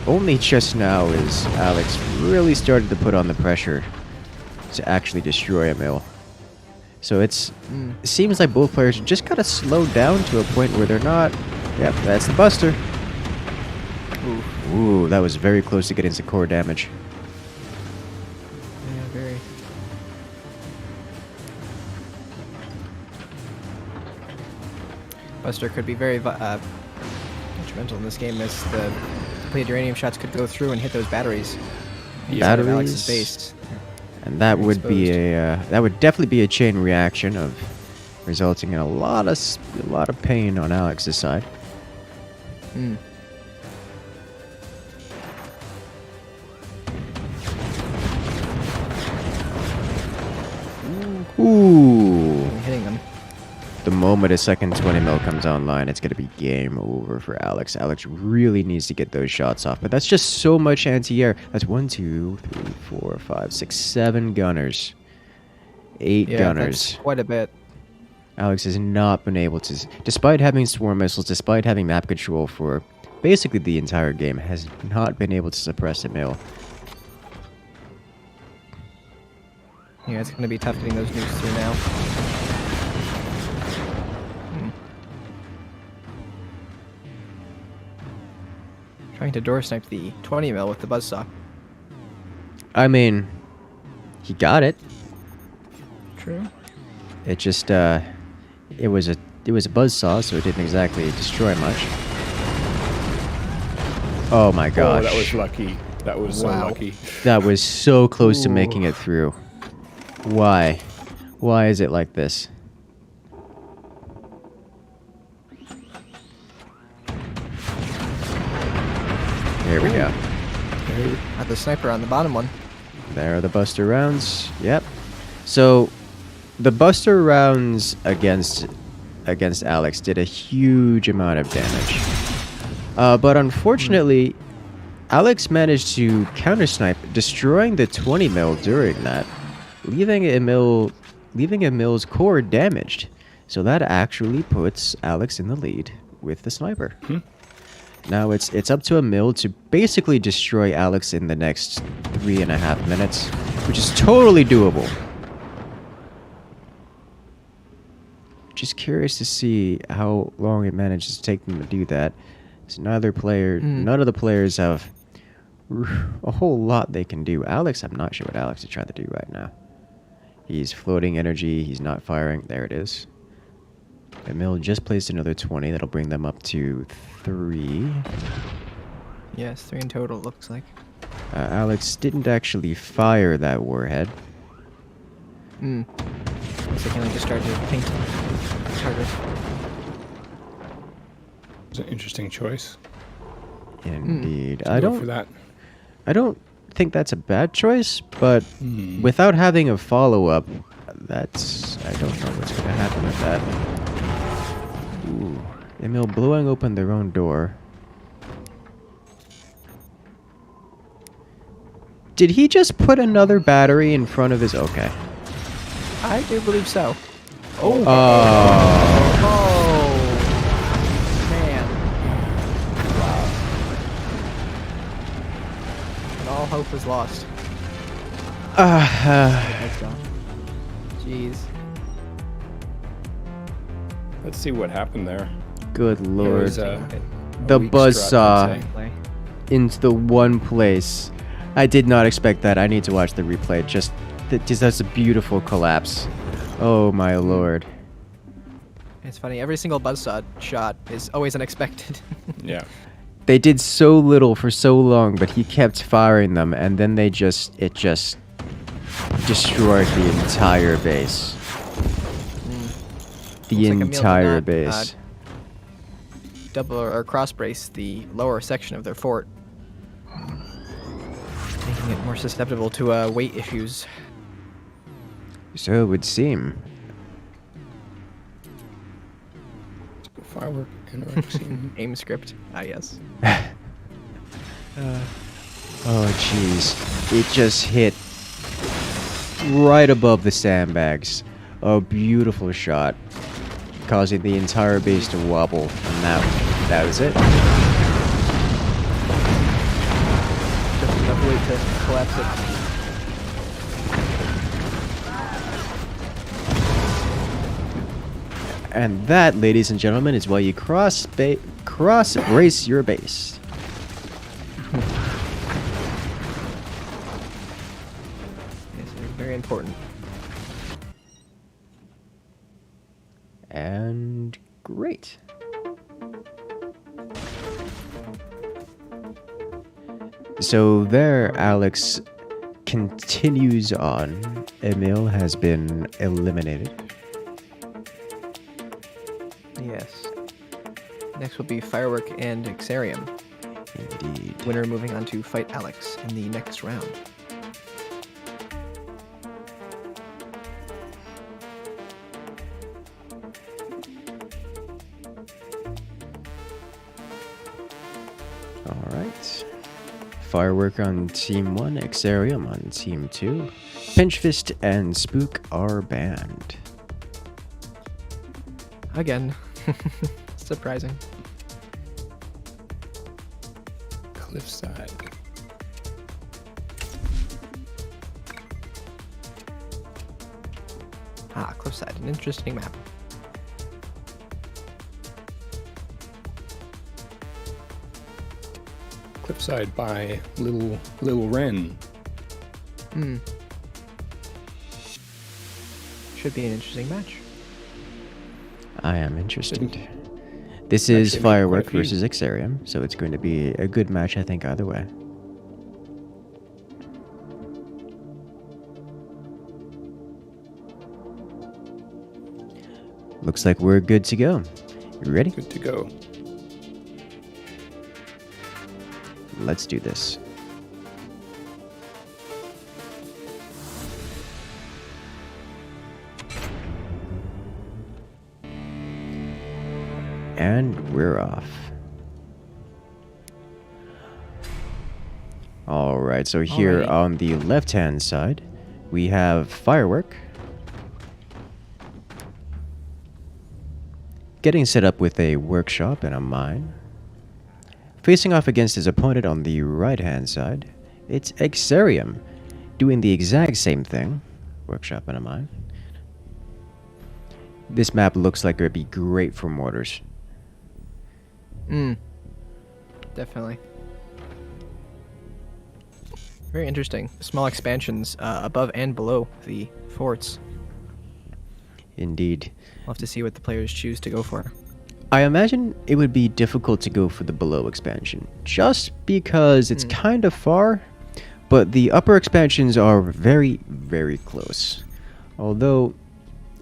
only just now is Alex really started to put on the pressure to actually destroy Emil. So it seems like both players just gotta slow down to a point where they're not... Yep, that's the Buster. Ooh, that was very close to getting some core damage. Yeah, very. Buster could be very detrimental in this game, as the depleted uranium shots could go through and hit those batteries. Inside of Alex's base. And that would be that would definitely be a chain reaction of resulting in a lot of pain on Alex's side. Ooh. Hitting them. The moment a second 20 mil comes online, it's going to be game over for Alex. Alex really needs to get those shots off, but that's just so much anti-air. That's 1, 2, 3, 4, 5, 6, 7 gunners. 8 gunners. That's quite a bit. Alex has not been able to, despite having swarm missiles, despite having map control for basically the entire game, has not been able to suppress Emil. Yeah, it's going to be tough getting those nukes through now. Trying to door snipe the 20 mil with the buzzsaw. I mean, he got it. True. It just it was a buzzsaw, so it didn't exactly destroy much. Oh my gosh. Oh, that was lucky. That was so lucky. That was so close to making it through. Why? Why is it like this? Here we go. Got the sniper on the bottom one. There are the Buster rounds. Yep. So, the Buster rounds against Alex did a huge amount of damage. But unfortunately, Alex managed to counter-snipe, destroying the 20 mil during that, leaving Emil's core damaged. So that actually puts Alex in the lead with the sniper. Now it's up to Emil to basically destroy Alex in the next 3.5 minutes, which is totally doable. Just curious to see how long it manages to take them to do that. So none of the players have a whole lot they can do. Alex, I'm not sure what Alex is trying to do right now. He's floating energy. He's not firing. There it is. Emil just placed another 20. That'll bring them up to 3. Yes, 3 in total, looks like. Alex didn't actually fire that warhead. Looks like he only just started to paint harder. It's an interesting choice. Indeed. I don't. For that. I don't think that's a bad choice, but without having a follow-up, I don't know what's going to happen with that. Ooh. Emil blowing open their own door. Did he just put another battery in front of his... Okay. I do believe so. Oh. Oh. Oh. Man. And all hope is lost. That's gone. Jeez. Let's see what happened there. Good There lord. was a The weak buzzsaw. strut, I'd say. Play. Into the one place. I did not expect that. I need to watch the replay. Just that's a beautiful collapse. Oh my lord. It's funny. Every single buzzsaw shot is always unexpected. Yeah. They did so little for so long, but he kept firing them, and then it just destroyed the entire base. The Looks like Emil did entire not, base. Double or cross brace the lower section of their fort, making it more susceptible to weight issues. So it would seem. Firework interaction. Aim script. Ah, yes. Oh jeez. It just hit right above the sandbags. A beautiful shot, causing the entire base to wobble, and that was it. Just enough weight to collapse it. And that, ladies and gentlemen, is why you cross brace your base. Yes, it is very important. And great. So there, Alex continues on. Emil has been eliminated. Yes. Next will be Firework and Xarium. Indeed. Winner moving on to fight Alex in the next round. Alright. Firework on Team 1, Xarium on Team 2. Pinchfist and Spook are banned. Again. Surprising. Cliffside. Ah, Cliffside, an interesting map. Cliffside by Little Wren. Hmm. Should be an interesting match. I am interested. This Actually is made Firework quite a few. versus Xarium, so it's going to be a good match, I think, either way. Looks like we're good to go. You ready? Good to go. Let's do this. And we're off. Alright, so here Alrighty. on the left-hand side, we have Firework. Getting set up with a workshop and a mine. Facing off against his opponent on the right-hand side, it's Xarium, doing the exact same thing. Workshop and a mine. This map looks like it would be great for mortars. Definitely. Very interesting. Small expansions above and below the forts. Indeed. We'll have to see what the players choose to go for. I imagine it would be difficult to go for the below expansion, just because it's kind of far, but the upper expansions are very, very close. Although,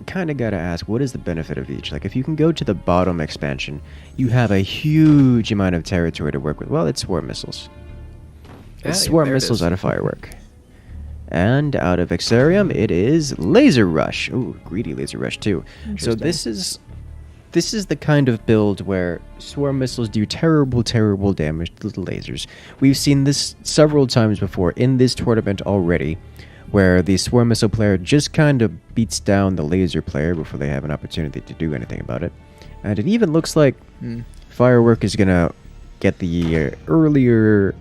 kind of gotta ask, what is the benefit of each? Like, if you can go to the bottom expansion, you have a huge amount of territory to work with. Well, it's swarm missiles. It's swarm there it missiles is. out of Firework. And out of Xarium, it is Laser Rush. Ooh, greedy Laser Rush too. So this is the kind of build where swarm missiles do terrible, terrible damage to the lasers. We've seen this several times before in this tournament already, where the swarm missile player just kind of beats down the laser player before they have an opportunity to do anything about it. And it even looks like Firework is gonna get the earlier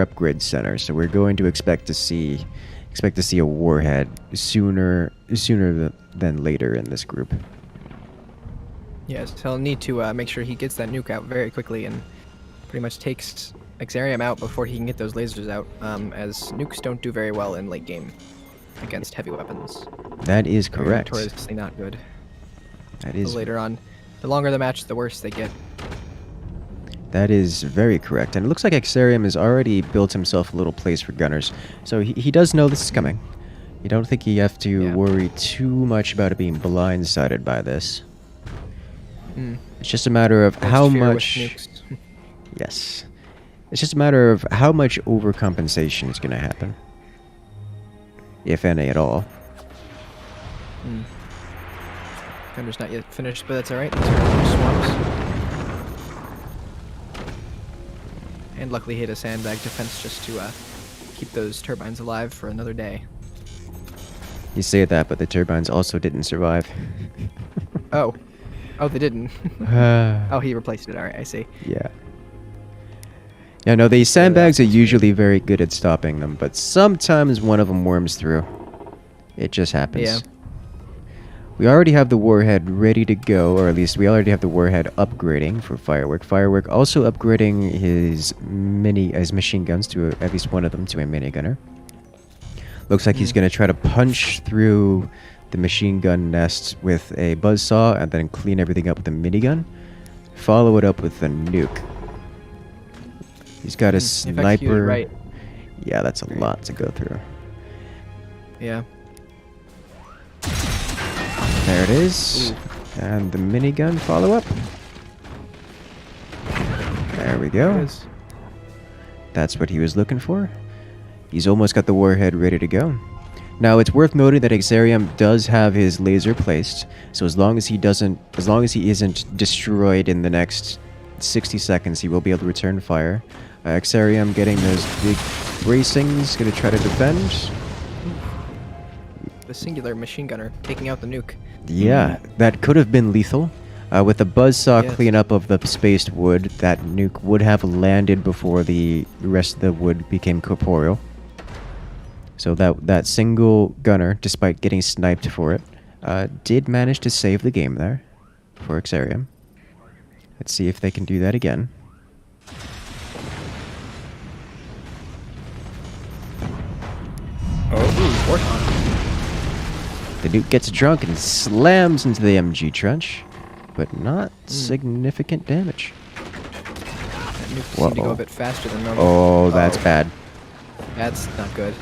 upgrade center, so we're going to expect to see a warhead sooner than later in this group. Yes, he'll need to make sure he gets that nuke out very quickly and pretty much takes XVIII out before he can get those lasers out, as nukes don't do very well in late game against heavy weapons. That is They're correct. notoriously not good. That So is later on, the longer the match, the worse they get. That is very correct. And it looks like XVIII has already built himself a little place for gunners. So he does know this is coming. You don't think you have to worry too much about it being blindsided by this. It's just a matter of how much... Yes. It's just a matter of how much overcompensation is going to happen. If any at all. Gunner's not yet finished, but that's alright. These are swarms. And luckily he had a sandbag defense just to keep those turbines alive for another day. You say that, but the turbines also didn't survive. Oh, they didn't. Oh, he replaced it. Alright, I see. Yeah. Yeah, no, these sandbags are usually very good at stopping them, but sometimes one of them worms through. It just happens. Yeah. We already have the warhead ready to go, or at least we already have the warhead upgrading for Firework. Firework also upgrading his machine guns to at least one of them to a minigunner. Looks like he's going to try to punch through the machine gun nest with a buzzsaw and then clean everything up with a minigun. Follow it up with a nuke. He's got a sniper. Right. Yeah, that's a lot to go through. Yeah. There it is. Ooh. And the minigun follow-up. There we There go. it is. That's what he was looking for. He's almost got the warhead ready to go. Now, it's worth noting that XVIII does have his laser placed, so as long as he isn't destroyed in the next 60 seconds, he will be able to return fire. XVIII getting those big bracings, gonna try to defend. The singular machine gunner taking out the nuke. Yeah, that could have been lethal. With the buzzsaw Yes. cleanup of the spaced wood, that nuke would have landed before the rest of the wood became corporeal. So that single gunner, despite getting sniped for it, did manage to save the game there for XVIII. Let's see if they can do that again. The nuke gets drunk and slams into the MG trench, but not significant damage. That nuke seemed to go a bit faster than normal. Oh, that's bad. That's not good.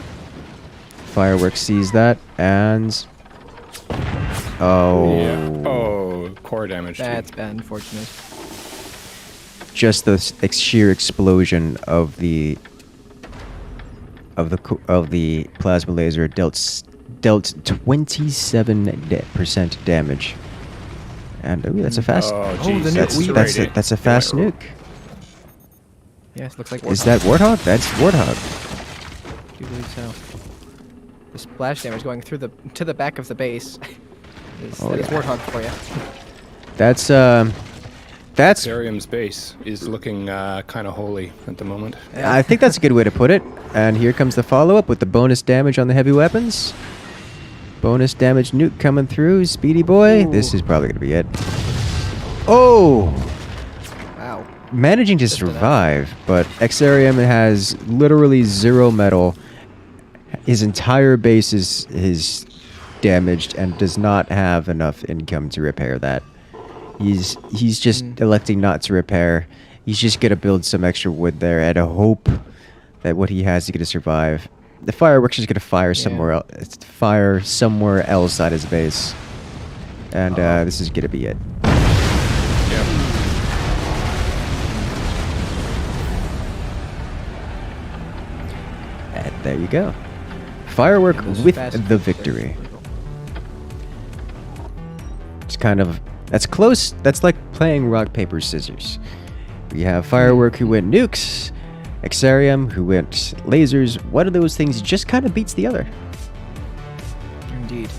Fireworks sees that and... Oh. Yeah. Oh, core damage. That's bad, unfortunate. Just the sheer explosion of the plasma laser dealt 27% damage. And ooh, that's a fast. Oh, geez. the nuke. That's a fast nuke. Yes, looks like Is that Warthog? That's Warthog. I do believe so. The splash damage going through to the back of the base. That is Warthog for you. That's XVIII's base is looking kind of holy at the moment. I think that's a good way to put it. And here comes the follow-up with the bonus damage on the heavy weapons. Bonus damage nuke coming through, Speedy Boy. Ooh. This is probably gonna be it. Oh! Wow. Managing to survive, but XVIII has literally 0 metal. His entire base is damaged and does not have enough income to repair that. He's just electing not to repair. He's just gonna build some extra wood there and hope that what he has is gonna survive. The fireworks is gonna fire somewhere else. Fire somewhere else at his base, and this is gonna be it. Yep. And there you go. Firework Those with fast the nukes are victory. brutal. It's kind of... That's close. That's like playing rock, paper, scissors. We have Firework who went nukes. XVIII who went lasers. One of those things just kind of beats the other. indeed.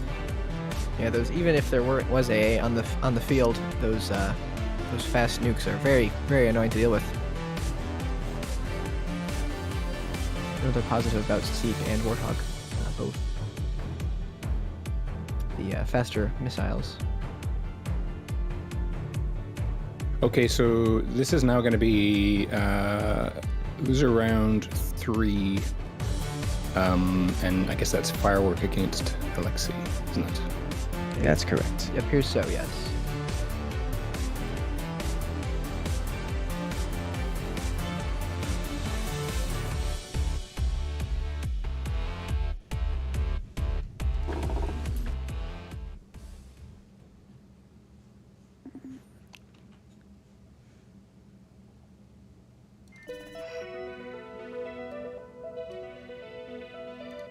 Yeah, those even if there was AA on the field, those fast nukes are very, very annoying to deal with. Another positive about Seek and Warthog, both. The faster missiles. Okay, so this is now going to be those are round 3, and I guess that's firework against Alexei, isn't it? That's correct. It appears so, yes.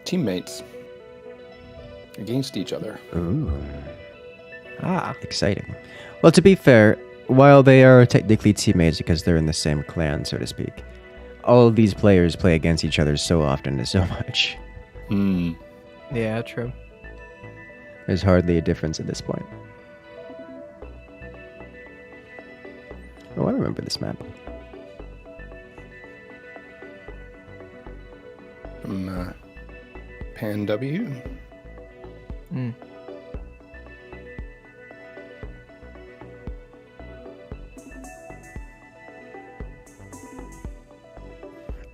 Teammates against each other. Ooh. Ah, Exciting. Well, to be fair, while they are technically teammates because they're in the same clan, so to speak, all of these players play against each other so often and so much. Hmm. yeah, true. There's hardly a difference at this point. Oh, I remember this map. From Pan W. Mm.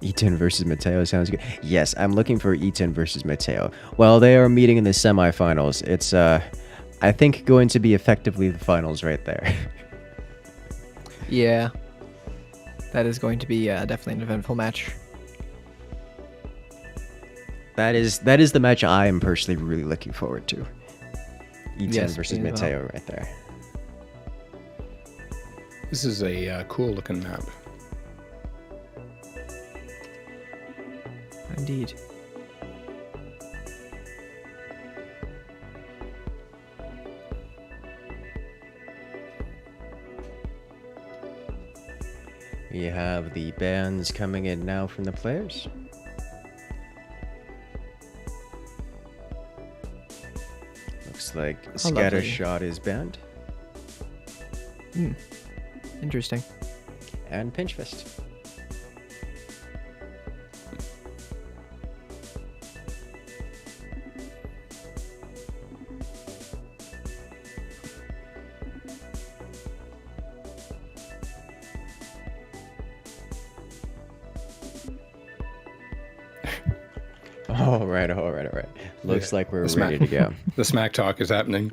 E10 versus Mateo sounds good. Yes, I'm looking for E10 versus Mateo. Well, they are meeting in the semifinals. It's, I think, going to be effectively the finals right there. Yeah. That is going to be definitely an eventful match. That is the match I am personally really looking forward to. E10 Yes, versus me as well. Mateo right there. This is a cool looking map. Indeed. We have the bands coming in now from the players. Looks like Scatter lovely. Shot is banned. Hmm. Interesting. And Pinch Fist. All right. Looks like we're The ready to go. The smack talk is happening.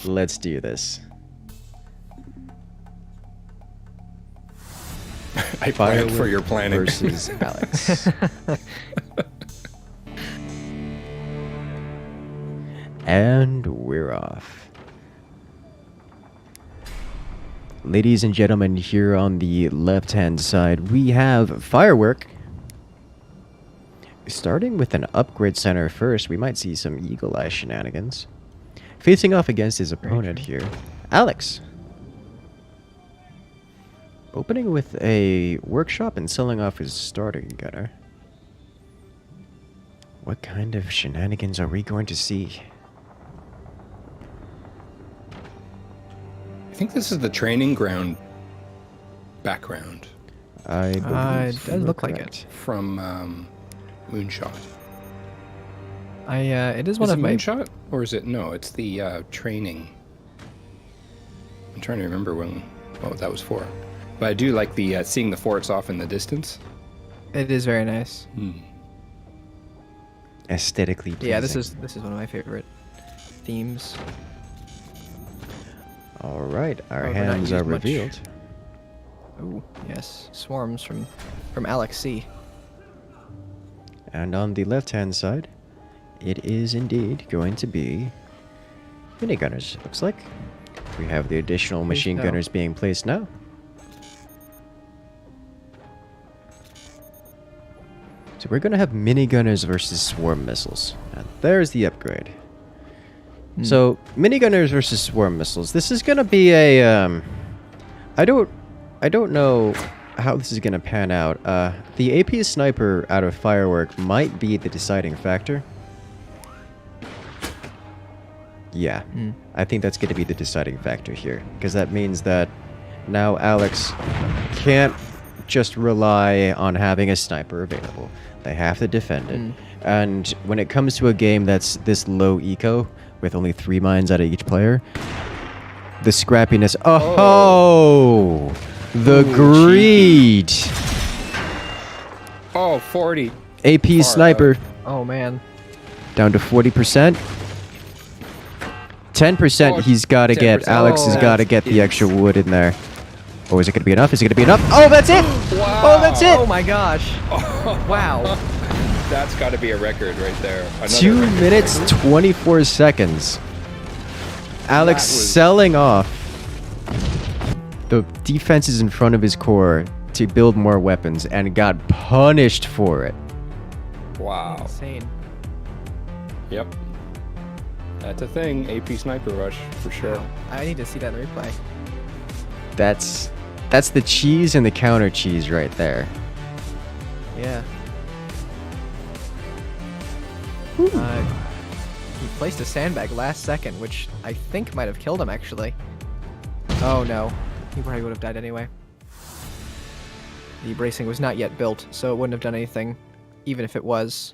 Let's do this. I planned for your planning. Versus Alex. And we're off. Ladies and gentlemen, here on the left-hand side, we have Firework. Starting with an upgrade center first, we might see some Eagle Eye shenanigans. Facing off against his opponent here, Alex. Opening with a workshop and selling off his starting gunner. What kind of shenanigans are we going to see? I think this is the training ground background I believe it does you are look like correct. from Moonshot. It is Is one it of my. Moonshot? Or is it... No, it's the training. I'm trying to remember what that was for. But I do like the seeing the forts off in the distance. It is very nice. Aesthetically pleasing. Yeah, this is one of my favorite themes. All right, our However, not hands are used much. revealed. Oh yes, swarms from Alex C. And on the left-hand side, it is indeed going to be minigunners, it looks like. We have the additional machine so. gunners being placed now. So we're going to have minigunners versus swarm missiles. Now, there's the upgrade. So, minigunners versus swarm missiles. This is going to be a I don't know how this is gonna pan out. The AP sniper out of Firework might be the deciding factor. Yeah, I think that's gonna be the deciding factor here, because that means that now Alex can't just rely on having a sniper available. They have to defend it. And when it comes to a game that's this low eco, with only 3 mines out of each player, the scrappiness. Oh, the greed. Oh, 40. AP Far sniper Oh man. down to 40%. 10% Oh, he's got to get. 10%. Alex has Oh, got to get the extra wood in there. Oh, is it going to be enough? Is it going to be enough? Oh, that's it. Wow. Oh, that's it. Oh my gosh. Wow. That's got to be a record right there. Another 2 record. minutes, 24 seconds. Alex That was- selling off the defenses in front of his core to build more weapons and got punished for it. Wow. Insane. Yep. That's a thing. AP sniper rush for sure. I need to see that in the replay. That's the cheese and the counter cheese right there. Yeah. He placed a sandbag last second, which I think might have killed him, actually. Oh no. He probably would have died anyway. The bracing was not yet built, so it wouldn't have done anything, even if it was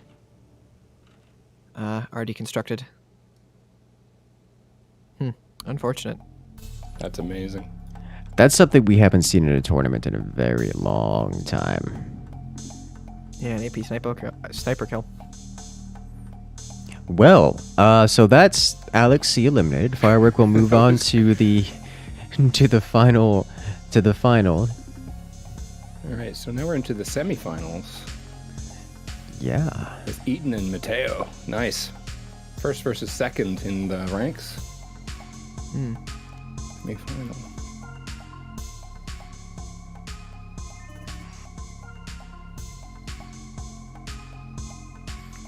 already constructed. Unfortunate. That's amazing. That's something we haven't seen in a tournament in a very long time. Yeah, an AP sniper kill. Well, so that's Alex C eliminated. Firework will move on to the final. All right, so now we're into the semifinals Yeah. with Eaton and Mateo. Nice. First versus second in the ranks. Semi-final.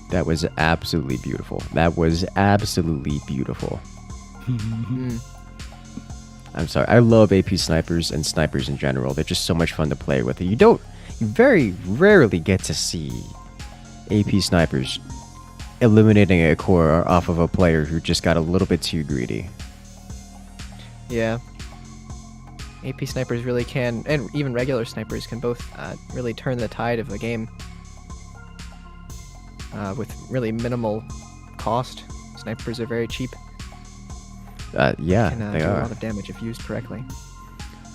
That was absolutely beautiful. That was absolutely beautiful. I'm sorry. I love AP snipers and snipers in general. They're just so much fun to play with. You very rarely get to see AP snipers eliminating a core off of a player who just got a little bit too greedy. Yeah. AP snipers really can, and even regular snipers can both really turn the tide of the game with really minimal cost. Snipers are very cheap. Yeah, Can they do a are. lot of damage if used correctly.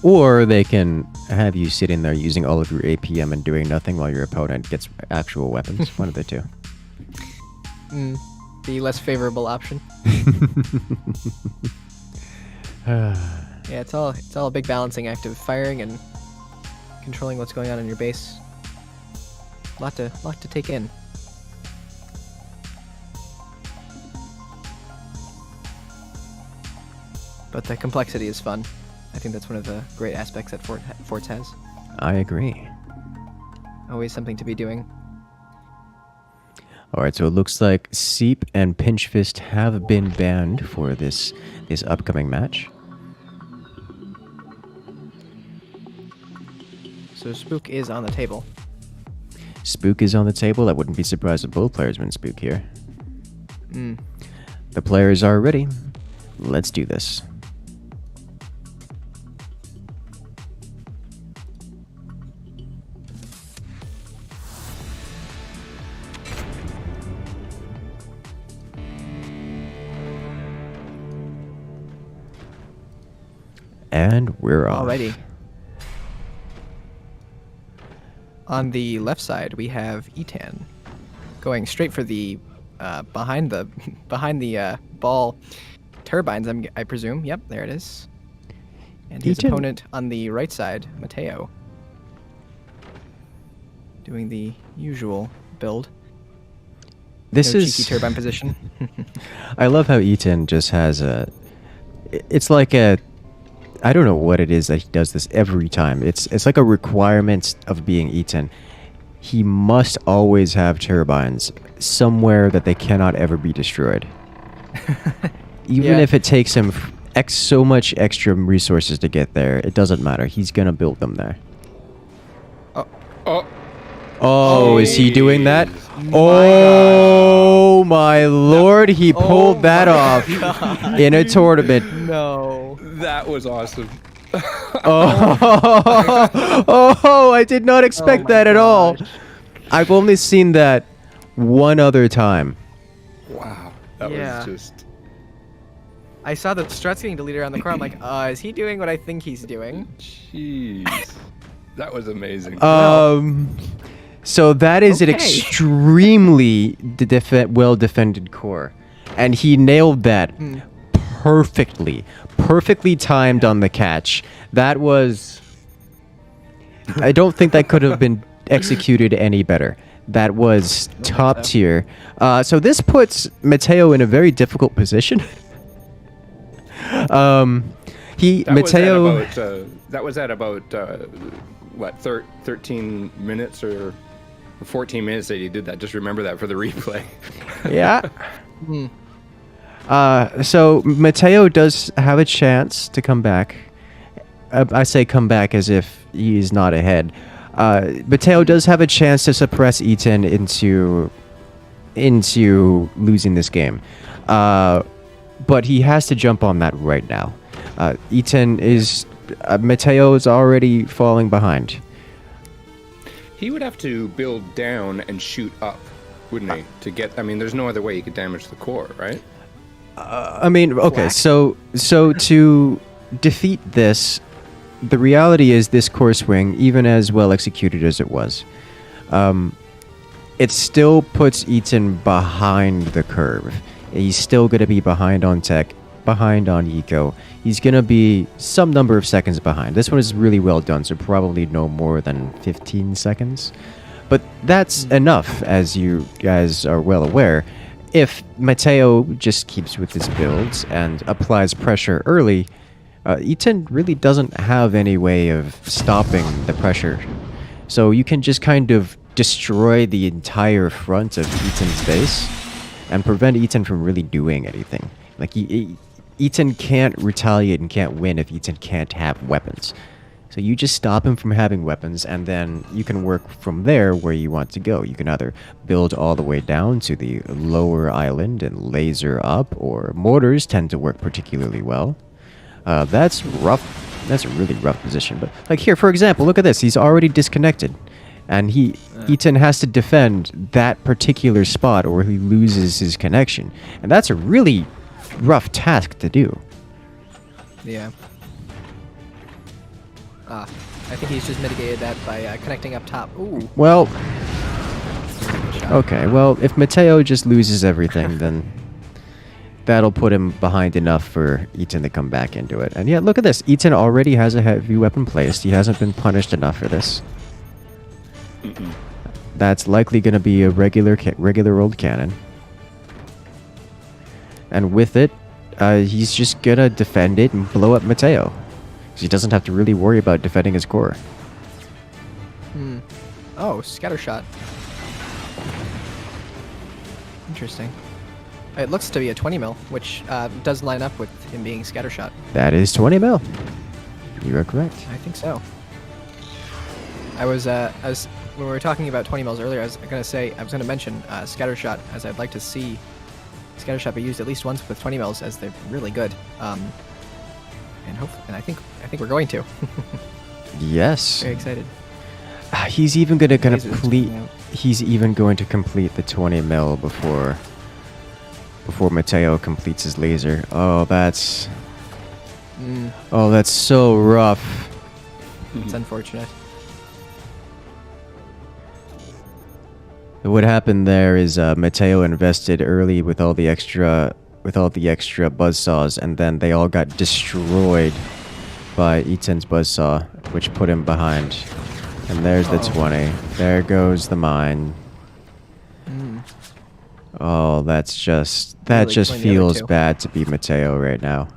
Or they can have you sitting there using all of your APM and doing nothing while your opponent gets actual weapons. One of the two. The less favorable option. Yeah, it's all a big balancing act of firing and controlling what's going on in your base. Lot to take in. But the complexity is fun. I think that's one of the great aspects that Forts has. I agree. Always something to be doing. Alright, so it looks like Seep and Pinchfist have been banned for this upcoming match. So Spook is on the table. Spook is on the table. I wouldn't be surprised if both players win Spook here. The players are ready. Let's do this. And we're off. Alrighty. On the left side, we have Etan going straight for the behind the ball turbines. I presume. Yep, there it is. And his Etan. opponent on the right side, Mateo, doing the usual build. This No is cheeky turbine position. I love how Eaton just has it's like I don't know what it is that he does this every time. It's like a requirement of being Eaton. He must always have turbines somewhere that they cannot ever be destroyed. Even Yeah. if it takes him so much extra resources to get there, it doesn't matter. He's gonna build them there. Oh, is he doing that? My Oh my lord, he pulled that my off God. in a tournament. No. That was awesome. Oh, I did not expect my that at all. gosh. I've only seen that one other time. Wow. That Yeah. was just... I saw the struts getting deleted around the car. I'm like, is he doing what I think he's doing? Jeez. That was amazing. So that is an Okay. extremely well defended core, and he nailed that perfectly, perfectly timed on the catch. That was. I don't think that could have been executed any better. That was top tier. So this puts Matteo in a very difficult position. Matteo. That was at about what 13 minutes or 14 minutes that he did that. Just remember that for the replay. Yeah. So Matteo does have a chance to come back. I say come back as if he's not ahead. Matteo does have a chance to suppress Eaton into losing this game. But he has to jump on that right now. Matteo is already falling behind. He would have to build down and shoot up, wouldn't he? To get, I mean, there's no other way he could damage the core, right? I mean, okay, Black. so to defeat this, the reality is this core swing, even as well executed as it was, it still puts Eaton behind the curve. He's still going to be behind on tech, behind on eco. He's going to be some number of seconds behind. This one is really well done, so probably no more than 15 seconds. But that's enough, as you guys are well aware. If Matteo just keeps with his builds and applies pressure early, Eaton really doesn't have any way of stopping the pressure. So you can just kind of destroy the entire front of Eaton's base and prevent Eaton from really doing anything. Like, Eaton can't retaliate and can't win if Eaton can't have weapons. So you just stop him from having weapons, and then you can work from there where you want to go. You can either build all the way down to the lower island and laser up, or mortars tend to work particularly well. That's rough. That's a really rough position. But like here, for example, look at this. He's already disconnected, and Eaton has to defend that particular spot, or he loses his connection, and that's a really rough task to do. Yeah. I think he's just mitigated that by connecting up top. Ooh. Well, Good shot. okay. Well, if Matteo just loses everything, then that'll put him behind enough for Eaton to come back into it. And yeah, look at this. Eaton already has a heavy weapon placed. He hasn't been punished enough for this. That's likely going to be a regular old cannon. And with it, he's just going to defend it and blow up Matteo. So he doesn't have to really worry about defending his core. Oh, scatter shot. Interesting. It looks to be a 20 mil, which does line up with him being scatter shot. That is 20 mil. You are correct. I think so. I was when we were talking about 20 mils earlier, I was going to mention scatter shot, as I'd like to see scatter shot be used at least once with 20 mils, as they're really good. And I think we're going to. Yes. Very excited. He's even going to Lasers complete. coming out. He's even going to complete the 20 mil before Matteo completes his laser. Oh, that's so rough. It's unfortunate. What happened there is Matteo invested early with all the extra buzzsaws, and then they all got destroyed by Eaton's buzzsaw, which put him behind. And there's the 20. There goes the mine. Oh, that just Really killing the other feels two. bad to be Matteo right now.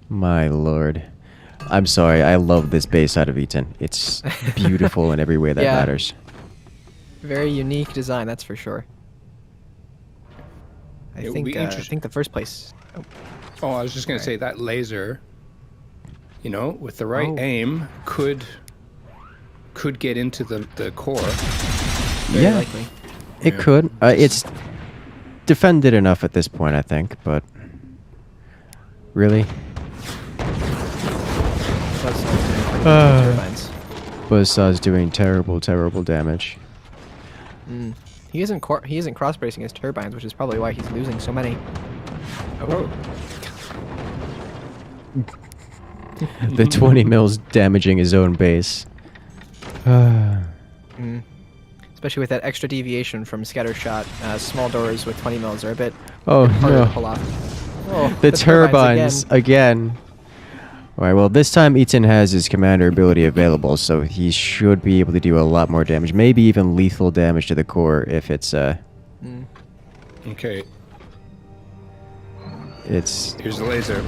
My lord. I'm sorry, I love this base out of Eaton. It's beautiful in every way that Yeah. matters. Very unique design, that's for sure. I It would be think interesting. the first place. Oh, I was just going to say that laser you know, with the right aim, could get into the core. Very likely. It could. It's defended enough at this point, I think, but really? Turbines. Buzzsaw's doing terrible, terrible damage. He isn't cross bracing his turbines, which is probably why he's losing so many. Oh. The 20 mils damaging his own base. Especially with that extra deviation from scatter shot, small doors with 20 mils are a bit Oh harder to no. pull off. Oh, The turbines again. Alright, well this time Eaton has his commander ability available, so he should be able to do a lot more damage. Maybe even lethal damage to the core if it's Okay. It's Here's the laser.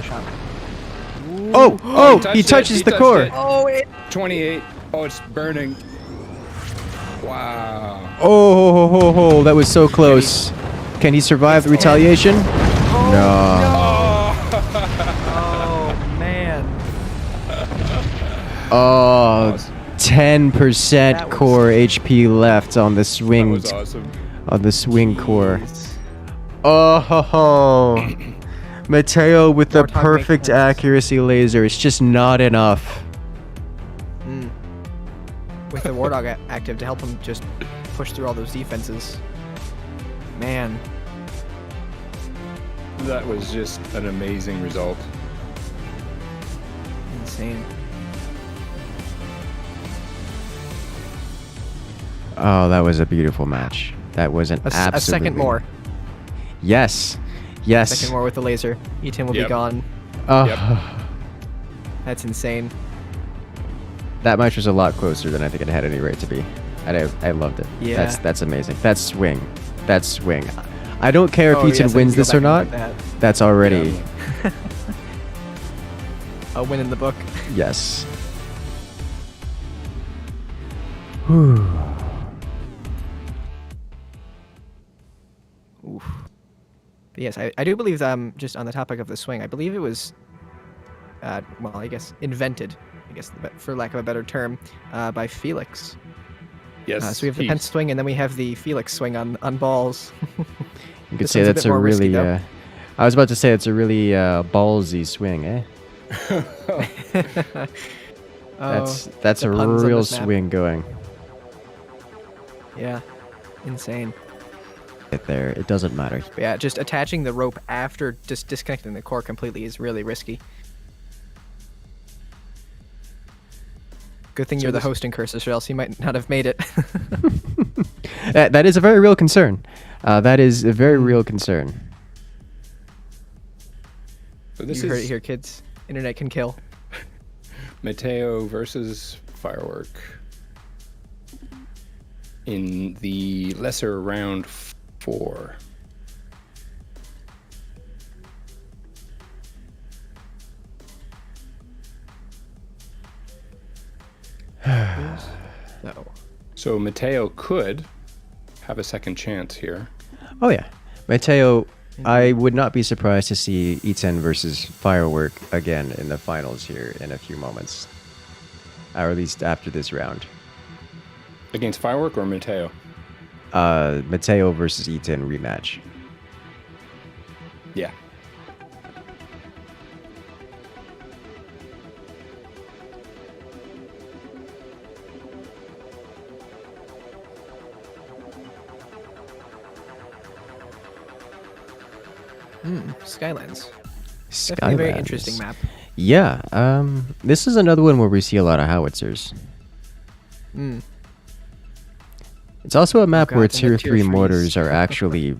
Oh, he touches the core. It. Oh, it 28. Oh, it's burning. Wow. Oh, that was so close. Can he survive the retaliation? No. Oh man. Oh, 10% That was- core HP left on the That swing was awesome. on the swing core. Jeez. Oh, Mateo with the More target perfect makes sense. accuracy laser. It's just not enough. With the Wardog active to help him just push through all those defenses. Man. That was just an amazing result. Insane. Oh, that was a beautiful match. That was an absolutely... A second more. Yes. Yes. Second more with the laser. Eaton will be Yep. gone. Oh, Yep. That's insane. that match was a lot closer than I think it had any right to be. I loved it. Yeah. That's amazing. That's swing. That's swing. I don't care if Oh, Eaton yes, I wins can go this or back and not. look at That's already... Yeah. A win in the book. Yes. Whew. Oof. But yes, I do believe, just on the topic of the swing, I believe it was, well, I guess, invented, I guess, for lack of a better term, by Felix. Yes. So we have the Pence swing, and then we have the Felix swing on balls. You could This say one's a that's bit a more risky, really... though. I was about to say it's a really ballsy swing, eh? That's Oh, a the puns on real this map. swing going. Yeah, insane. Right there. It doesn't matter. But yeah, just attaching the rope after just disconnecting the core completely is really risky. Good thing So you're the this- host, Incursus, or else you might not have made it. That is a very real concern. That is a very real concern. So this You heard it is here, kids. Internet can kill. Mateo versus Firework in the lesser round 4. No. So Mateo could have a second chance here. Oh yeah, Mateo. I would not be surprised to see E10 versus Firework again in the finals here in a few moments, or at least after this round. Against Firework or Mateo? Mateo versus E10 rematch. Yeah. Skylands. Definitely a very Skylands. interesting map. Yeah. This is another one where we see a lot of howitzers. It's also a map God, where and the tier tier 3 threes. mortars are actually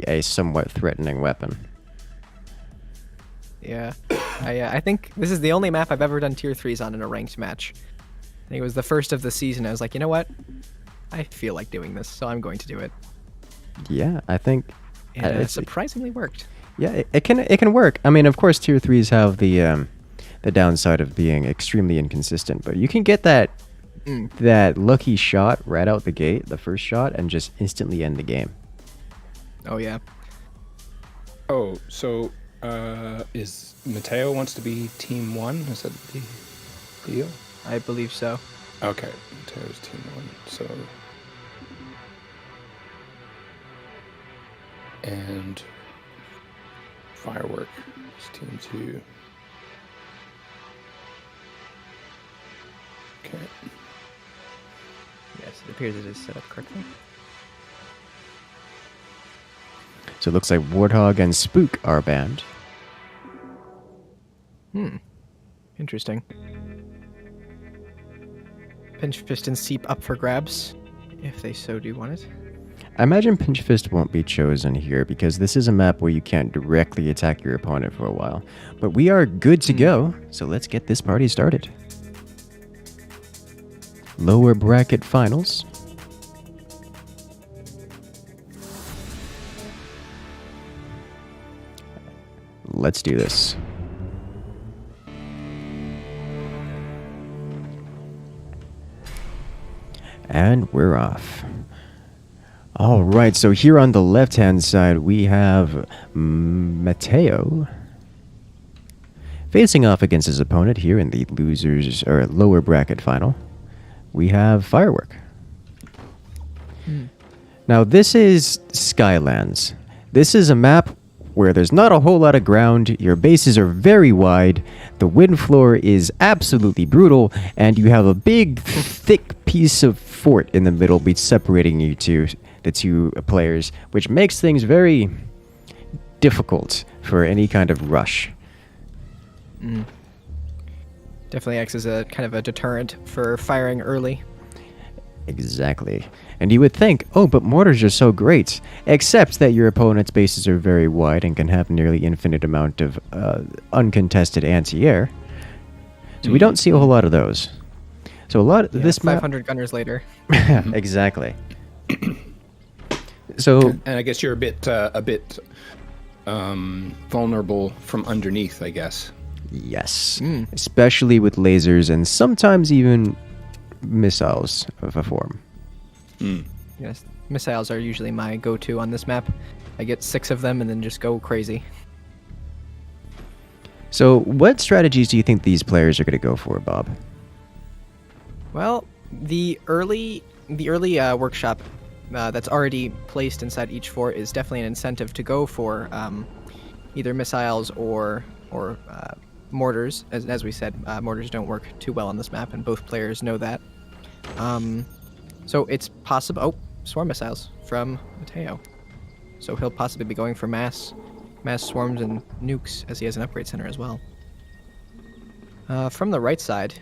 a somewhat threatening weapon. Yeah. I think this is the only map I've ever done tier 3s on in a ranked match. I think it was the first of the season. I was like, you know what? I feel like doing this, so I'm going to do it. Yeah, I think And it it's- surprisingly worked. yeah, it can work. I mean, of course, tier 3s have the downside of being extremely inconsistent, but you can get that lucky shot right out the gate, the first shot, and just instantly end the game. Oh, yeah. Oh, so Is Mateo wants to be team 1? Is that the deal? I believe so. Okay, Mateo's team 1. So, and Firework is team 2. Okay. Yes, it appears it is set up correctly. So it looks like Warthog and Spook are banned. Interesting. Pinch Fist and Seep up for grabs, if they so do want it. I imagine Pinch Fist won't be chosen here because this is a map where you can't directly attack your opponent for a while. But we are good to go, so let's get this party started. Lower bracket finals. Let's do this. And we're off. All right, so here on the left-hand side, we have Mateo facing off against his opponent here in the losers or lower bracket final. We have Firework. Now, this is Skylands. This is a map where there's not a whole lot of ground, your bases are very wide, the wind floor is absolutely brutal, and you have a big, thick piece of fort in the middle separating you two, the two players, which makes things very difficult for any kind of rush. Definitely acts as a kind of a deterrent for firing early. Exactly. And you would think, oh, but mortars are so great, except that your opponent's bases are very wide and can have nearly infinite amount of uncontested anti-air. So we don't see a whole lot of those. So a lot of this map... 500 gunners later. Exactly. So... And I guess you're a bit vulnerable from underneath, I guess. Yes. Especially with lasers and sometimes even missiles of a form. Yes, missiles are usually my go-to on this map. I get 6 of them and then just go crazy. So what strategies do you think these players are going to go for, Bob? Well, the early workshop that's already placed inside each fort is definitely an incentive to go for either missiles or mortars. As we said, mortars don't work too well on this map, and both players know that. So it's possible... Oh, swarm missiles from Mateo. So he'll possibly be going for mass swarms and nukes, as he has an upgrade center as well. From the right side,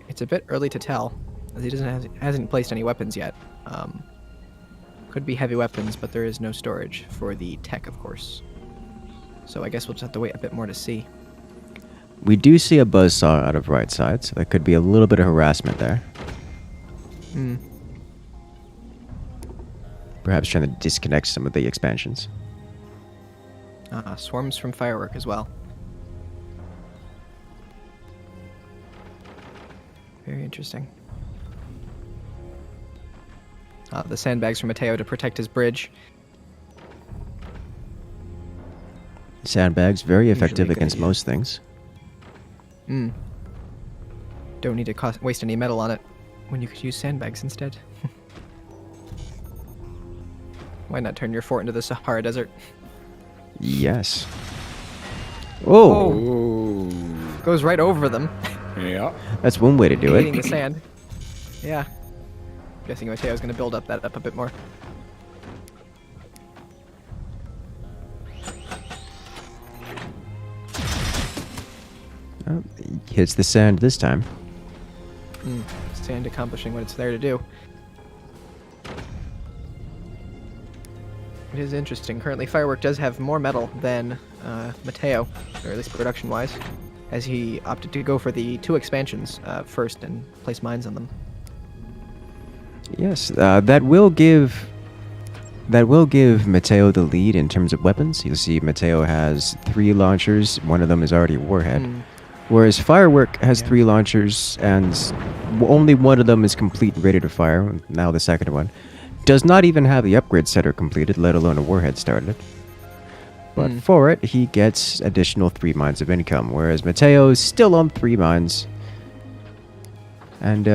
it's a bit early to tell, as he hasn't placed any weapons yet. Could be heavy weapons, but there is no storage for the tech, of course. So I guess we'll just have to wait a bit more to see. We do see a buzzsaw out of right side, so there could be a little bit of harassment there. Perhaps trying to disconnect some of the expansions. Swarms from Firework as well. Very interesting. The sandbags from Mateo to protect his bridge. Sandbags, very effective Usually a good against idea. most things. Don't need to waste any metal on it when you could use sandbags instead. Why not turn your fort into the Sahara Desert? Yes. Oh, Ooh. Goes right over them, Yeah. that's one way to do hitting it. the sand. Yeah. Guessing Mateo's going to build that up a bit more. Oh, he hits the sand this time. Sand accomplishing what it's there to do. It is interesting. Currently, Firework does have more metal than Mateo, or at least production-wise, as he opted to go for the 2 expansions first and place mines on them. Yes, that will give Mateo the lead in terms of weapons. You'll see Mateo has 3 launchers. One of them is already a warhead. Whereas Firework has 3 launchers, and only one of them is complete and ready to fire. Now the second one does not even have the upgrade center completed, let alone a warhead started. but for it, he gets additional 3 mines of income, whereas Mateo's still on 3 mines. And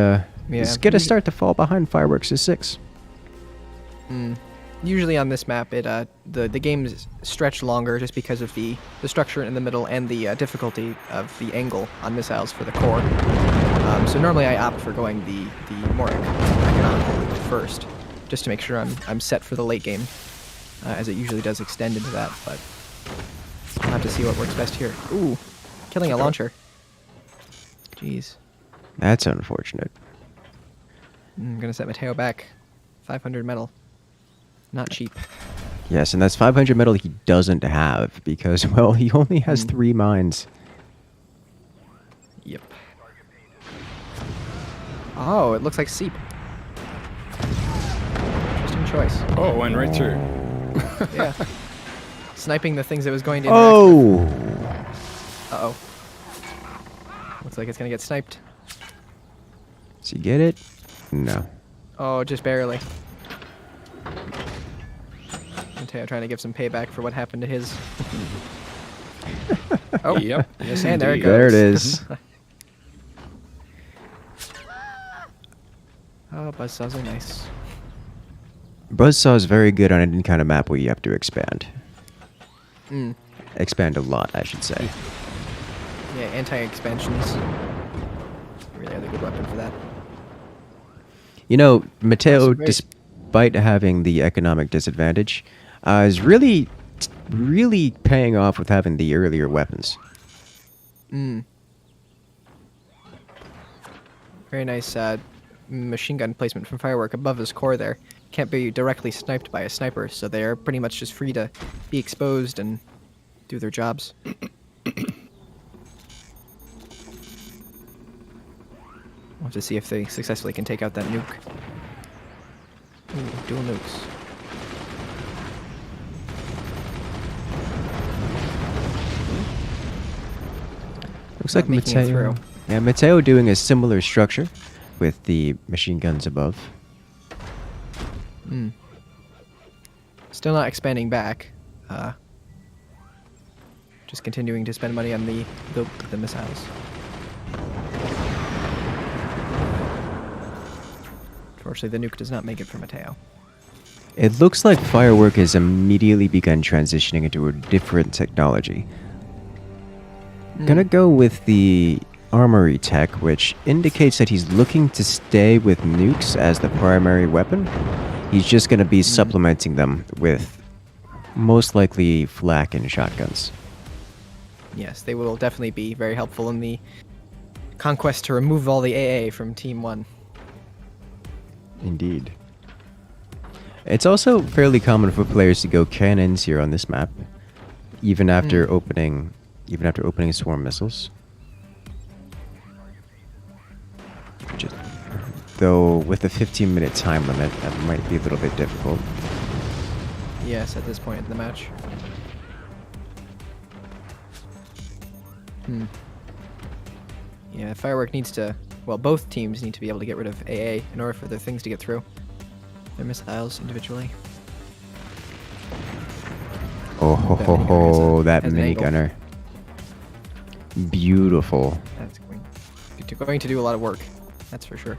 he's going to start to fall behind Fireworks to 6. Usually on this map, the games stretch longer just because of the structure in the middle and the difficulty of the angle on missiles for the core. So normally I opt for going the more economical route first, just to make sure I'm set for the late game, as it usually does extend into that. But I'll have to see what works best here. Ooh, killing a launcher. Jeez. That's unfortunate. I'm gonna set Mateo back. 500 metal. Not cheap. Yes, and that's 500 metal he doesn't have because, well, he only has 3 mines. Yep. Oh, it looks like Seep. Interesting choice. Oh, and right through. Yeah. Sniping the things it was going to Oh! Uh-oh. Looks like it's gonna get sniped. Does he get it? No. Oh, just barely. Mateo trying to give some payback for what happened to his. Oh, Yep. Yes, and there it indeed. goes. There it is. Oh, buzzsaws are nice. Buzzsaw is very good on any kind of map where you have to expand. Expand a lot, I should say. Yeah, anti-expansions. Really are the good weapon for that. You know, Mateo, That's great. despite having the economic disadvantage, is really paying off with having the earlier weapons. Very nice machine gun placement from Firework above his core there. Can't be directly sniped by a sniper, so they are pretty much just free to be exposed and do their jobs. We'll have to see if they successfully can take out that nuke. Ooh, dual nukes. Looks like Not making it Mateo. through. Yeah, Mateo doing a similar structure with the machine guns above. Still not expanding back. Just continuing to spend money on the missiles. Unfortunately, the nuke does not make it for Mateo. It looks like Firework has immediately begun transitioning into a different technology. Gonna go with the armory tech, which indicates that he's looking to stay with nukes as the primary weapon. He's just gonna be supplementing them with most likely flak and shotguns. Yes, they will definitely be very helpful in the conquest to remove all the AA from Team 1. Indeed. It's also fairly common for players to go cannons here on this map, even after opening swarm missiles. Though with a 15-minute time limit, that might be a little bit difficult. Yes, at this point in the match. Yeah, Firework needs to... Well, both teams need to be able to get rid of AA in order for their things to get through. Their missiles individually. Oh ho ho ho, that has an angle. minigunner. Beautiful. That's going to do a lot of work. That's for sure.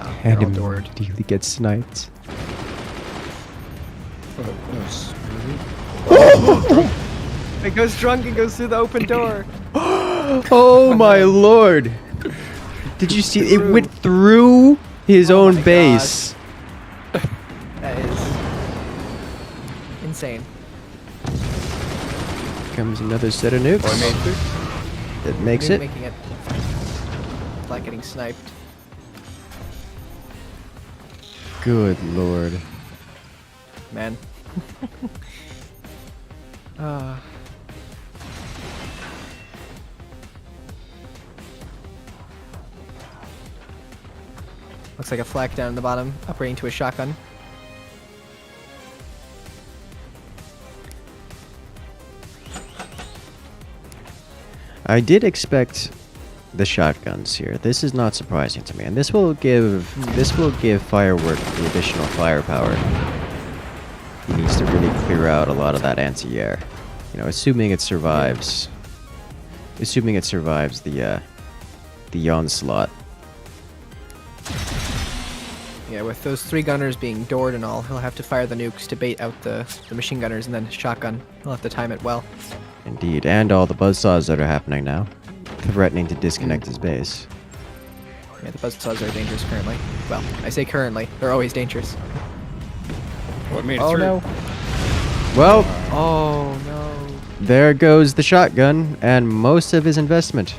Oh, they're And all doored. immediately gets sniped. It goes drunk and goes through the open door. Oh my lord! Did you see? It went through his Oh own my base. That is insane. Comes another set of nukes. That makes Nuke it. making it. Like getting sniped. Good lord. Man. Looks like a flak down in the bottom, upgrading to a shotgun. I did expect the shotguns here. This is not surprising to me, and this will give Firework the additional firepower. He needs to really clear out a lot of that anti-air. You know, assuming it survives. Assuming it survives the onslaught. Yeah, with those 3 gunners being doored and all, he'll have to fire the nukes to bait out the machine gunners and then shotgun. He'll have to time it well. Indeed, and all the buzzsaws that are happening now, threatening to disconnect his base. Yeah, the buzzsaws are dangerous currently. Well, I say currently. They're always dangerous. What made it Oh through? no. Well, Oh no. there goes the shotgun and most of his investment.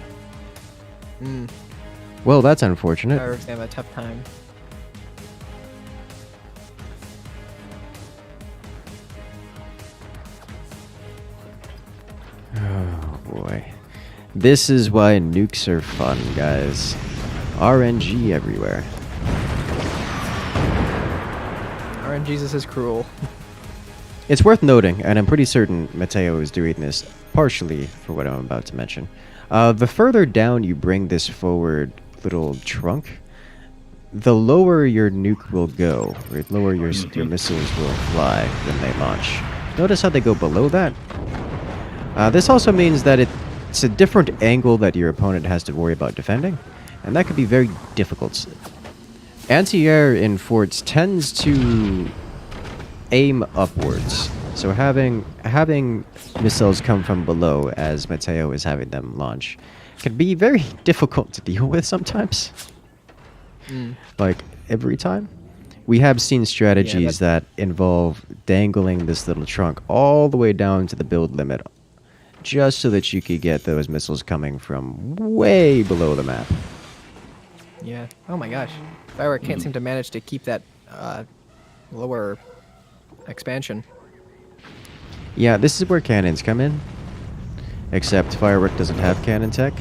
Well, that's unfortunate. Fireworks have a tough time. Oh boy. This is why nukes are fun, guys. RNG everywhere. RNGesus is cruel. It's worth noting, and I'm pretty certain Mateo is doing this partially for what I'm about to mention. The further down you bring this forward little trunk, the lower your nuke will go, or lower your missiles will fly when they launch. Notice how they go below that? This also means that it's a different angle that your opponent has to worry about defending, and that could be very difficult. Anti-air in forts tends to aim upwards, so having missiles come from below as Mateo is having them launch can be very difficult to deal with sometimes. Like every time. We have seen strategies that involve dangling this little trunk all the way down to the build limit just so that you could get those missiles coming from way below the map. Yeah. Oh my gosh. Firework can't seem to manage to keep that lower expansion. Yeah, this is where cannons come in. Except Firework doesn't have cannon tech.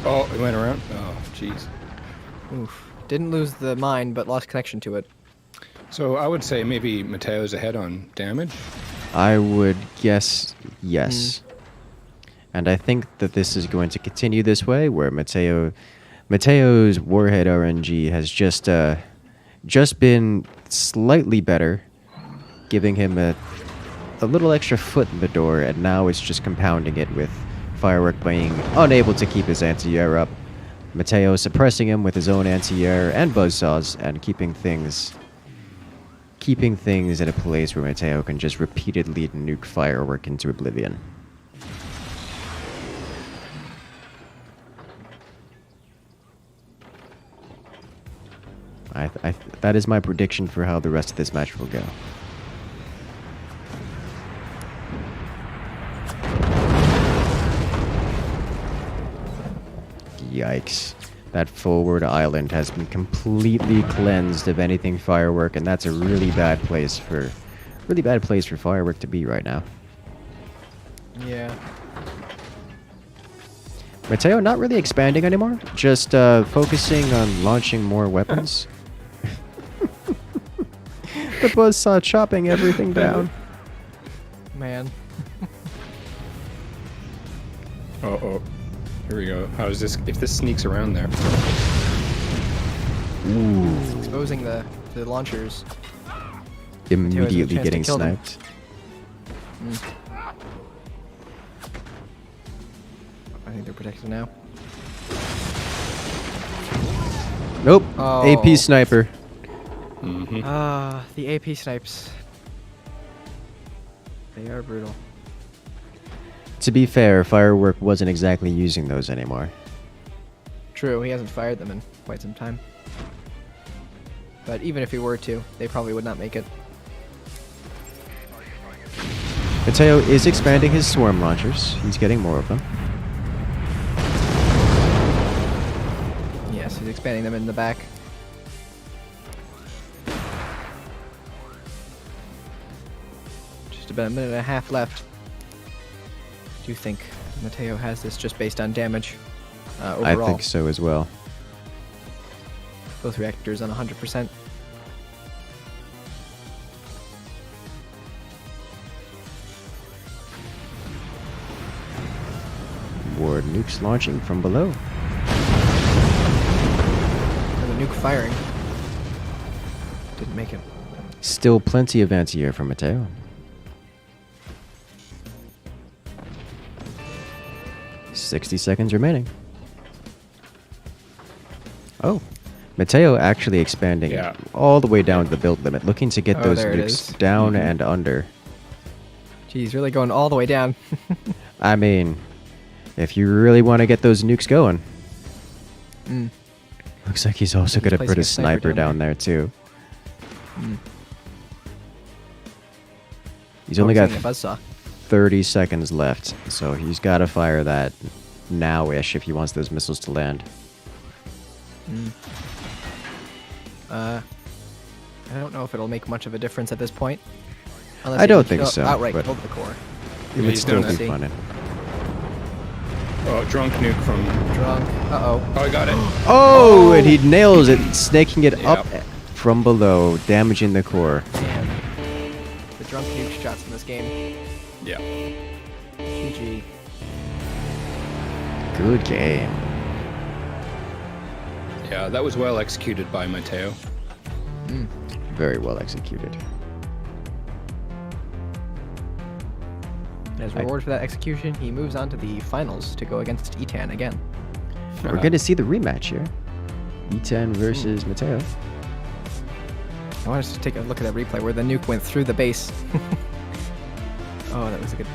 Oh, it went around? Oh, jeez. Oof. Didn't lose the mine, but lost connection to it. So I would say maybe Mateo's ahead on damage. I would guess yes. And I think that this is going to continue this way, where Mateo's Warhead RNG has just been slightly better, giving him a little extra foot in the door, and now it's just compounding it with Firework being unable to keep his anti-air up. Mateo suppressing him with his own anti-air and buzzsaws, and keeping things in a place where Mateo can just repeatedly nuke Firework into oblivion. That is my prediction for how the rest of this match will go. Yikes. That forward island has been completely cleansed of anything Firework, and that's a really bad place for Firework to be right now. Yeah. Mateo not really expanding anymore, just focusing on launching more weapons. The buzzsaw chopping everything down. Man. Oh. Here we go. How is this? If this sneaks around there. It's exposing the launchers. Immediately chance to getting kill them. sniped. I think they're protected now. Nope. Oh. AP sniper. The AP snipes. They are brutal. To be fair, Firework wasn't exactly using those anymore. True, he hasn't fired them in quite some time. But even if he were to, they probably would not make it. Mateo is expanding his swarm launchers. He's getting more of them. Yes, he's expanding them in the back. Just about a minute and a half left. Do you think Mateo has this just based on damage overall? I think so as well. Both reactors on 100%. Ward nukes launching from below. And the nuke firing. Didn't make it. Still plenty of anti-air for Mateo. $60 remaining. Oh, Mateo actually expanding all the way down to the build limit, looking to get those there it nukes is. down and under. Geez, really going all the way down. I mean, if you really want to get those nukes going. Looks like he's also going to placing put a a sniper sniper down down there too. He's only got Focusing the buzzsaw. 30 seconds left, so he's got to fire that now-ish if he wants those missiles to land. I don't know if it'll make much of a difference at this point. Unless I you don't need to think go so, outright but- over the core. It would he's still doing be it. fun. Oh, drunk nuke from. Drunk. Uh-oh. Oh, I got it. Oh, and he nails it, snaking it up Yep. from below, damaging the core. Damn. The drunk nuke shots in this game. Yeah. GG. Good game. Yeah, that was well executed by Mateo. Very well executed. As reward for that execution, he moves on to the finals to go against Etan again. We're going to see the rematch here. E10 versus Mateo. I want us to take a look at that replay where the nuke went through the base. Oh, that was a good...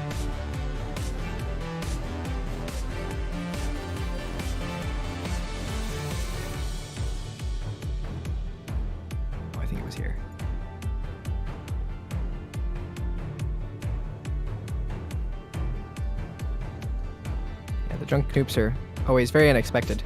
Oh, I think it was here. Yeah, the drunk nukes are always very unexpected.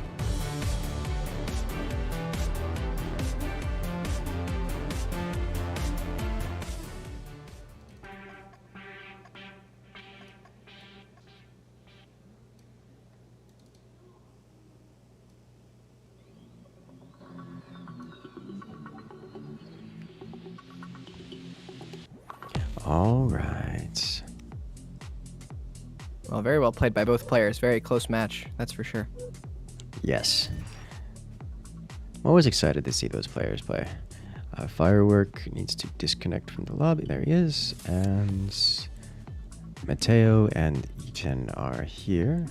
All right. Well, very well played by both players. Very close match, that's for sure. Yes. I'm always excited to see those players play. Firework needs to disconnect from the lobby. There he is. And Mateo and Eton are here.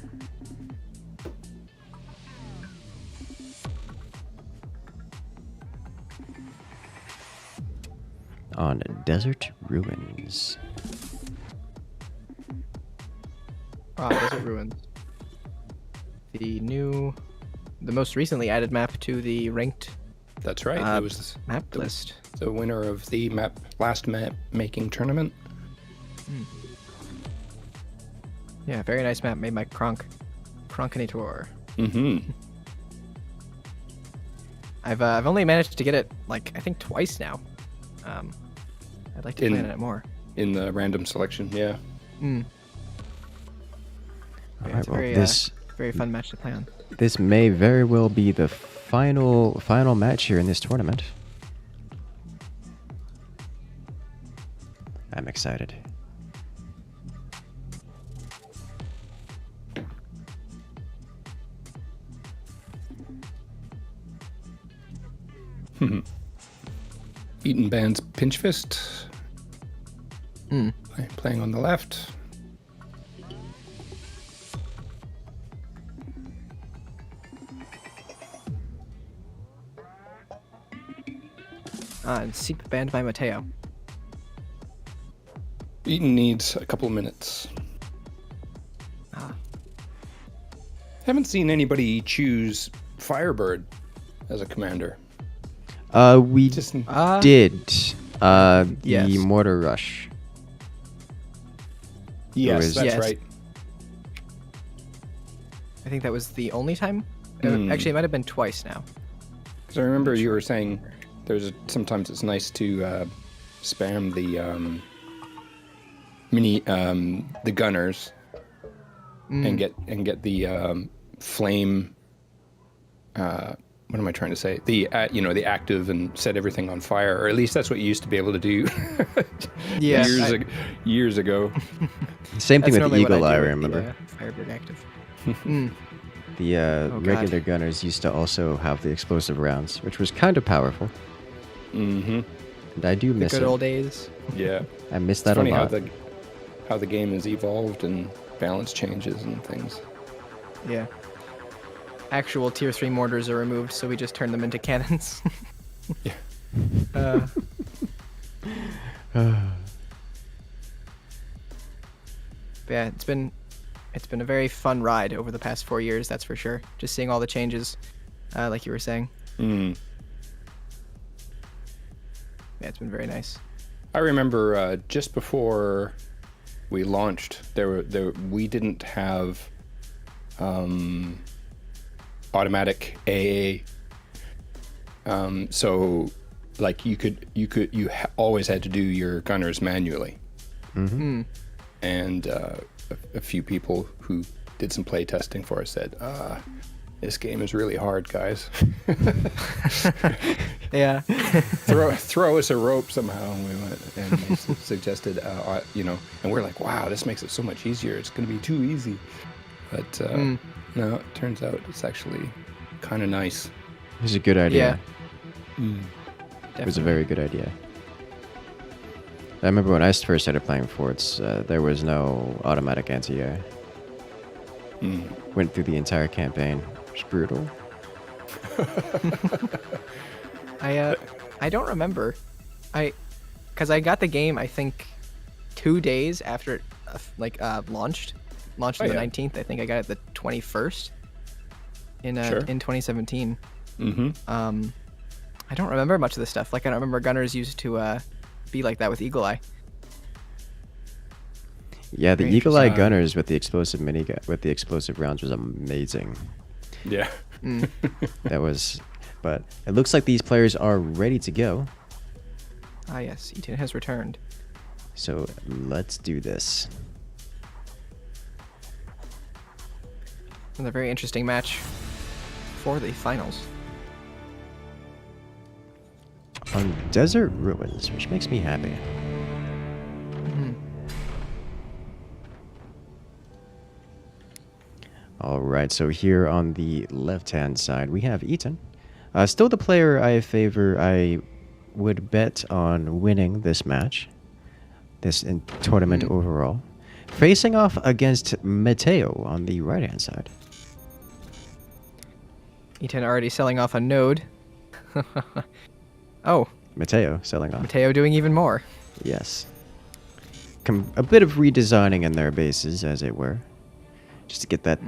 On Desert Ruins. Ah, Desert Ruins. The most recently added map to the ranked That's right. It was map list. the winner of the last map making tournament. Yeah, very nice map made by Kronkinator. Mm-hmm. I've only managed to get it like I think twice now. I'd like to plan it more. In the random selection, yeah. Mm. All Yeah, right, it's a well, very, this very fun match to play on. this may very well be the final match here in this tournament. I'm excited. Eaton Band's Pinch Fist. Playing on the left. And Seep banned by Mateo. Eaton needs a couple of minutes. Haven't seen anybody choose Firebird as a commander. We Just did the Yes. Mortar Rush. yes, was- that's Yes. right. I think that was the only time. Hmm. Actually, it might have been twice now. Because I remember you were saying sometimes it's nice to spam the the gunners and get the flame. What am I trying to say? The the active and set everything on fire, or at least that's what you used to be able to do. Yeah, years ago. Same thing That's with normally what Eagle Eye, do with remember? The, Firebird active. The God. regular gunners used to also have the explosive rounds, which was kind of powerful. Mm-hmm. And I do The miss good it. old days. Yeah. I miss It's that a funny lot. how the game has evolved and balance changes and things. Yeah. Actual tier 3 mortars are removed, so we just turn them into cannons. Yeah. Yeah, it's been a very fun ride over the past 4 years, that's for sure. Just seeing all the changes, like you were saying. Mm. Yeah, it's been very nice. I remember just before we launched, we didn't have automatic AA. So like you always had to do your gunners manually. Hmm. And a few people who did some play testing for us said, this game is really hard, guys. Yeah. throw us a rope somehow. And we went and they suggested, and we're like, wow, this makes it so much easier. It's going to be too easy. But no, it turns out it's actually kind of nice. It was a good idea. Yeah. It was a very good idea. I remember when I first started playing Forts, there was no automatic anti-air. Went through the entire campaign. It was brutal. I don't remember. Because I got the game, I think, 2 days after it launched. Launched on the 19th. I think I got it the 21st in 2017. Mm-hmm. I don't remember much of this stuff. Like, I don't remember gunners used to be like that with Eagle Eye. Yeah, the Very Eagle Eye interesting. gunners with the explosive with the explosive rounds was amazing. Yeah. That was, but it looks like these players are ready to go. Ah, yes, Eaton has returned. So let's do this. Another very interesting match for the finals. On Desert Ruins, which makes me happy. Alright, so here on the left-hand side, we have Eaton. Still the player I favor. I would bet on winning this match. This tournament overall. Facing off against Mateo on the right-hand side. Eaton already selling off a node. Oh, Mateo selling off. Mateo doing even more. Yes. A bit of redesigning in their bases, as it were. Just to get that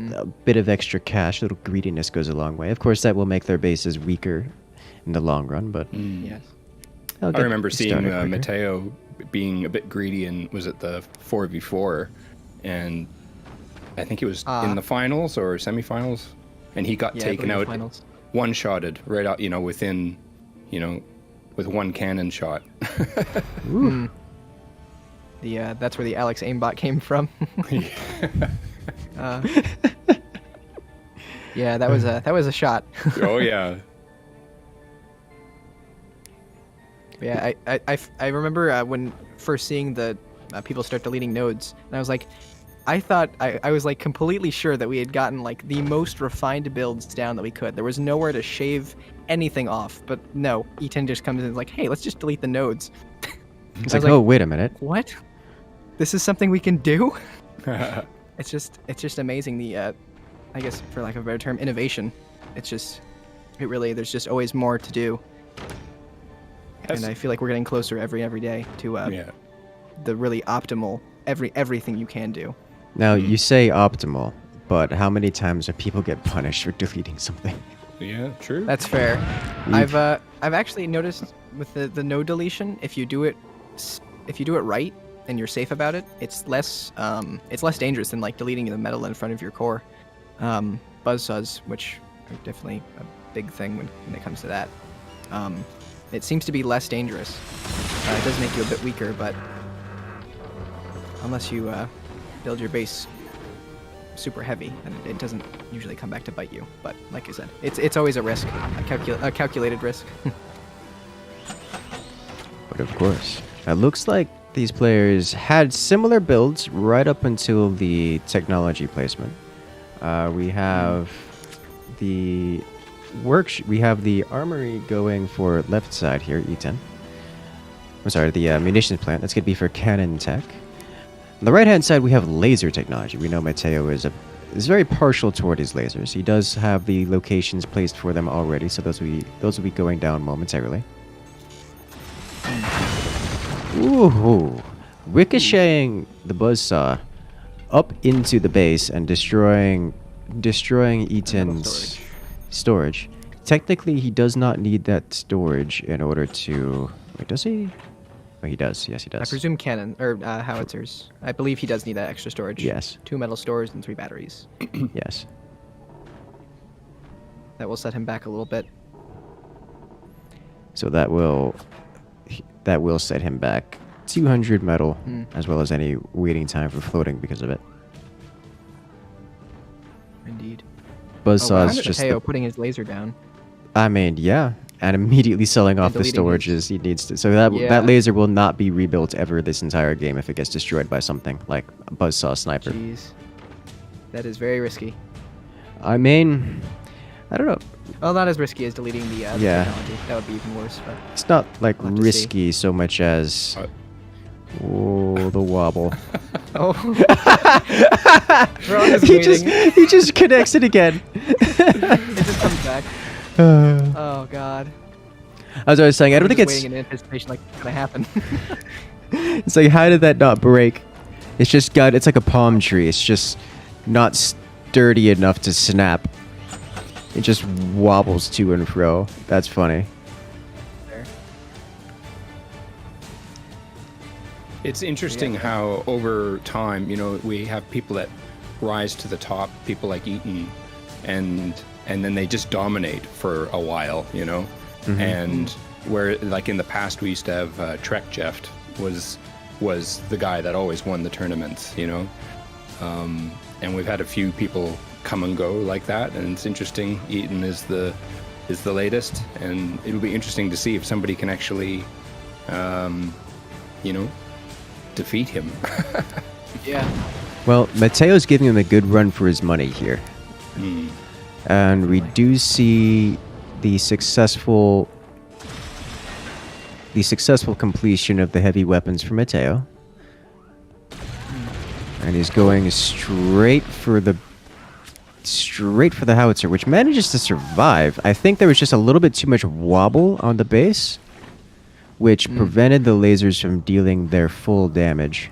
bit of extra cash. A little greediness goes a long way. Of course, that will make their bases weaker in the long run, but... Yes. I'll I get remember seeing started quicker. Mateo being a bit greedy and was it the 4v4, and I think it was in the finals or semifinals, and he got Yeah, taken I believe out, finals. one-shotted right out, within, with one cannon shot. That's where the Alex aimbot came from. Yeah, that was a shot. Oh yeah. Yeah, I remember when first seeing the people start deleting nodes, and I was like, I was like completely sure that we had gotten like the most refined builds down that we could. There was nowhere to shave anything off, but no, E10 just comes in and is like, hey, let's just delete the nodes. It's I like, was oh, wait a minute. What? This is something we can do? It's just amazing, the I guess for lack of a better term, innovation. There's just always more to do. And I feel like we're getting closer every day to the really optimal everything you can do. Now, you say optimal, but how many times do people get punished for deleting something? Yeah, true. That's fair. I've actually noticed with the node deletion, if you do it right and you're safe about it, it's less dangerous than like deleting the metal in front of your core. Buzzsaws, which are definitely a big thing when it comes to that. It seems to be less dangerous. It does make you a bit weaker, but unless you build your base super heavy, and it doesn't usually come back to bite you. But like I said, it's always a risk, a calculated risk. But of course, it looks like these players had similar builds right up until the technology placement. We have we have the armory going for left side here, E10. I'm sorry, the munitions plant. That's going to be for cannon tech. On the right-hand side, we have laser technology. We know Mateo is very partial toward his lasers. He does have the locations placed for them already, so those will be going down momentarily. Ooh, ricocheting the buzzsaw up into the base and destroying Eaton's storage. Technically, he does not need that storage in order to... Wait, does he? Oh, he does. Yes, he does. I presume cannon or howitzers. I believe he does need that extra storage. Yes. 2 metal stores and 3 batteries. Yes. That will set him back a little bit. So that will set him back 200 metal, as well as any waiting time for floating because of it. Indeed. Buzzsaw's just Mateo putting his laser down. I mean, yeah, and immediately selling off the storages he needs to. So that laser will not be rebuilt ever this entire game if it gets destroyed by something like a buzzsaw sniper. Jeez. That is very risky. I mean, I don't know. Well, not as risky as deleting the technology. That would be even worse. But it's not like we'll risky so much as oh, the wobble. Oh. he just connects it again. It just comes back. Oh god. As I was saying, I don't think it's waiting in anticipation like it's gonna happen. It's like, how did that not break? It's like a palm tree. It's just not sturdy enough to snap. It just wobbles to and fro. That's funny. There. It's interesting how over time, we have people that rise to the top, people like Eaton, and then they just dominate for a while, Mm-hmm. And where, like in the past, we used to have Trek Jeff was the guy that always won the tournaments, and we've had a few people come and go like that, and it's interesting. Eaton is the latest, and it'll be interesting to see if somebody can actually, defeat him. Yeah. Well, Mateo's giving him a good run for his money here. And we do see the successful completion of the heavy weapons for Mateo. And he's going straight for the howitzer, which manages to survive. I think there was just a little bit too much wobble on the base, which prevented the lasers from dealing their full damage.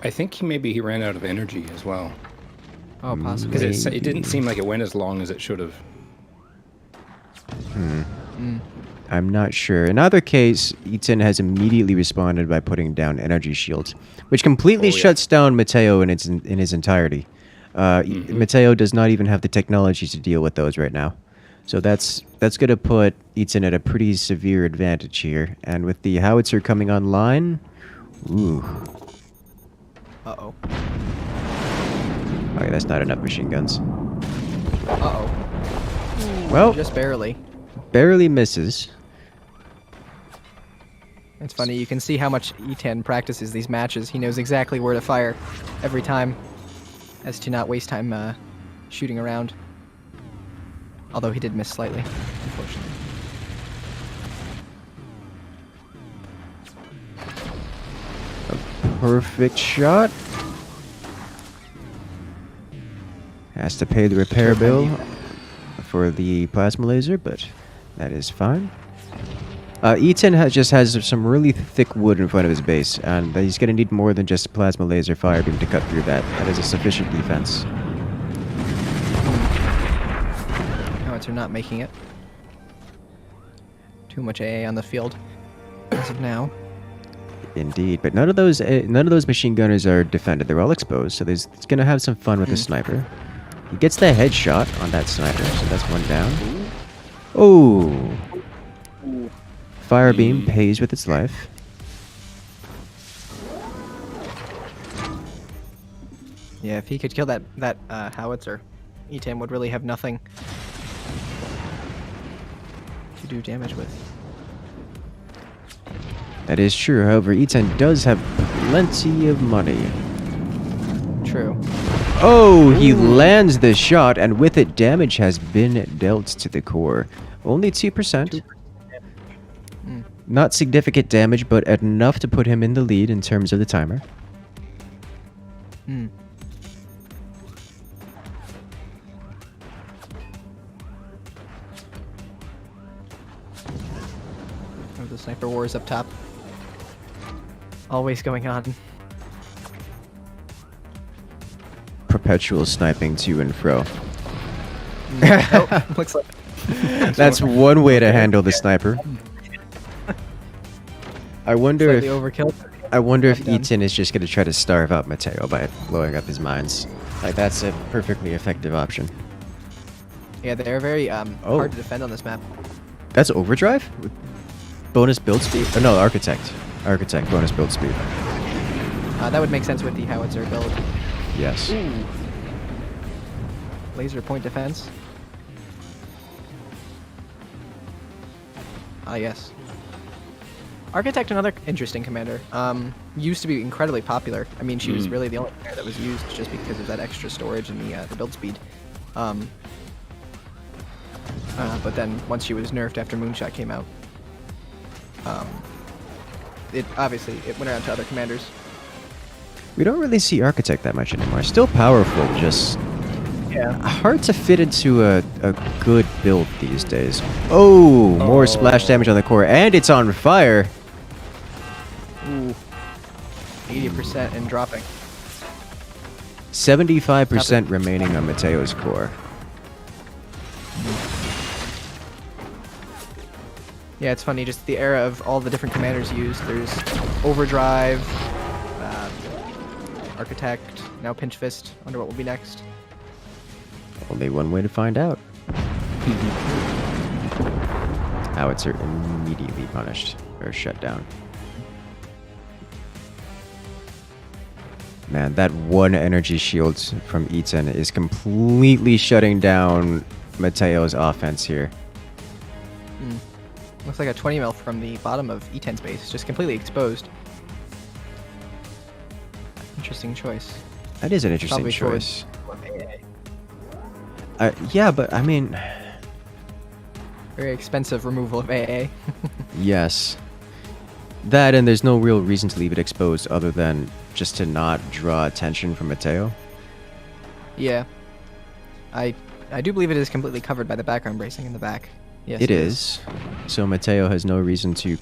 I think he ran out of energy as well. Oh, possibly. Because it didn't seem like it went as long as it should have. I'm not sure. In either case, Eaton has immediately responded by putting down energy shields, which completely shuts down Mateo in his entirety. Mateo does not even have the technology to deal with those right now. So that's going to put Eaton at a pretty severe advantage here. And with the howitzer coming online, ooh. Uh-oh. Okay, that's not enough machine guns. Uh-oh. Well, just barely. Barely misses. It's funny, you can see how much E10 practices these matches. He knows exactly where to fire every time, as to not waste time shooting around. Although he did miss slightly, unfortunately. A perfect shot. Has to pay the repair bill for the plasma laser, but that is fine. E10 just has some really thick wood in front of his base, and he's going to need more than just a plasma laser fire beam to cut through that. That is a sufficient defense. Howitzers are not making it. Too much AA on the field as of now. Indeed, but none of those machine gunners are defended. They're all exposed, so he's going to have some fun with the sniper. He gets the headshot on that sniper, so that's one down. Oh! Fire beam pays with its life. Yeah, if he could kill that howitzer, E10 would really have nothing to do damage with. That is true. However, E10 does have plenty of money. True. Oh, he lands the shot, and with it, damage has been dealt to the core. Only 2%. Not significant damage, but enough to put him in the lead in terms of the timer. Hmm. Oh, the sniper wars up top. Always going on. Perpetual sniping to and fro. Oh, looks like That's one way to handle the sniper. I wonder slightly if overkill. I wonder if Done. Eaton is just going to try to starve out Mateo by blowing up his mines. Like, that's a perfectly effective option. Yeah, they're very Oh. hard to defend on this map. That's overdrive? Bonus build speed? Oh, no, architect. Architect, bonus build speed. That would make sense with the howitzer build. Yes. Ooh. Laser point defense. Ah, yes. Architect, another interesting commander. Used to be incredibly popular. I mean, she was really the only commander that was used just because of that extra storage and the build speed. But then once she was nerfed after Moonshot came out, it went around to other commanders. We don't really see architect that much anymore. Still powerful, just hard to fit into a good build these days. Oh, more splash damage on the core, and it's on fire. Ooh. 80% and dropping. 75% remaining on Mateo's core. Yeah, it's funny, just the era of all the different commanders used. There's Overdrive, Architect, now Pinch Fist. Wonder what will be next. Only one way to find out. Howitzer immediately punished or shut down. Man, that one energy shield from Eaton is completely shutting down Mateo's offense here. Looks like a 20 mil from the bottom of E10's base, just completely exposed. Interesting choice. That is an interesting Probably choice. towards Yeah, but I mean, very expensive removal of AA. yes. That, and there's no real reason to leave it exposed other than just to not draw attention from Mateo. Yeah. I do believe it is completely covered by the background bracing in the back. Yes, It is. So Mateo has no reason to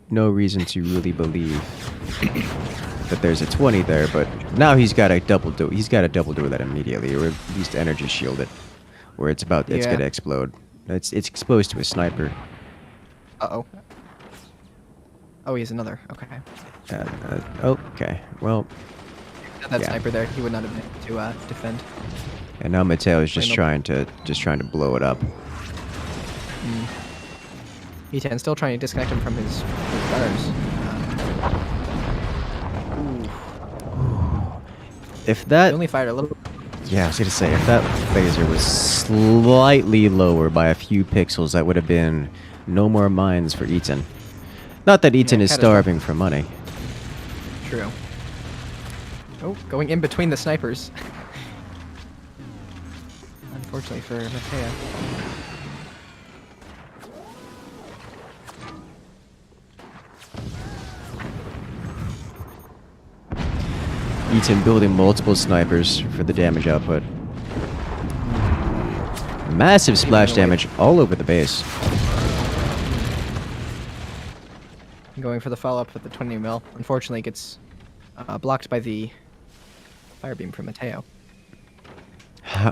really believe that there's a 20 there, but now he's got to double do that immediately, or at least energy shield it, where it's Yeah. going to explode. It's exposed to a sniper. Uh-oh. Oh, he has another. Okay. Okay. Well, That Yeah. sniper there, he would not have been able to defend. and now Mateo is just Final- trying to blow it up. E10 still trying to disconnect him from his guards. If He that only fired a little. Yeah, I was gonna say, if that laser was slightly lower by a few pixels, that would have been no more mines for Eaton. Not that Eaton is catastrophe. starving for money. True. Oh, going in between the snipers. Unfortunately for Mateo. Eaton building multiple snipers for the damage output. Massive splash damage all over the base. Going for the follow-up with the 20 mil. Unfortunately, gets blocked by the fire beam from Mateo.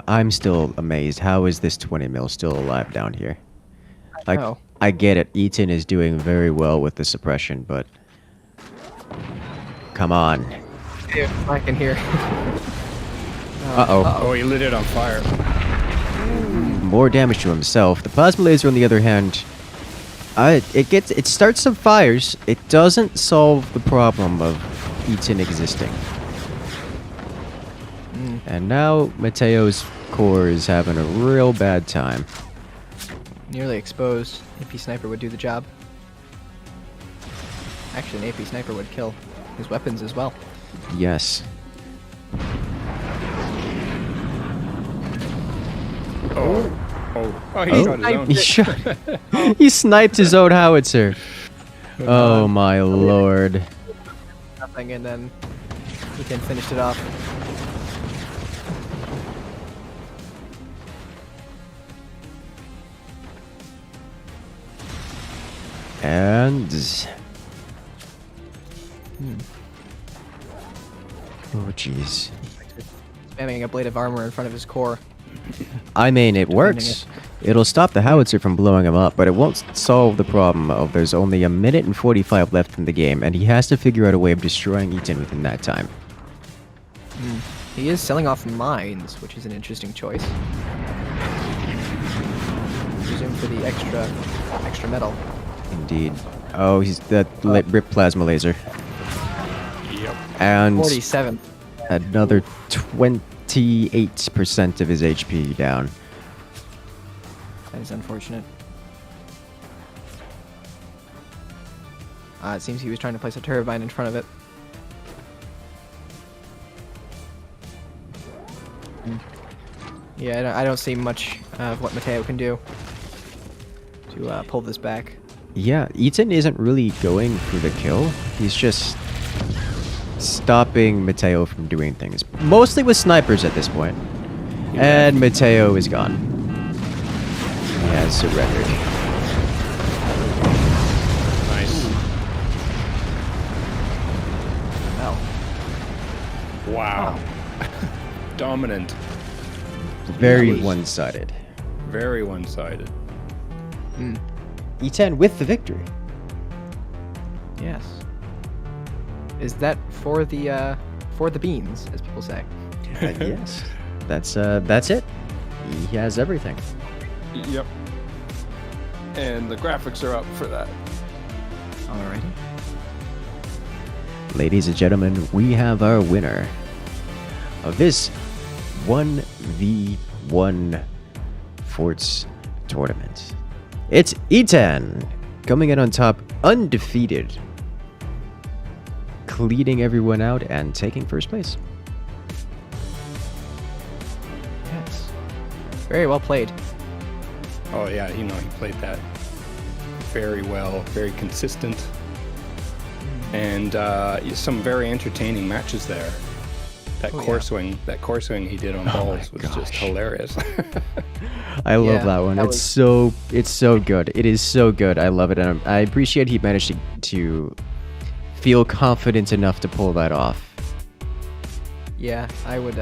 I'm still amazed. How is this 20 mil still alive down here? Like, know. I get it. Eaton is doing very well with the suppression, but come on. I can hear. Uh-oh. Oh, he lit it on fire. More damage to himself. The plasma laser, on the other hand, it starts some fires. It doesn't solve the problem of Eaton existing. And now Mateo's core is having a real bad time. Nearly exposed. AP sniper would do the job. Actually, an AP sniper would kill his weapons as well. Yes. Oh. Oh, he shot his own. He shot. He sniped his own howitzer. Oh my lord. Nothing, and then he can finish it off. And oh jeez. Spamming a blade of armor in front of his core. I mean, it works. It'll stop the howitzer from blowing him up, but it won't solve the problem of there's only a minute and 45 left in the game, and he has to figure out a way of destroying XVIII within that time. He is selling off mines, which is an interesting choice. Presume for the extra metal. Indeed. Oh, he's that rip plasma laser. Yep. And 47. another 28% of his HP down. That is unfortunate. It seems he was trying to place a turbine in front of it. Yeah, I don't see much of what Mateo can do to pull this back. Yeah, XVIII isn't really going for the kill. He's just stopping Mateo from doing things. Mostly with snipers at this point. And Mateo is gone. He has surrendered. Nice. Well, Wow. Dominant. Very That was- one-sided. Very one-sided. XVIII with the victory. yes. Is that for the beans, as people say? Yes. That's it. He has everything. Yep. And the graphics are up for that. Alrighty. Ladies and gentlemen, we have our winner of this 1v1 Forts tournament. It's XVIII coming in on top, undefeated, cleaning everyone out and taking first place. Yes. Very well played. Oh yeah, he played that very well, very consistent, and some very entertaining matches there. That core swing he did on balls was just hilarious. I love Yeah, that one. that It's so good. It is so good. I love it, and I appreciate he managed to feel confident enough to pull that off. Yeah, I would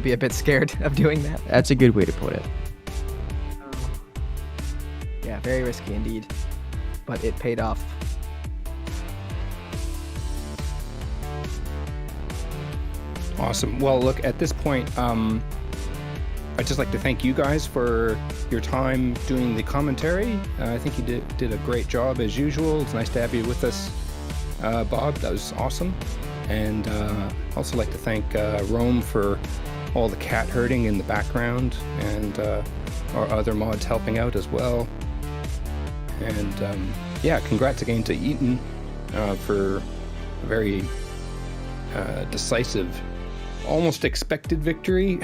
be a bit scared of doing that. That's a good way to put it. Yeah, very risky indeed, but it paid off. Awesome. Well, look, at this point, I'd just like to thank you guys for your time doing the commentary. I think you did a great job as usual. It's nice to have you with us, Bob. That was awesome. And also like to thank Rome for all the cat herding in the background, and our other mods helping out as well. And yeah, congrats again to XVIII for a very decisive, almost expected victory.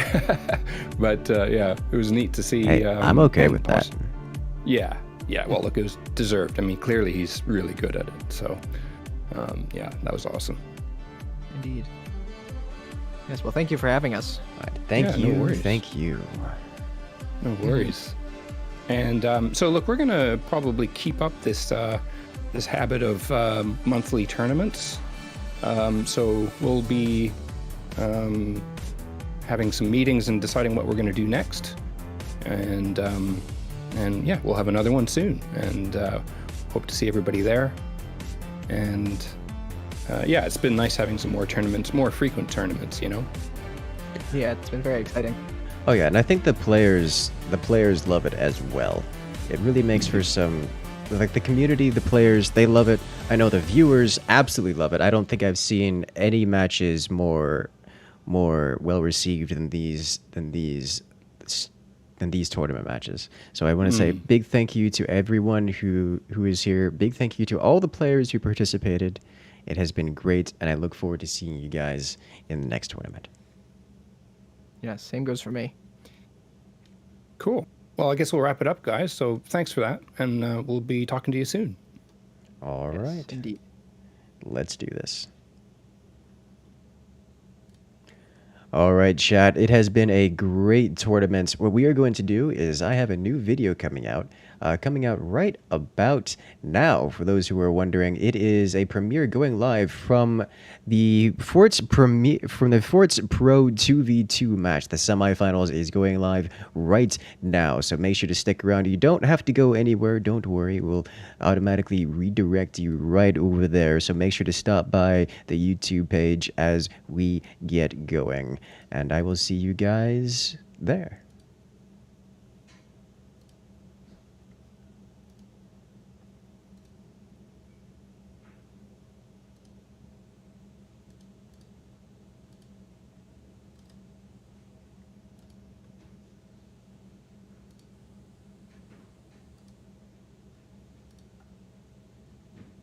But yeah, it was neat to see. Hey, I'm okay with that. Yeah. Well, look, it was deserved. I mean, clearly he's really good at it. So yeah, that was awesome. Indeed. Yes, well, thank you for having us. Thank Yeah, you. no worries. Thank you. No worries. And so, look, we're gonna probably keep up this this habit of monthly tournaments. So we'll be having some meetings and deciding what we're going to do next. And yeah, we'll have another one soon. And hope to see everybody there. And yeah, it's been nice having some more tournaments, more frequent tournaments. Yeah, it's been very exciting. Oh yeah, and I think the players love it as well. It really makes for some, like, the community, the players, they love it. I know the viewers absolutely love it. I don't think I've seen any matches more well received than these tournament matches. So I want to say big thank you to everyone who is here. Big thank you to all the players who participated. It has been great, and I look forward to seeing you guys in the next tournament. Yeah, same goes for me. Cool. Well, I guess we'll wrap it up, guys. So thanks for that, and we'll be talking to you soon. All Yes, right. indeed. Let's do this. All right, chat. It has been a great tournament. What we are going to do is I have a new video coming out right about now. For those who are wondering, it is a premiere going live from the Forts Pro 2v2 match. The semifinals is going live right now, so make sure to stick around. You don't have to go anywhere. Don't worry. We'll automatically redirect you right over there. So make sure to stop by the YouTube page as we get going. And I will see you guys there.